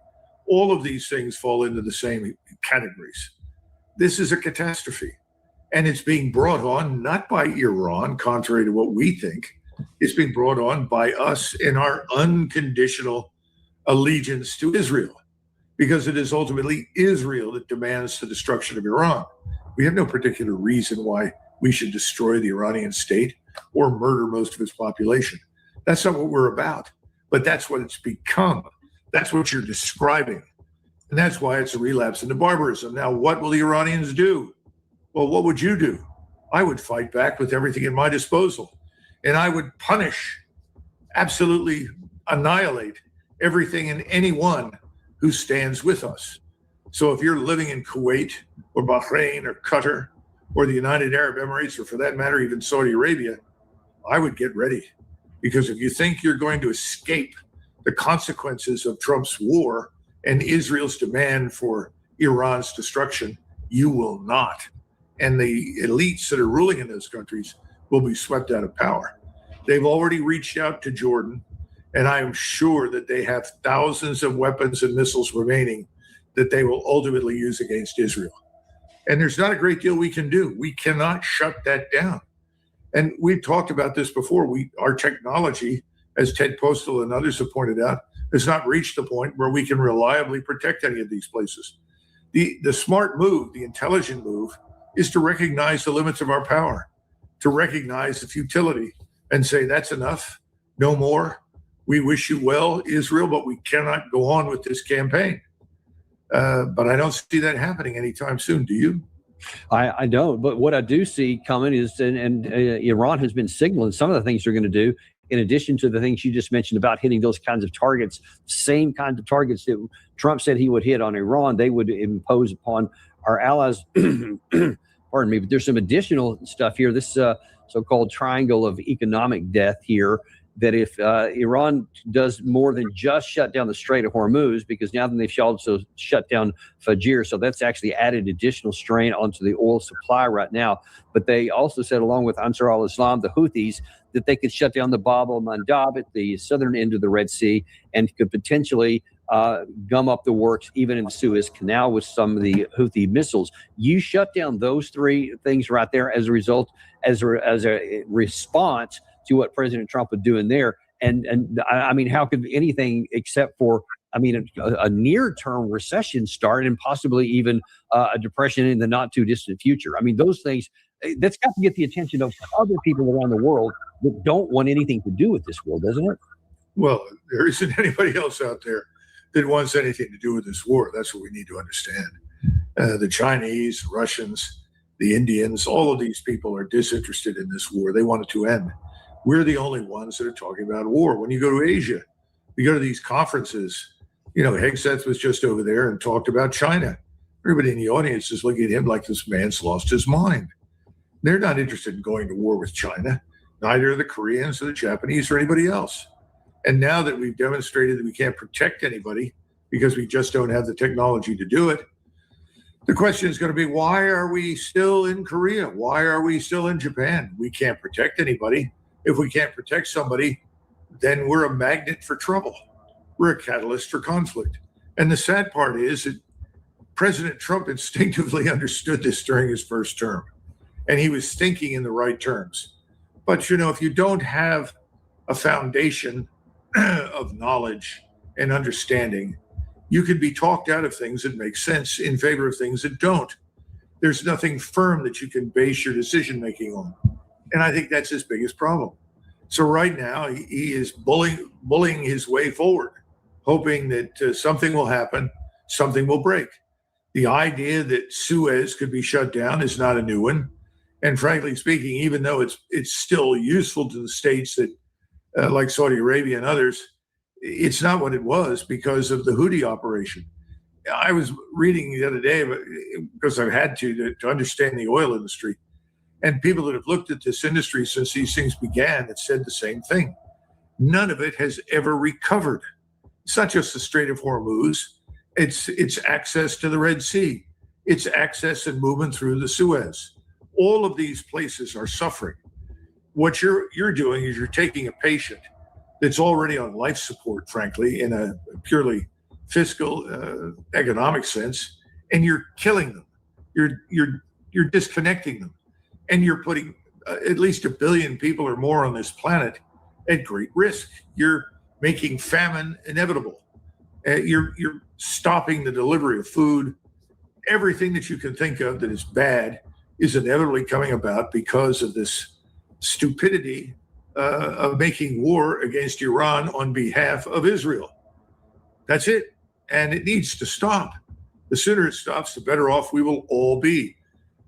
All of these things fall into the same categories. This is a catastrophe, and it's being brought on not by Iran, contrary to what we think. It's being brought on by us in our unconditional allegiance to Israel, because it is ultimately Israel that demands the destruction of Iran. We have no particular reason why we should destroy the Iranian state or murder most of its population. That's not what we're about, but that's what it's become. That's what you're describing. And that's why it's a relapse into barbarism. Now, what will the Iranians do? Well, what would you do? I would fight back with everything at my disposal. And I would punish, absolutely annihilate everything and anyone who stands with us. So if you're living in Kuwait or Bahrain or Qatar or the United Arab Emirates, or for that matter, even Saudi Arabia, I would get ready. Because if you think you're going to escape the consequences of Trump's war and Israel's demand for Iran's destruction, you will not. And the elites that are ruling in those countries will be swept out of power. They've already reached out to Jordan, and I am sure that they have thousands of weapons and missiles remaining that they will ultimately use against Israel. And there's not a great deal we can do. We cannot shut that down. And we've talked about this before. Our technology, as Ted Postal and others have pointed out, has not reached the point where we can reliably protect any of these places. The smart move, the intelligent move, is to recognize the limits of our power, to recognize the futility and say, that's enough, no more. We wish you well, Israel, but we cannot go on with this campaign. But I don't see that happening anytime soon. Do you? I don't. But what I do see coming is, and Iran has been signaling some of the things they're going to do, in addition to the things you just mentioned about hitting those kinds of targets, same kinds of targets that Trump said he would hit on Iran, they would impose upon our allies. Pardon me, but there's some additional stuff here. This so-called triangle of economic death here, that if Iran does more than just shut down the Strait of Hormuz, because now they've also shut down Fajr, so that's actually added additional strain onto the oil supply right now. But they also said, along with Ansar al-Islam, the Houthis, that they could shut down the Bab el-Mandab at the southern end of the Red Sea and could potentially gum up the works even in the Suez Canal with some of the Houthi missiles. You shut down those three things right there as a result, as a response to what President Trump was doing there. And I mean, how could anything except for, I mean, a near-term recession start and possibly even a depression in the not-too-distant future? I mean, those things, that's got to get the attention of other people around the world that don't want anything to do with this war, doesn't it? Well, there isn't anybody else out there that wants anything to do with this war. That's what we need to understand. The Chinese, Russians, the Indians, all of these people are disinterested in this war. They want it to end. We're the only ones that are talking about war. When you go to Asia, you go to these conferences, Hegseth was just over there and talked about China. Everybody in the audience is looking at him like this man's lost his mind. They're not interested in going to war with China. Neither are the Koreans or the Japanese or anybody else. And now that we've demonstrated that we can't protect anybody because we just don't have the technology to do it, the question is going to be, why are we still in Korea? Why are we still in Japan? We can't protect anybody. If we can't protect somebody, then we're a magnet for trouble. We're a catalyst for conflict. And the sad part is that President Trump instinctively understood this during his first term, and he was thinking in the right terms. But, if you don't have a foundation of knowledge and understanding, you can be talked out of things that make sense in favor of things that don't. There's nothing firm that you can base your decision-making on. And I think that's his biggest problem. So right now, he is bullying his way forward, hoping that something will happen, something will break. The idea that Suez could be shut down is not a new one. And frankly speaking, even though it's still useful to the states that, like Saudi Arabia and others, it's not what it was because of the Houthi operation. I was reading the other day, because I've had to understand the oil industry, and people that have looked at this industry since these things began have said the same thing. None of it has ever recovered. It's not just the Strait of Hormuz. It's access to the Red Sea. It's access and movement through the Suez. All of these places are suffering. What you're doing is you're taking a patient that's already on life support, frankly, in a purely fiscal, economic sense, and you're killing them. You're disconnecting them, and you're putting at least 1 billion people or more on this planet at great risk. You're making famine inevitable. You're stopping the delivery of food. Everything that you can think of that is bad is inevitably coming about because of this stupidity of making war against Iran on behalf of Israel. That's it. And it needs to stop. The sooner it stops, the better off we will all be.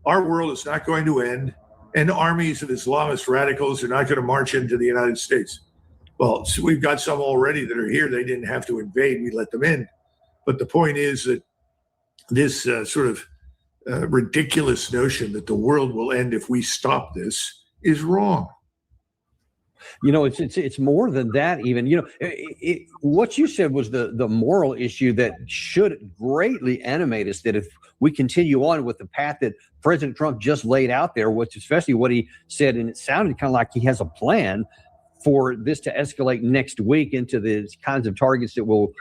Our world is not going to end, and armies of Islamist radicals are not going to march into the United States. Well, so we've got some already that are here. They didn't have to invade. We let them in. But the point is that this sort of ridiculous notion that the world will end if we stop this is wrong. You know, it's more than that even. You know, what you said was the moral issue that should greatly animate us, that if we continue on with the path that President Trump just laid out there, which especially what he said, and it sounded kind of like he has a plan for this to escalate next week into the kinds of targets that will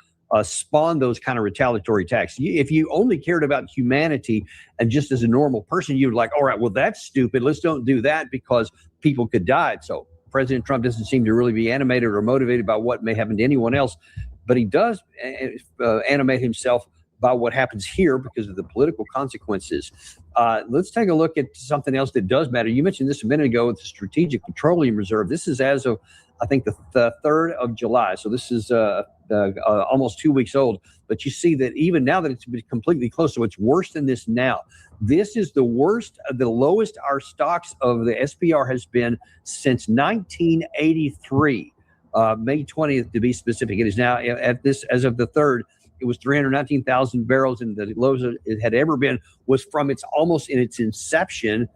spawn those kind of retaliatory attacks. If you only cared about humanity and just as a normal person, you'd like, all right, well, that's stupid. Let's don't do that because people could die. So President Trump doesn't seem to really be animated or motivated by what may happen to anyone else, but he does animate himself by what happens here because of the political consequences. Let's take a look at something else that does matter. You mentioned this a minute ago with the Strategic Petroleum Reserve. This is as of, I think, the 3rd of July. So this is almost 2 weeks old. But you see that even now that it's completely closed, so it's worse than this now. This is the worst, the lowest our stocks of the SPR has been since 1983, May 20th to be specific. It is now at this, as of the 3rd, it was 319,000 barrels, and the lowest it had ever been was from its almost in its inception,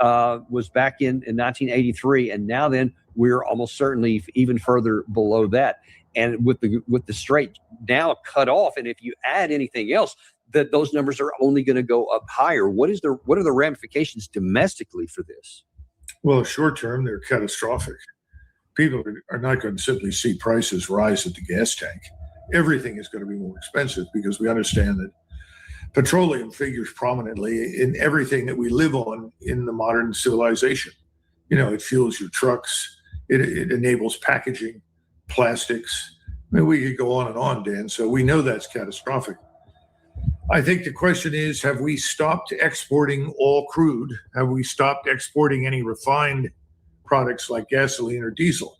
was back in 1983, and now then we're almost certainly even further below that. And with the strait now cut off, and if you add anything else, that those numbers are only going to go up higher. What are the ramifications domestically for this? Well, short term, they're catastrophic. People are not going to simply see prices rise at the gas tank. Everything is going to be more expensive because we understand that petroleum figures prominently in everything that we live on in the modern civilization. You know, it fuels your trucks. It enables packaging, plastics. I mean, we could go on and on, Dan. So we know that's catastrophic. I think the question is, have we stopped exporting all crude? Have we stopped exporting any refined products like gasoline or diesel?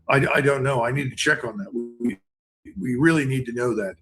I don't know. I need to check on that. We really need to know that.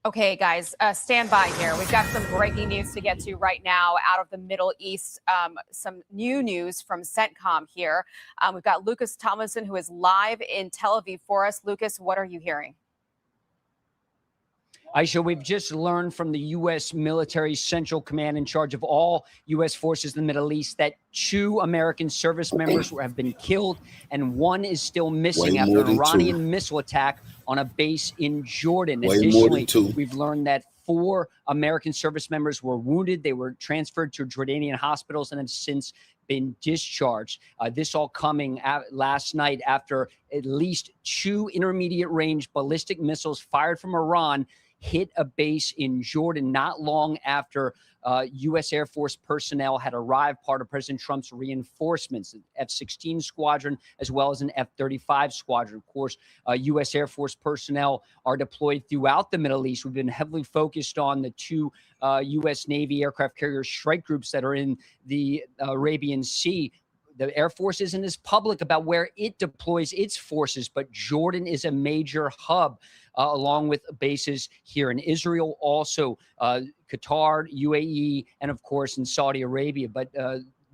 Okay, guys, stand by here. We've got some breaking news to get to right now out of the Middle East. Some new news from CENTCOM here. We've got Lucas Tomlinson, who is live in Tel Aviv for us. Lucas, what are you hearing? Aisha, we've just learned from the U.S. military central command in charge of all U.S. forces in the Middle East that 2 American service members have been killed and 1 is still missing after an Iranian missile attack on a base in Jordan. Additionally, we've learned that 4 American service members were wounded. They were transferred to Jordanian hospitals and have since been discharged. This all coming last night after at least 2 intermediate range ballistic missiles fired from Iran hit a base in Jordan not long after U.S. Air Force personnel had arrived, part of President Trump's reinforcements, an F-16 squadron, as well as an F-35 squadron. Of course, U.S. Air Force personnel are deployed throughout the Middle East. We've been heavily focused on the two U.S. Navy aircraft carrier strike groups that are in the Arabian Sea. The Air Force isn't as public about where it deploys its forces, but Jordan is a major hub, along with bases here in Israel, also Qatar, UAE, and of course in Saudi Arabia. But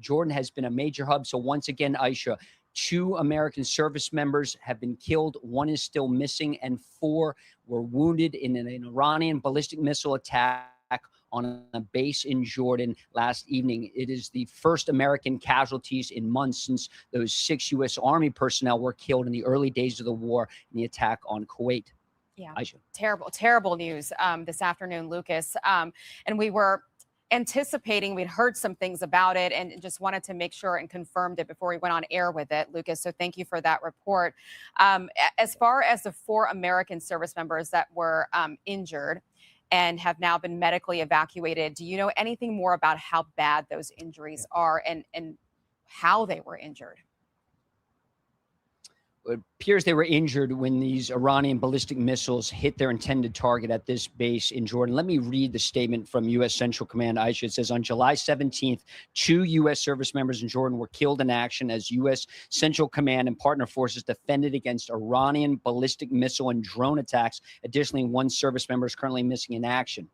Jordan has been a major hub. So once again, Aisha, 2 American service members have been killed. 1 is still missing, and 4 were wounded in an Iranian ballistic missile attack on a base in Jordan last evening. It is the first American casualties in months since those 6 U.S. Army personnel were killed in the early days of the war in the attack on Kuwait. Yeah, Aisha. terrible news this afternoon, Lucas. And we were anticipating, we'd heard some things about it and just wanted to make sure and confirmed it before we went on air with it, Lucas. So thank you for that report. As far as the 4 American service members that were injured and have now been medically evacuated, do you know anything more about how bad those injuries are and how they were injured? It appears they were injured when these Iranian ballistic missiles hit their intended target at this base in Jordan. Let me read the statement from U.S. Central Command, Aisha. It says, on July 17th, 2 U.S. service members in Jordan were killed in action as U.S. Central Command and partner forces defended against Iranian ballistic missile and drone attacks. Additionally, 1 service member is currently missing in action.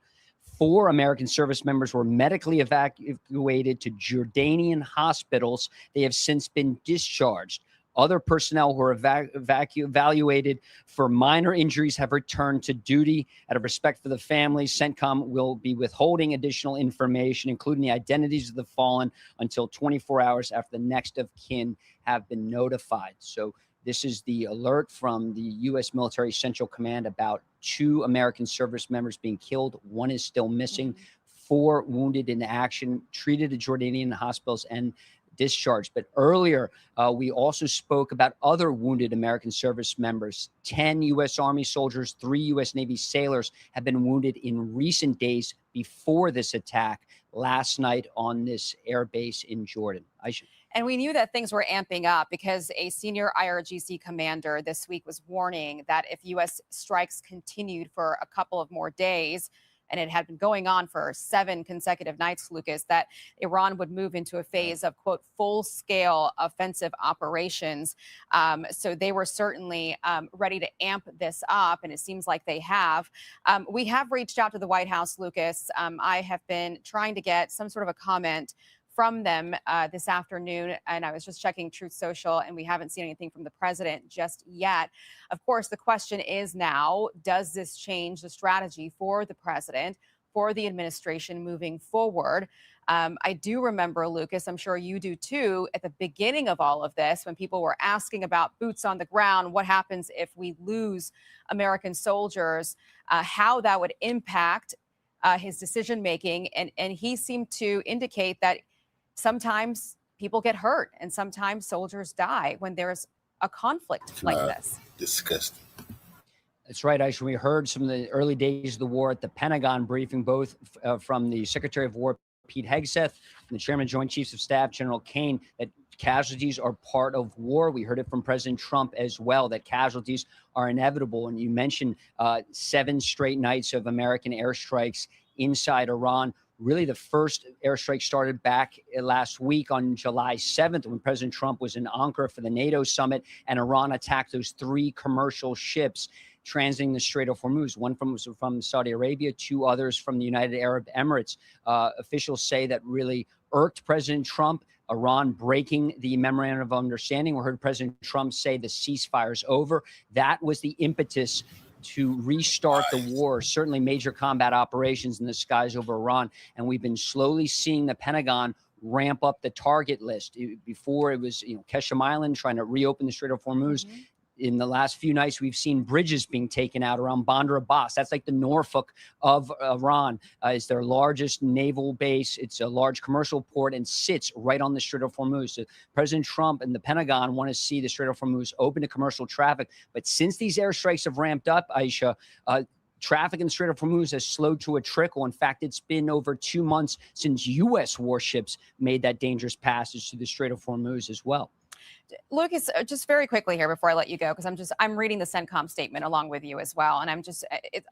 4 American service members were medically evacuated to Jordanian hospitals. They have since been discharged. Other personnel who were evaluated for minor injuries have returned to duty. Out of respect for the families, CENTCOM will be withholding additional information, including the identities of the fallen, until 24 hours after the next of kin have been notified. So this is the alert from the U.S. Military Central Command about 2 American service members being killed. 1 is still missing. 4 wounded in action, treated at Jordanian hospitals and discharged. But earlier, we also spoke about other wounded American service members. 10 U.S. Army soldiers, 3 U.S. Navy sailors have been wounded in recent days before this attack last night on this air base in Jordan. Aisha. And we knew that things were amping up because a senior IRGC commander this week was warning that if U.S. strikes continued for a couple of more days, and it had been going on for 7 consecutive nights, Lucas, that Iran would move into a phase of, quote, full-scale offensive operations. So they were certainly ready to amp this up, and it seems like they have. We have reached out to the White House, Lucas. I have been trying to get some sort of a comment from them this afternoon, and I was just checking Truth Social, and we haven't seen anything from the president just yet. Of course, the question is now, does this change the strategy for the president, for the administration moving forward? I do remember, Lucas, I'm sure you do too, at the beginning of all of this, when people were asking about boots on the ground, what happens if we lose American soldiers, how that would impact his decision making. And he seemed to indicate that sometimes people get hurt and sometimes soldiers die when there's a conflict like this. Disgusting. That's right, Aisha. We heard some of the early days of the war at the Pentagon briefing, both from the Secretary of War, Pete Hegseth, and the Chairman of Joint Chiefs of Staff, General Kane, that casualties are part of war. We heard it from President Trump as well, that casualties are inevitable. And you mentioned 7 straight nights of American airstrikes inside Iran. Really, the first airstrike started back last week on July 7th when President Trump was in Ankara for the NATO summit, and Iran attacked those 3 commercial ships transiting the Strait of Hormuz. One from Saudi Arabia, 2 others from the United Arab Emirates. Officials say that really irked President Trump. Iran breaking the memorandum of understanding. We heard President Trump say the ceasefire's over. That was the impetus to restart the war, certainly major combat operations in the skies over Iran. And we've been slowly seeing the Pentagon ramp up the target list. Before it was, Keshem Island trying to reopen the Strait of Hormuz. In the last few nights, we've seen bridges being taken out around Bandar Abbas. That's like the Norfolk of Iran. It's their largest naval base. It's a large commercial port and sits right on the Strait of Hormuz. So President Trump and the Pentagon want to see the Strait of Hormuz open to commercial traffic. But since these airstrikes have ramped up, Aisha, traffic in the Strait of Hormuz has slowed to a trickle. In fact, it's been over 2 months since U.S. warships made that dangerous passage to the Strait of Hormuz as well. Lucas, just very quickly here before I let you go, because I'm reading the CENTCOM statement along with you as well, and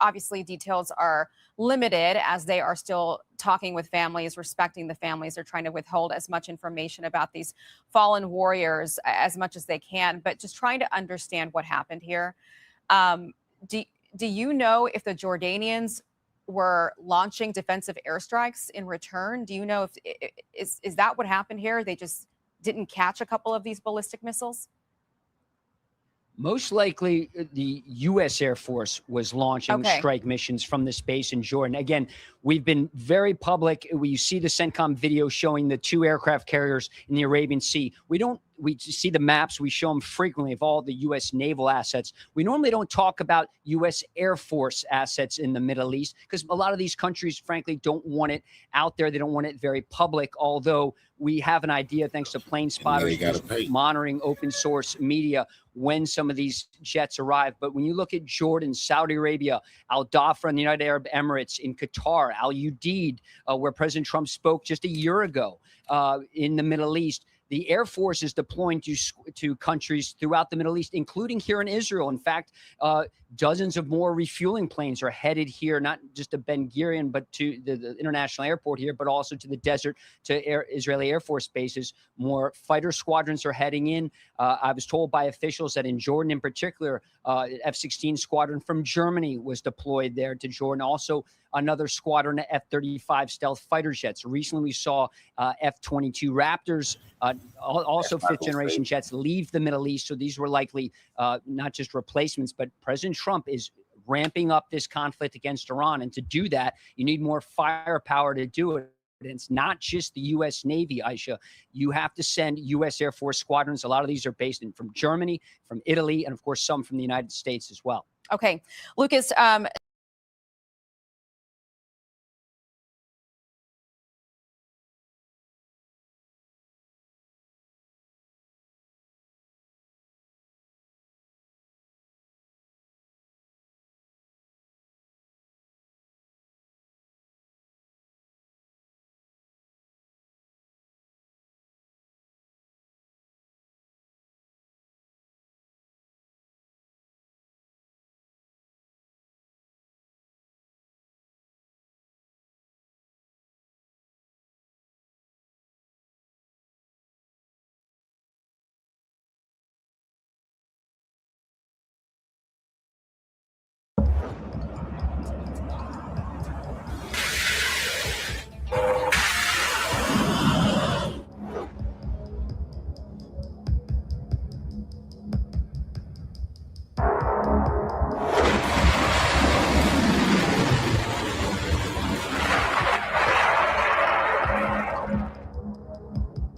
obviously details are limited as they are still talking with families, respecting the families. They're trying to withhold as much information about these fallen warriors as much as they can, but just trying to understand what happened here. Do you know if the Jordanians were launching defensive airstrikes in return? Do you know if is that what happened here? They just didn't catch a couple of these ballistic missiles? Most likely, the U.S. Air Force was launching strike missions from this base in Jordan. Again, we've been very public. You see the CENTCOM video showing the 2 aircraft carriers in the Arabian Sea. We see the maps. We show them frequently of all the U.S. naval assets. We normally don't talk about U.S. Air Force assets in the Middle East because a lot of these countries, frankly, don't want it out there. They don't want it very public, although we have an idea, thanks to plane spotters, monitoring open source media, when some of these jets arrive. But when you look at Jordan, Saudi Arabia, Al Dhafra in the United Arab Emirates, in Qatar, Al Udeid, where President Trump spoke just a year ago, in the Middle East, the Air Force is deploying to countries throughout the Middle East, including here in Israel. In fact, dozens of more refueling planes are headed here, not just to Ben Gurion, but to the international airport here, but also to the desert, to Israeli Air Force bases. More fighter squadrons are heading in. I was told by officials that in Jordan in particular, F-16 squadron from Germany was deployed there to Jordan. Also, another squadron of F-35 stealth fighter jets. Recently, we saw F-22 Raptors, also fifth-generation jets, leave the Middle East. So these were likely not just replacements, but President Trump is ramping up this conflict against Iran. And to do that, you need more firepower to do it. And it's not just the U.S. Navy, Aisha. You have to send U.S. Air Force squadrons. A lot of these are based from Germany, from Italy, and of course, some from the United States as well. Okay, Lucas,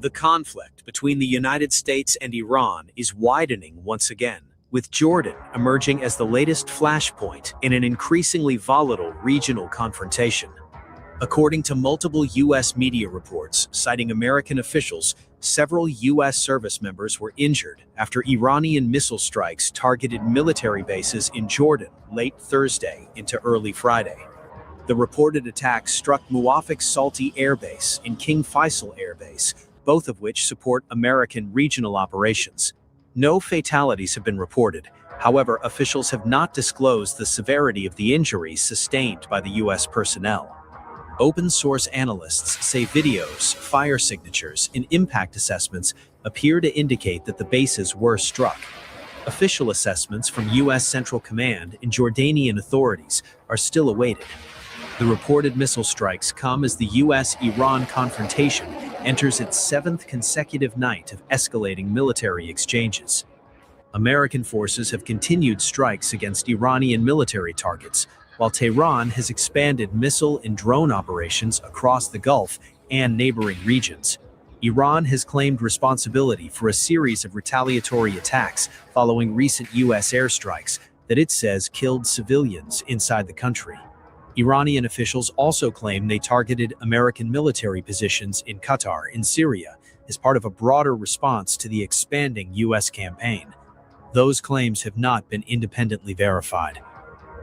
The conflict between the United States and Iran is widening once again, with Jordan emerging as the latest flashpoint in an increasingly volatile regional confrontation. According to multiple U.S. media reports citing American officials, several U.S. service members were injured after Iranian missile strikes targeted military bases in Jordan late Thursday into early Friday. The reported attacks struck Muwafiq Salti Air Base and King Faisal Air Base, both of which support American regional operations. No fatalities have been reported. However, officials have not disclosed the severity of the injuries sustained by the U.S. personnel. Open-source analysts say videos, fire signatures, and impact assessments appear to indicate that the bases were struck. Official assessments from U.S. Central Command and Jordanian authorities are still awaited. The reported missile strikes come as the U.S.-Iran confrontation enters its 7th consecutive night of escalating military exchanges. American forces have continued strikes against Iranian military targets, while Tehran has expanded missile and drone operations across the Gulf and neighboring regions. Iran has claimed responsibility for a series of retaliatory attacks following recent U.S. airstrikes that it says killed civilians inside the country. Iranian officials also claim they targeted American military positions in Qatar and Syria as part of a broader response to the expanding U.S. campaign. Those claims have not been independently verified.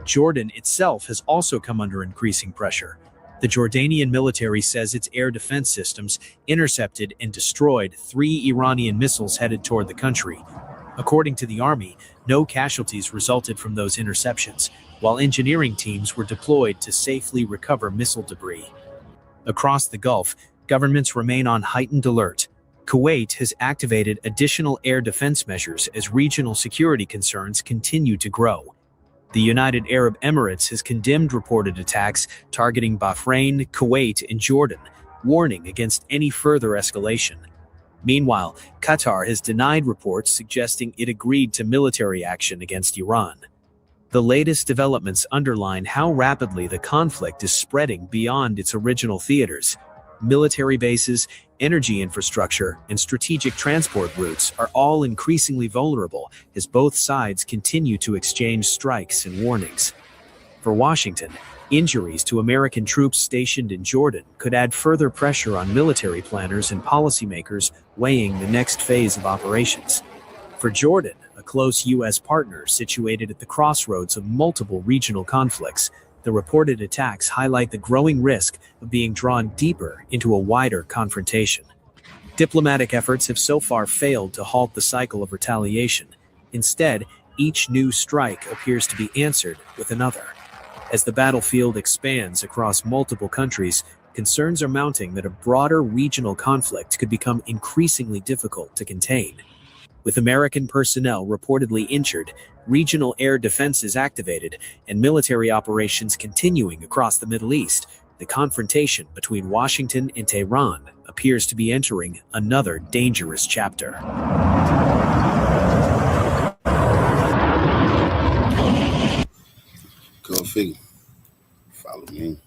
Jordan itself has also come under increasing pressure. The Jordanian military says its air defense systems intercepted and destroyed 3 Iranian missiles headed toward the country. According to the army, no casualties resulted from those interceptions, while engineering teams were deployed to safely recover missile debris. Across the Gulf, governments remain on heightened alert. Kuwait has activated additional air defense measures as regional security concerns continue to grow. The United Arab Emirates has condemned reported attacks targeting Bahrain, Kuwait, and Jordan, warning against any further escalation. Meanwhile, Qatar has denied reports suggesting it agreed to military action against Iran. The latest developments underline how rapidly the conflict is spreading beyond its original theaters. Military bases, energy infrastructure, and strategic transport routes are all increasingly vulnerable as both sides continue to exchange strikes and warnings. For Washington, injuries to American troops stationed in Jordan could add further pressure on military planners and policymakers weighing the next phase of operations. For Jordan, a close U.S. partner situated at the crossroads of multiple regional conflicts, the reported attacks highlight the growing risk of being drawn deeper into a wider confrontation. Diplomatic efforts have so far failed to halt the cycle of retaliation. Instead, each new strike appears to be answered with another. As the battlefield expands across multiple countries, concerns are mounting that a broader regional conflict could become increasingly difficult to contain. With American personnel reportedly injured, regional air defenses activated, and military operations continuing across the Middle East, the confrontation between Washington and Tehran appears to be entering another dangerous chapter. Go figure. Follow me.